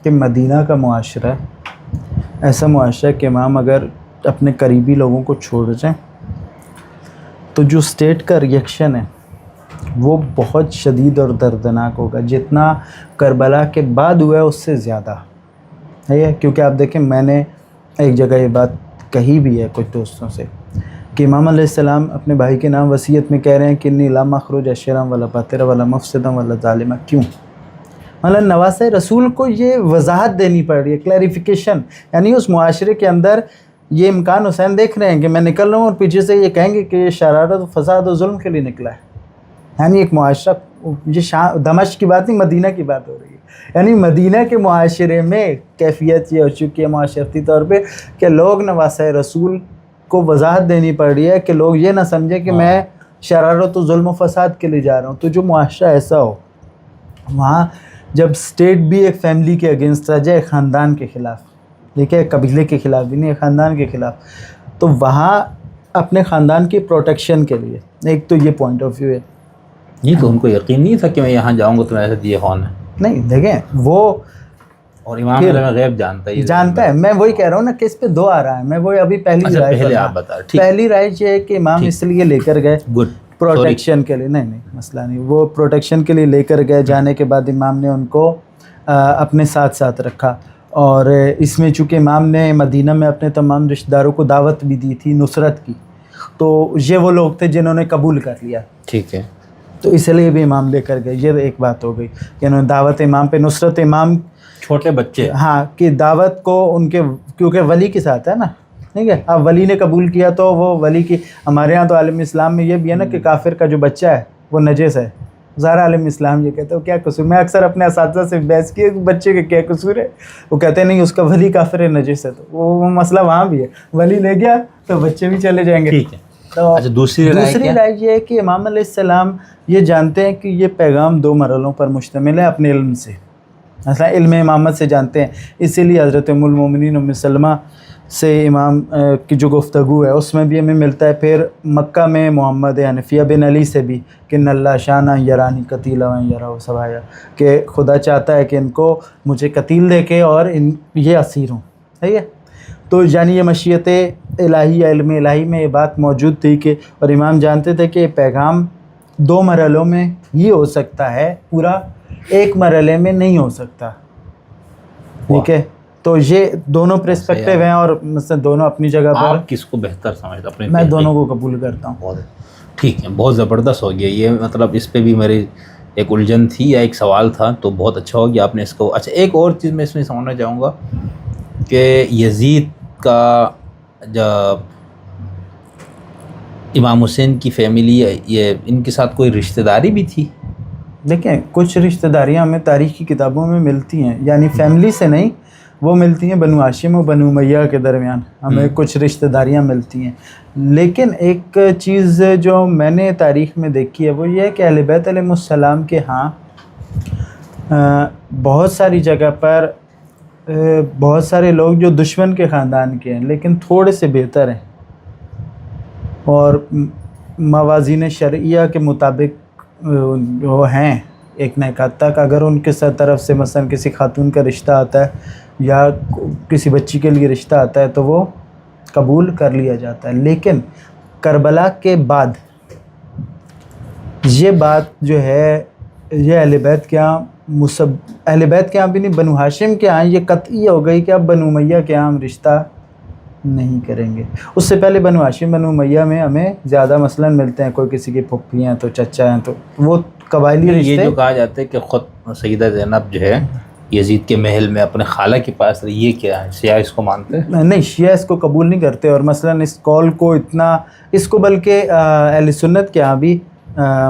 کہ مدینہ کا معاشرہ ایسا معاشرہ ہے کہ امام اگر اپنے قریبی لوگوں کو چھوڑ جائیں تو جو اسٹیٹ کا ریئیکشن ہے وہ بہت شدید اور دردناک ہوگا، جتنا کربلا کے بعد ہوا ہے اس سے زیادہ ہے۔ کیونکہ آپ دیکھیں، میں نے ایک جگہ یہ بات کہی بھی ہے کچھ دوستوں سے کہ امام علیہ السلام اپنے بھائی کے نام وصیت میں کہہ رہے ہیں کہ انی لا مخرج اشرم ولا باترا ولا مفسدا ولا ظالمہ۔ کیوں؟ مطلب نواسۂ رسول کو یہ وضاحت دینی پڑ رہی ہے، کلیریفیکیشن، یعنی اس معاشرے کے اندر یہ امکان حسین دیکھ رہے ہیں کہ میں نکل رہا ہوں اور پیچھے سے یہ کہیں گے کہ یہ شرارت و فساد و ظلم کے لیے نکلا ہے۔ یعنی ایک معاشرہ، یہ دمشق کی بات نہیں، مدینہ کی بات ہو رہی ہے۔ یعنی مدینہ کے معاشرے میں کیفیت یہ ہو چکی ہے معاشرتی طور پہ کہ لوگ نواسۂ رسول کو وضاحت دینی پڑ رہی ہے کہ لوگ یہ نہ سمجھیں کہ میں شرارت و ظلم و فساد کے لیے جا رہا ہوں۔ تو جو معاشرہ ایسا ہو، وہاں جب اسٹیٹ بھی ایک فیملی کے اگینسٹ آ جائے، خاندان کے خلاف، دیکھیں قبیلے کے خلاف بھی نہیں، خاندان کے خلاف، تو وہاں اپنے خاندان کی پروٹیکشن کے لیے ایک تو یہ پوائنٹ آف ویو ہے۔ نہیں تو ان کو یقین نہیں تھا کہ میں یہاں جاؤں گا تو میرے ساتھ یہ کون ہے؟ نہیں دیکھیں، وہ اور امام علیہ غیب جانتا ہے، میں وہی کہہ رہا ہوں نا کہ اس پہ دو آ رہا ہے، میں وہی ابھی پہلی رائے یہ ہے کہ امام اس لیے لے کر گئے پروٹیکشن کے لیے، نہیں مسئلہ نہیں، وہ پروٹیکشن کے لیے لے کر گئے۔ جانے کے بعد امام نے ان کو اپنے ساتھ ساتھ رکھا، اور اس میں چونکہ امام نے مدینہ میں اپنے تمام رشتہ داروں کو دعوت بھی دی تھی نصرت کی، تو یہ وہ لوگ تھے جنہوں نے قبول کر لیا، ٹھیک ہے، تو اس لیے بھی امام لے کر گئے۔ یہ ایک بات ہو گئی کہ انہوں نے دعوت امام پہ، نصرت امام، چھوٹے بچے، ہاں، کہ دعوت کو ان کے، کیونکہ ولی کے ساتھ ہے نا، ٹھیک ہے، اب ولی نے قبول کیا تو وہ ولی کی، ہمارے ہاں تو عالم اسلام میں یہ بھی ہے نا کہ کافر کا جو بچہ ہے وہ نجس ہے، ظاہر عالم اسلام یہ کہتے ہیں کیا قصور، میں اکثر اپنے اساتذہ سے بحث کی بچے کے کیا قصور ہے، وہ کہتے ہیں نہیں اس کا ولی کافر ہے، نجس ہے، تو وہ مسئلہ وہاں بھی ہے، ولی لے گیا تو بچے بھی چلے جائیں گے، ٹھیک ہے۔ تو اچھا، دوسری رائے یہ ہے کہ امام علیہ السلام یہ جانتے ہیں کہ یہ پیغام دو مرحلوں پر مشتمل ہے اپنے علم سے، مثلا علم امامت سے جانتے ہیں، اسی لیے حضرت ام المومنین ام سلمہ سے امام کی جو گفتگو ہے اس میں بھی ہمیں ملتا ہے، پھر مکہ میں محمد حنفیہ بن علی سے بھی کہ ان اللہ شانہ یرانی قتیلا و یراہ سبایا، کہ خدا چاہتا ہے کہ ان کو مجھے قتیل دیکھے اور یہ اسیر ہوں، صحیح ہے۔ تو یعنی یہ مشیت الہی، علم الہی میں یہ بات موجود تھی کہ، اور امام جانتے تھے کہ یہ پیغام دو مرحلوں میں ہی ہو سکتا ہے، پورا ایک مرحلے میں نہیں ہو سکتا، ٹھیک ہے۔ تو یہ دونوں پرسپیکٹیو ہیں، اور مثلا دونوں اپنی جگہ پر، آپ کس کو بہتر سمجھتے ہیں؟ میں دونوں کو قبول کرتا ہوں۔ ٹھیک ہے، بہت زبردست ہو گیا یہ، مطلب اس پہ بھی میری ایک الجھن تھی یا ایک سوال تھا، تو بہت اچھا ہو گیا آپ نے اس کو۔ اچھا، ایک اور چیز میں اس میں سمجھنا چاہوں گا کہ یزید کا جب امام حسین کی فیملی، یہ ان کے ساتھ کوئی رشتہ داری بھی تھی؟ دیکھیں کچھ رشتہ داریاں ہمیں تاریخ کی کتابوں میں ملتی ہیں، یعنی فیملی سے نہیں، وہ ملتی ہیں بنو ہاشم و بنو امیہ کے درمیان، ہمیں کچھ رشتہ داریاں ملتی ہیں۔ لیکن ایک چیز جو میں نے تاریخ میں دیکھی ہے وہ یہ ہے کہ اہل بیت علیہ السلام کے ہاں بہت ساری جگہ پر بہت سارے لوگ جو دشمن کے خاندان کے ہیں لیکن تھوڑے سے بہتر ہیں، اور موازین شرعیہ کے مطابق وہ ہیں ایک نہ ایک حد تک، اگر ان کے طرف سے مثلا کسی خاتون کا رشتہ آتا ہے یا کسی بچی کے لیے رشتہ آتا ہے تو وہ قبول کر لیا جاتا ہے۔ لیکن کربلا کے بعد یہ بات جو ہے یہ اہل بیت کے ہاں اہل بیت کے ہاں بھی نہیں، بنو ہاشم کے ہاں یہ قطعی ہو گئی کہ اب بنو امیہ کے ہاں ہم رشتہ نہیں کریں گے۔ اس سے پہلے بنو ہاشم بنو امیہ میں ہمیں زیادہ مثلا ملتے ہیں، کوئی کسی کی پھپھی ہیں تو چچا ہیں، تو وہ قبائلی رشتے۔ یہ جو کہا جاتا ہے کہ خود سیدہ زینب جو ہے یزید کے محل میں اپنے خالہ کے پاس رہی، یہ کیا ہے؟ شیعہ اس کو مانتے ہیں؟ نہیں، شیعہ اس کو قبول نہیں کرتے، اور مثلا اس قول کو اتنا، اس کو بلکہ اہل سنت کے ہاں بھی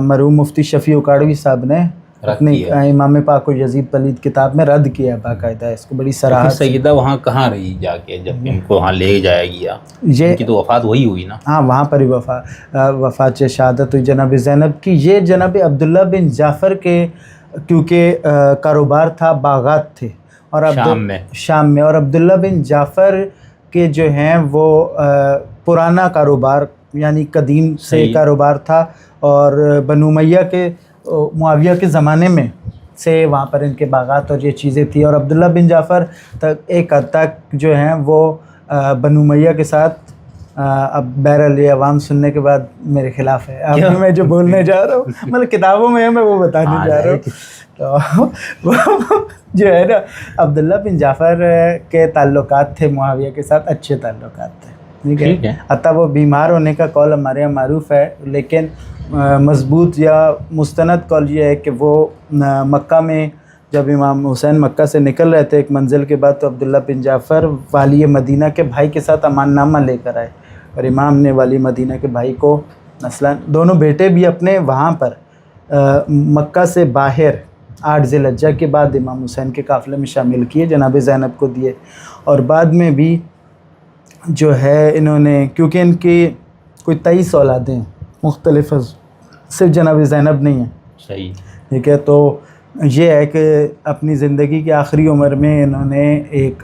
مرحوم مفتی شفیع اکاڑوی صاحب نے اپنی امام پاک و یزید پلید کتاب میں رد کیا باقاعدہ، اس کو بڑی صراحت سے۔ سیدہ وہاں کہاں رہی جا کے جب ان کو وہاں لے جایا گیا؟ ان کی تو وفات وہی ہوئی نا؟ ہاں، وہاں پر ہی وفات شہادت ہوئی جناب زینب کی۔ یہ جناب عبداللہ بن جعفر کے کیونکہ کاروبار تھا، باغات تھے، اور شام میں، اور عبداللہ بن جعفر کے جو ہیں وہ پرانا کاروبار یعنی قدیم سے کاروبار تھا، اور بنو امیہ کے معاویہ کے زمانے میں سے وہاں پر ان کے باغات اور یہ چیزیں تھیں. اور عبداللہ بن جعفر تک ایک حد تک جو ہیں وہ بنو امیہ کے ساتھ اب بہرحال یہ عوام سننے کے بعد میرے خلاف ہے. اب میں جو بولنے جا رہا ہوں مطلب کتابوں میں ہے میں وہ بتانے جا رہا ہوں. تو جو ہے نا عبداللہ بن جعفر کے تعلقات تھے معاویہ کے ساتھ اچھے تعلقات تھے. ٹھیک ہے. حتیٰ وہ بیمار ہونے کا قول ہمارے یہاں معروف ہے, لیکن مضبوط یا مستند قول یہ ہے کہ وہ مکہ میں جب امام حسین مکہ سے نکل رہے تھے ایک منزل کے بعد, تو عبداللہ بن جعفر والی مدینہ کے بھائی کے ساتھ امان نامہ لے کر آئے, اور امام نے والی مدینہ کے بھائی کو مثلاً دونوں بیٹے بھی اپنے وہاں پر مکہ سے باہر 8 ذی الحجہ کے بعد امام حسین کے قافلے میں شامل کیے, جناب زینب کو دیے. اور بعد میں بھی جو ہے انہوں نے, کیونکہ ان کی کوئی 23 اولادیں مختلف, صرف جناب زینب نہیں ہیں. صحیح. ٹھیک ہے. تو یہ ہے کہ اپنی زندگی کی آخری عمر میں انہوں نے ایک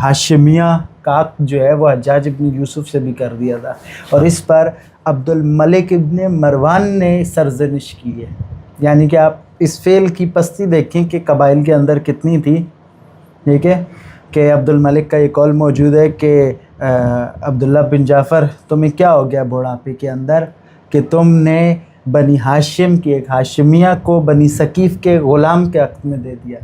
ہاشمیہ کاک جو ہے وہ حجاج ابن یوسف سے بھی کر دیا تھا, اور اس پر عبد الملک ابن مروان نے سرزنش کی ہے. یعنی کہ آپ اس فعل کی پستی دیکھیں کہ قبائل کے اندر کتنی تھی. ٹھیک ہے. کہ عبد الملک کا یہ قول موجود ہے کہ عبداللہ بن جعفر تمہیں کیا ہو گیا بڑھاپے کے اندر کہ تم نے بنی ہاشم کی ایک ہاشمیہ کو بنی ثقیف کے غلام کے حق میں دے دیا.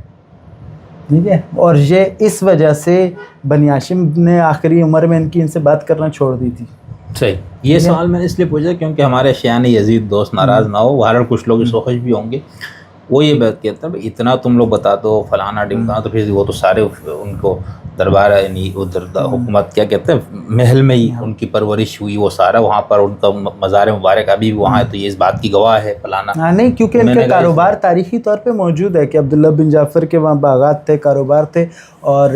ٹھیک ہے. اور یہ اس وجہ سے بنی ہاشم نے آخری عمر میں ان کی ان سے بات کرنا چھوڑ دی تھی. صحیح. یہ سوال میں نے اس لیے پوچھا کیونکہ ہمارے شیعان یزید دوست ناراض نہ ہو, بہرحال کچھ لوگ اس وقت بھی ہوں گے, وہ یہ بات کہتے ہیں اتنا تم لوگ بتا دو فلانا ڈمکانا, تو پھر وہ تو سارے ان کو دربار یعنی ادھر حکومت کیا کہتے ہیں محل میں ہی ان کی پرورش ہوئی, وہ سارا وہاں پر ان کا مزار مبارک ابھی بھی وہاں ہے, تو یہ اس بات کی گواہ ہے فلانا. ہاں نہیں, کیونکہ ان کے کاروبار تاریخی طور پہ موجود ہے کہ عبداللہ بن جعفر کے وہاں باغات تھے, کاروبار تھے, اور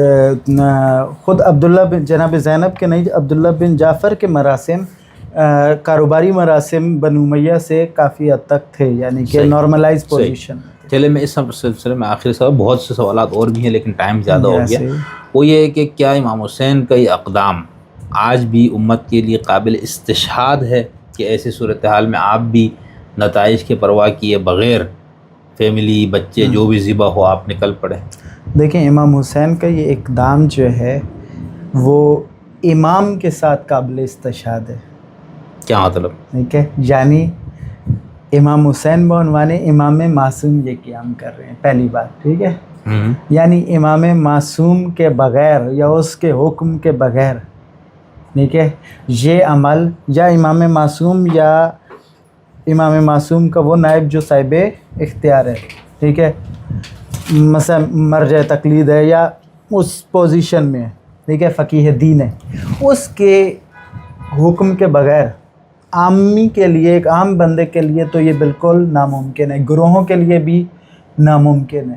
خود عبداللہ بن جناب زینب کے نہیں, عبداللہ بن جعفر کے مراسم کاروباری مراسم بنو امیہ سے کافی حد تک تھے, یعنی کہ نارملائز پوزیشن. چلے میں اس سلسلے میں آخری سوال, بہت سے سوالات اور بھی ہیں لیکن ٹائم زیادہ ہو گیا, وہ یہ ہے کہ کیا امام حسین کا یہ اقدام آج بھی امت کے لیے قابل استشہاد ہے کہ ایسی صورتحال میں آپ بھی نتائج کے پرواہ کیے بغیر فیملی بچے جو بھی ذبح ہو آپ نکل پڑے؟ دیکھیں امام حسین کا یہ اقدام جو ہے وہ امام کے ساتھ قابل استشہاد ہے. کیا مطلب؟ ٹھیک ہے. یعنی امام حسین بعنوان امام معصوم یہ قیام کر رہے ہیں, پہلی بات. ٹھیک ہے. یعنی امام معصوم کے بغیر یا اس کے حکم کے بغیر, ٹھیک ہے, یہ عمل یا امام معصوم یا امام معصوم کا وہ نائب جو صاحب اختیار ہے, ٹھیک ہے, مثلا مرجع تقلید ہے یا اس پوزیشن میں ہے, ٹھیک ہے, فقیہ دین ہے, اس کے حکم کے بغیر عامی کے لیے, ایک عام بندے کے لیے تو یہ بالکل ناممکن ہے, گروہوں کے لیے بھی ناممکن ہے.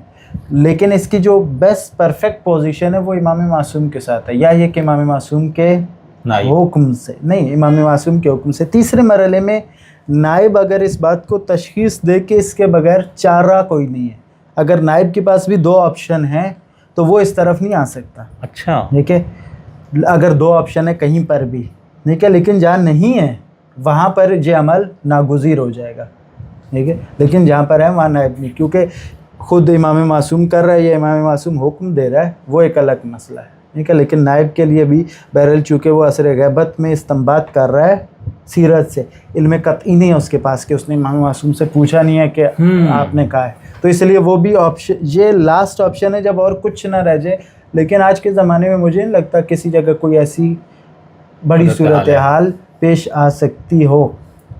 لیکن اس کی جو بیسٹ پرفیکٹ پوزیشن ہے وہ امام معصوم کے ساتھ ہے, یا یہ کہ امام معصوم کے حکم سے نہیں, امام معصوم کے حکم سے. تیسرے مرحلے میں نائب اگر اس بات کو تشخیص دے کہ اس کے بغیر چارہ کوئی نہیں ہے, اگر نائب کے پاس بھی 2 آپشن ہیں تو وہ اس طرف نہیں آ سکتا. اچھا. ٹھیک ہے. اگر 2 آپشن ہے کہیں پر بھی, ٹھیک ہے, لیکن جہاں نہیں ہے وہاں پر یہ عمل ناگزیر ہو جائے گا. ٹھیک ہے. لیکن جہاں پر ہے وہاں نائب نہیں, کیونکہ خود امام معصوم کر رہا ہے یا امام معصوم حکم دے رہا ہے وہ ایک الگ مسئلہ ہے. ٹھیک ہے. لیکن نائب کے لیے بھی بہرحال چونکہ وہ عصر غیبت میں استنباط کر رہا ہے سیرت سے, علم قطعی نہیں ہے اس کے پاس کہ اس نے امام معصوم سے پوچھا نہیں ہے کہ آپ نے کہا ہے, تو اس لیے وہ بھی آپشن, یہ لاسٹ آپشن ہے جب اور کچھ نہ رہ جائے. لیکن آج کے زمانے میں مجھے نہیں لگتا کسی جگہ کوئی ایسی بڑی صورتحال پیش آ سکتی ہو.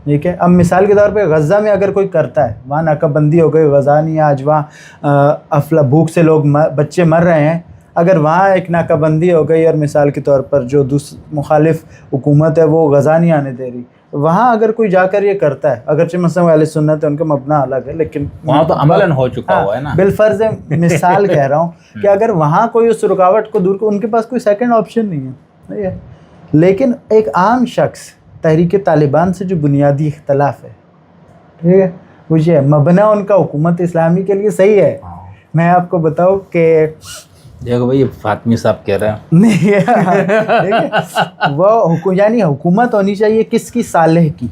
ٹھیک ہے. اب مثال کے طور پہ غزہ میں اگر کوئی کرتا ہے, وہاں ناکہ بندی ہو گئی, غزہ نہیں ہے آج, وہاں بھوک سے لوگ بچے مر رہے ہیں, اگر وہاں ایک ناکہ بندی ہو گئی اور مثال کے طور پر جو مخالف حکومت ہے وہ غزہ نہیں آنے دے رہی, وہاں اگر کوئی جا کر یہ کرتا ہے, اگرچہ مثلا اہل سنت ہے ان کا مبنا الگ ہے, لیکن وہاں تو عملاً ہو چکا ہوا ہے نا, بالفرض مثال کہہ رہا ہوں کہ اگر وہاں کوئی اس رکاوٹ کو دور ان کے پاس کوئی سیکنڈ آپشن نہیں ہے. لیکن ایک عام شخص تحریک طالبان سے جو بنیادی اختلاف ہے, ٹھیک ہے, وہ یہ ہے مبنا ان کا حکومت اسلامی کے لیے صحیح ہے. میں آپ کو بتاؤں کہ دیکھو بھائی فاطمی صاحب کہہ رہے ہیں نہیں وہ یعنی حکومت ہونی چاہیے کس کی, صالح کی,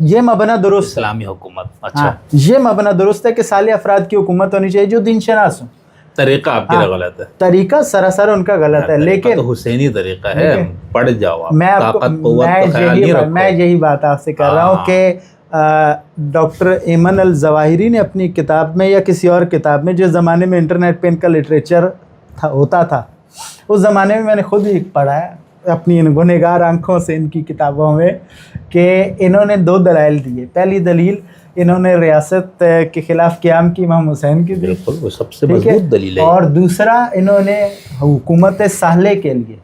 یہ مبنا درست اسلامی حکومت. اچھا ہاں یہ مبنا درست ہے کہ صالح افراد کی حکومت ہونی چاہیے جو دین شناس ہوں. طریقہ آپ کا غلط ہے. طریقہ سراسر ان کا غلط ہے. لیکن تو حسینی طریقہ ہے, پڑھ جاؤ آپ. میں یہی بات آپ سے کر رہا ہوں کہ ڈاکٹر ایمن الظواہری نے اپنی کتاب میں یا کسی اور کتاب میں, جس زمانے میں انٹرنیٹ پہ ان کا لٹریچر ہوتا تھا, اس زمانے میں نے خود ہی پڑھا ہے اپنی گنہگار آنکھوں سے ان کی کتابوں میں, کہ انہوں نے 2 دلائل دیے. پہلی دلیل انہوں نے ریاست کے خلاف قیام کی امام حسین کی, بالکل وہ سب سے مضبوط دلیل ہے. اور دوسرا انہوں نے حکومت صالح کے لیے,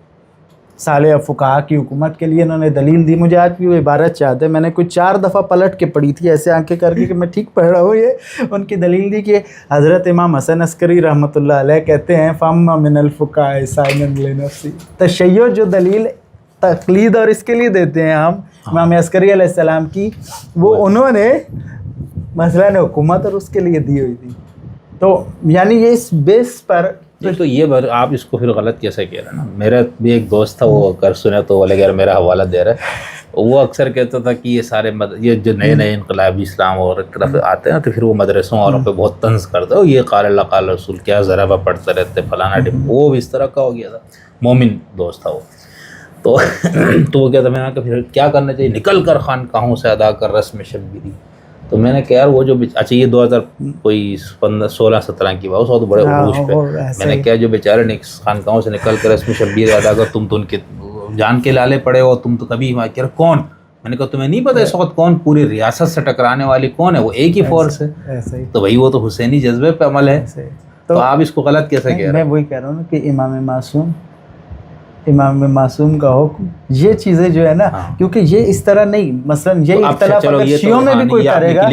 صالح فقہا کی حکومت کے لیے انہوں نے دلیل دی. مجھے آج بھی وہ عبارت یاد ہے, میں نے کوئی 4 دفعہ پلٹ کے پڑھی تھی ایسے آنکھیں کر کے کہ میں ٹھیک پڑھ رہا ہوں. یہ ان کی دلیل دی کہ حضرت امام حسن عسکری رحمۃ اللہ علیہ کہتے ہیں فَأَمَّا مِنَ الْفُقَهَاءِ صَائِمٌ لِنَفْسِهِ. تشیع جو دلیل تقلید اور اس کے لیے دیتے ہیں ہم امام عسکری علیہ السلام کی, وہ انہوں نے مثلاً حکومت اور اس کے لیے دی ہوئی تھی. تو یعنی یہ اس بیس پر تو یہ آپ اس کو پھر غلط کیسے کہہ رہے ہیں نا. میرا بھی ایک دوست تھا, وہ اگر سنے تو وہ لگا میرا حوالہ دے رہا ہے. وہ اکثر کہتا تھا کہ یہ سارے یہ جو نئے نئے انقلابی اسلام اور طرف آتے ہیں تو پھر وہ مدرسوں والوں پہ بہت طنز کرتے ہیں, یہ قال اللہ قال رسول کیا ذرا پڑھتے رہتے فلانا ڈپ. وہ بھی اس طرح کا ہو گیا تھا, مومن دوست تھا وہ. تو وہ کہتا میں نے کہا پھر کیا کرنا چاہیے, نکل کر خانقاہوں سے ادا کر رسم شبیری. تو میں نے کہا یار وہ جو اچھا یہ 2016-17 کی بات, اس وقت بڑے عروج پہ میں نے کہا جو بیچارے خانقاہوں سے نکل کر رسم شبیر ادا کر, تم تو ان کے جان کے لالے پڑے ہو, تم تو کبھی کہہ رہے کون. میں نے کہا تمہیں نہیں پتا اس وقت کون پوری ریاست سے ٹکرانے والی کون ہے, وہ ایک ہی فورس ہے. تو بھائی وہ تو حسینی جذبے پہ عمل ہے. تو آپ اس کو غلط کیسے کہہ رہے ہیں؟ میں وہی کہہ رہا ہوں کہ امام معصوم کا حکم, یہ چیزیں جو ہے نا, کیونکہ یہ اس طرح نہیں, مثلا یہ اختلاف اگر شیعوں میں بھی کوئی کرے گا,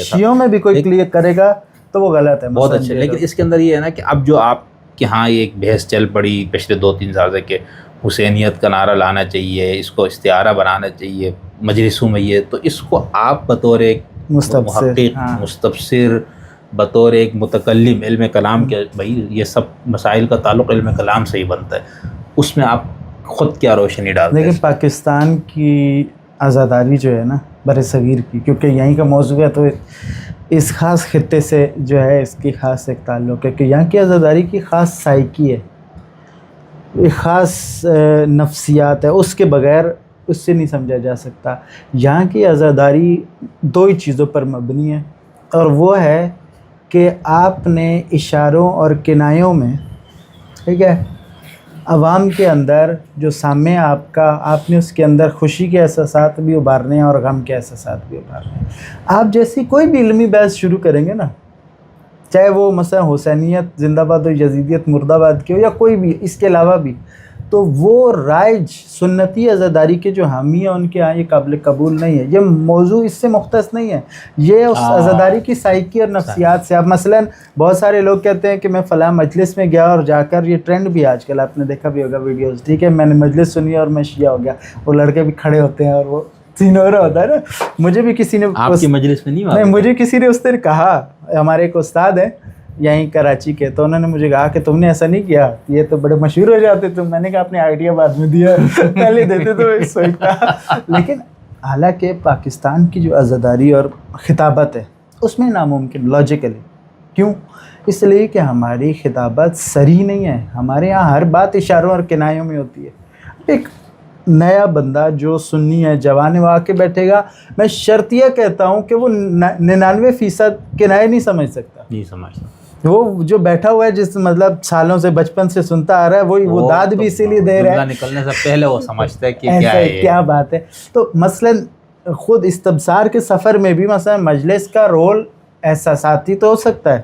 شیعوں میں بھی کوئی کلیئر کرے گا تو وہ غلط ہے. بہت اچھا. لیکن اس کے اندر یہ ہے نا کہ اب جو آپ کے ہاں ایک بحث چل پڑی پچھلے 2-3 سال سے کہ حسینیت کا نعرہ لانا چاہیے, اس کو استعارہ بنانا چاہیے مجلسوں میں, یہ تو اس کو آپ بطور ایک محقق مستبصر, بطور ایک متکلم علم کلام کے, بھائی یہ سب مسائل کا تعلق علم کلام سے ہی بنتا ہے, اس میں آپ خود کیا روشنی ڈالتے ہیں؟ لیکن پاکستان کی عزاداری جو ہے نا بر صغیر کی, کیونکہ یہیں کا موضوع ہے, تو اس خاص خطے سے جو ہے اس کی خاص ایک تعلق ہے کہ یہاں کی عزاداری کی خاص سائیکی ہے, ایک خاص نفسیات ہے, اس کے بغیر اس سے نہیں سمجھا جا سکتا. یہاں کی عزاداری 2 ہی چیزوں پر مبنی ہے, اور وہ ہے کہ آپ نے اشاروں اور کنایوں میں, ٹھیک ہے, عوام کے اندر جو سامع آپ نے اس کے اندر خوشی کے احساسات بھی ابھارنے ہیں اور غم کے احساسات بھی ابھارنے ہیں. آپ جیسی کوئی بھی علمی بحث شروع کریں گے نا, چاہے وہ مثلا حسینیت زندہ باد ہو, یزیدیت مرد آباد کی ہو, یا کوئی بھی اس کے علاوہ بھی, تو وہ رائج سنتی عزاداری کے جو حامی ہیں ان کے یہاں یہ قابل قبول نہیں ہے. یہ موضوع اس سے مختص نہیں ہے, یہ اس عزاداری کی سائیکی اور نفسیات سے. اب مثلا بہت سارے لوگ کہتے ہیں کہ میں فلاں مجلس میں گیا اور جا کر, یہ ٹرینڈ بھی آج کل آپ نے دیکھا بھی ہوگا ویڈیوز, ٹھیک ہے, میں نے مجلس سنی اور میں شیعہ ہو گیا, وہ لڑکے بھی کھڑے ہوتے ہیں اور وہ سین ہو رہا ہوتا ہے نا. مجھے بھی کسی نے آپ کی مجلس میں نہیں, مجھے کسی نے اس نے کہا, ہمارے ایک استاد ہیں یہیں کراچی کے, تو انہوں نے مجھے کہا کہ تم نے ایسا نہیں کیا, یہ تو بڑے مشہور ہو جاتے تم. میں نے کہا اپنے آئیڈیا بعد میں دیا, پہلے دیتے تو سوچتا. لیکن حالانکہ پاکستان کی جو عزاداری اور خطابت ہے اس میں ناممکن لاجیکلی, کیوں؟ اس لیے کہ ہماری خطابت سری نہیں ہے, ہمارے یہاں ہر بات اشاروں اور کنایوں میں ہوتی ہے. ایک نیا بندہ جو سنی ہے جوان, وہ آ کے بیٹھے گا, میں شرطیہ کہتا ہوں کہ وہ 99% کنائے نہیں سمجھ سکتا, نہیں سمجھتا. وہ جو بیٹھا ہوا ہے جس مطلب سالوں سے بچپن سے سنتا آ رہا ہے, وہی وہ داد بھی اسی لیے دے رہا ہے, نکلنے سے پہلے وہ سمجھتا ہے کہ کیا ہے, کیا بات ہے. تو مثلاً خود استبصار کے سفر میں بھی مثلا مجلس کا رول احساساتی تو ہو سکتا ہے,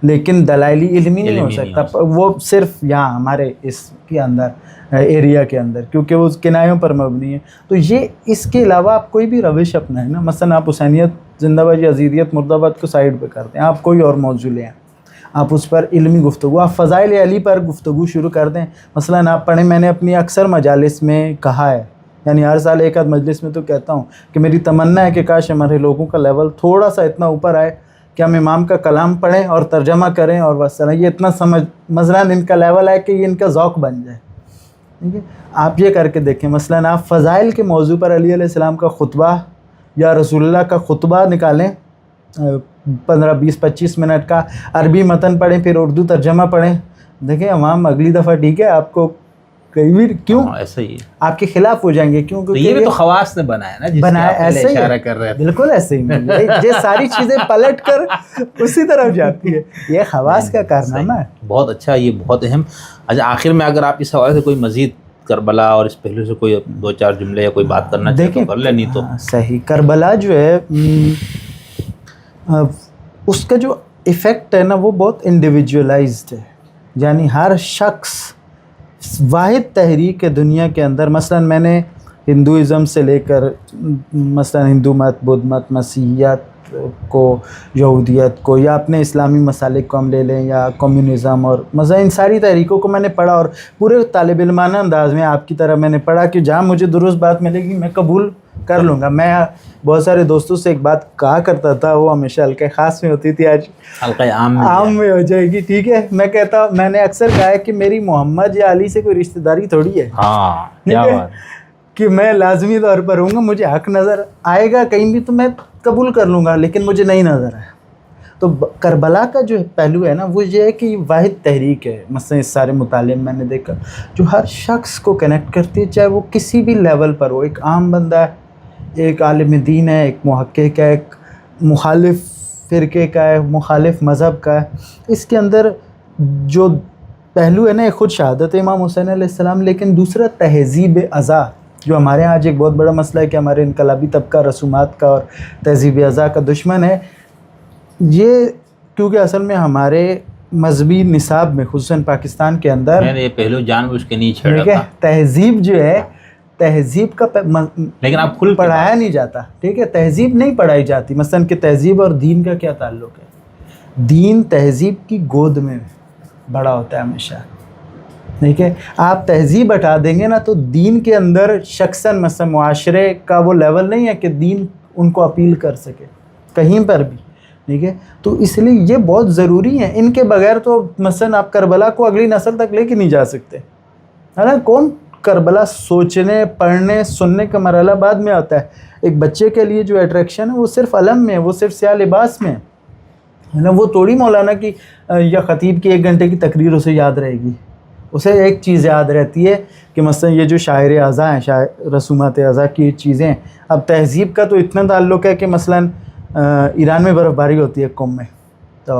لیکن دلائلی علمی نہیں ہو سکتا. وہ صرف یہاں ہمارے اس کے اندر ایریا کے اندر, کیونکہ وہ کنایوں پر مبنی ہے. تو یہ اس کے علاوہ آپ کوئی بھی روش اپنائیں نا, مثلا آپ حسینیت زندہ باد یا یزیدیت مرد آباد کو سائڈ پہ کرتے ہیں, آپ کوئی اور موضوع لیں, آپ اس پر علمی گفتگو, آپ فضائل علی پر گفتگو شروع کر دیں. مثلا آپ پڑھیں, میں نے اپنی اکثر مجالس میں کہا ہے, یعنی ہر سال ایک آدھ مجلس میں تو کہتا ہوں کہ میری تمنا ہے کہ کاش ہمارے لوگوں کا لیول تھوڑا سا اتنا اوپر آئے کہ ہم امام کا کلام پڑھیں اور ترجمہ کریں, اور وسلم یہ اتنا مثلاً ان کا لیول ہے کہ یہ ان کا ذوق بن جائے. ٹھیک ہے, آپ یہ کر کے دیکھیں. مثلاً آپ فضائل کے موضوع پر علی علیہ السلام کا خطبہ یا رسول اللہ کا خطبہ نکالیں 15-20-25 منٹ کا، عربی متن پڑھیں، پھر اردو ترجمہ پڑھیں. دیکھیں عوام اگلی دفعہ ٹھیک ہے آپ کو کہیں بھی کیوں ایسا ہی ہے، آپ کے خلاف ہو جائیں گے. کیوں؟ تو یہ بھی تو خواص نے بنایا نا، جس بنایا کا ایسے ہی اشارہ کر رہے تھے. بالکل ایسے ہی یہ ساری چیزیں پلٹ کر اسی طرف جاتی ہے. یہ خواص کا کارنامہ ہے. بہت اچھا، یہ بہت اہم. اچھا آخر میں اگر آپ اس حوالے سے کوئی مزید کربلا اور اس پہلو سے کوئی 2-4 جملے یا کوئی بات کرنا چاہتے تو کر لیں، نہیں تو صحیح. کربلا جو ہے اس کا جو ایفیکٹ ہے نا وہ بہت انڈیویجولائزڈ ہے. یعنی ہر شخص واحد تحریک ہے دنیا کے اندر. مثلا میں نے ہندوازم سے لے کر مثلا ہندو مت، بدھ مت، مسیحیت کو، یہودیت کو، یا اپنے اسلامی مسالک کو ہم لے لیں، یا کمیونزم، اور مثلا ان ساری تحریکوں کو میں نے پڑھا اور پورے طالب علمانہ انداز میں آپ کی طرح میں نے پڑھا کہ جہاں مجھے درست بات ملے گی میں قبول کر لوں گا. میں بہت سارے دوستوں سے ایک بات کہا کرتا تھا، وہ ہمیشہ حلقہ خاص میں ہوتی تھی، آج حلقہ عام میں ہو جائے گی. ٹھیک ہے، میں نے اکثر کہا ہے کہ میری محمد یا علی سے کوئی رشتہ داری تھوڑی ہے. ہاں کیا بات کہ میں لازمی طور پر ہوں گا، مجھے حق نظر آئے گا کہیں بھی تو میں قبول کر لوں گا، لیکن مجھے نہیں نظر آیا. تو کربلا کا جو پہلو ہے نا وہ یہ ہے کہ واحد تحریک ہے. مثلا اس سارے مطالعے میں نے دیکھا جو ہر شخص کو کنیکٹ کرتی ہے، چاہے وہ کسی بھی لیول پر ہو. ایک عام بندہ ہے، ایک عالم دین ہے، ایک محقق ہے، ایک مخالف فرقے کا ہے، مخالف مذہب کا ہے. اس کے اندر جو پہلو ہے نا ایک خود شہادت امام حسین علیہ السلام، لیکن دوسرا تہذیب ازاں، جو ہمارے ہاں آج ایک بہت بڑا مسئلہ ہے کہ ہمارے انقلابی طبقہ رسومات کا اور تہذیب ازاں کا دشمن ہے. یہ کیونکہ اصل میں ہمارے مذہبی نصاب میں خصوصاً پاکستان کے اندر میں نے یہ پہلو جان بوجھ کے نہیں چھیڑا تھا. تہذیب جو ہے، تہذیب کا لیکن آپ کھل پڑھایا نہیں جاتا. ٹھیک ہے، تہذیب نہیں پڑھائی جاتی. مثلا کہ تہذیب اور دین کا کیا تعلق ہے؟ دین تہذیب کی گود میں بڑا ہوتا ہے ہمیشہ. ٹھیک ہے، آپ تہذیب ہٹا دیں گے نا تو دین کے اندر شخصاً مثلا معاشرے کا وہ لیول نہیں ہے کہ دین ان کو اپیل کر سکے کہیں پر بھی. ٹھیک ہے، تو اس لیے یہ بہت ضروری ہے. ان کے بغیر تو مثلا آپ کربلا کو اگلی نسل تک لے کے نہیں جا سکتے. ہے نا، کون کربلا سوچنے، پڑھنے، سننے کا مرحلہ بعد میں آتا ہے. ایک بچے کے لیے جو اٹریکشن ہے وہ صرف علم میں ہے، وہ صرف سیاہ لباس میں ہے نا. وہ توڑی مولانا کی یا خطیب کی 1 گھنٹے کی تقریر اسے یاد رہے گی. اسے ایک چیز یاد رہتی ہے کہ مثلا یہ جو شاعر اعضاء ہیں، رسومات اعضاء کی چیزیں. اب تہذیب کا تو اتنا تعلق ہے کہ مثلا ایران میں برف باری ہوتی ہے قم میں، تو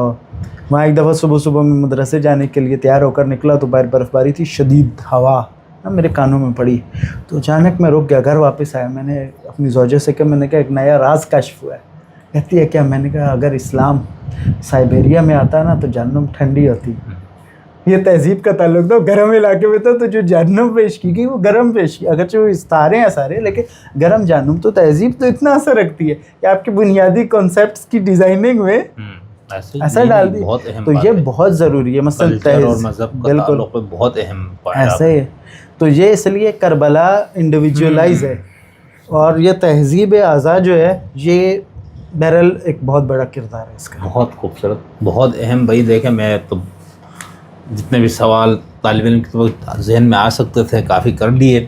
وہاں ایک دفعہ صبح میں مدرسے جانے کے لیے تیار ہو کر نکلا تو باہر برف باری تھی، شدید ہوا میرے کانوں میں پڑی. تو اچانک میں رک گیا، گھر واپس آیا. میں نے اپنی زوجہ سے کہا، میں نے کہا ایک نیا راز کشف ہوا ہے. کہتی ہے کیا؟ میں نے کہا اگر اسلام سائبیریا میں آتا نا تو جہنم ٹھنڈی ہوتی. یہ تہذیب کا تعلق تھا. گرم علاقے میں تھا تو جو جہنم پیش کی گئی وہ گرم پیش کی، اگرچہ وہ ستارے ہیں سارے لیکن گرم جہنم. تو تہذیب تو اتنا اثر رکھتی ہے کہ آپ کے بنیادی کانسیپٹس کی ڈیزائننگ میں اثر ڈال دی. تو یہ بہت ضروری ہے. مثلا کلچر اور مذہب کا تعلق بہت اہم ایسا ہی ہے. تو یہ اس لیے کربلا انڈیویجولائز ہے، اور یہ تہذیب ازاں جو ہے یہ بہرحال ایک بہت بڑا کردار ہے اس کا. بہت خوبصورت، بہت اہم. بھائی دیکھیں، میں تو جتنے بھی سوال طالب علم کے ذہن میں آ سکتے تھے کافی کر لیے،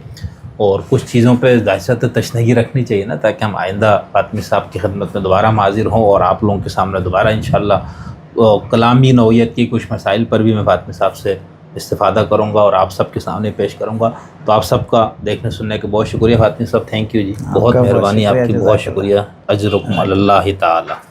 اور کچھ چیزوں پہ ظاہر تشنگی رکھنی چاہیے نا، تاکہ ہم آئندہ فاطمی صاحب کی خدمت میں دوبارہ حاضر ہوں اور آپ لوگوں کے سامنے دوبارہ انشاءاللہ کلامی نوعیت کی کچھ مسائل پر بھی میں فاطمی صاحب سے استفادہ کروں گا اور آپ سب کے سامنے پیش کروں گا. تو آپ سب کا دیکھنے سننے کے بہت شکریہ فاطمی صاحب. تھینک یو جی، بہت مہربانی آپ کی، بہت شکریہ. اجرکم اللہ تعالی.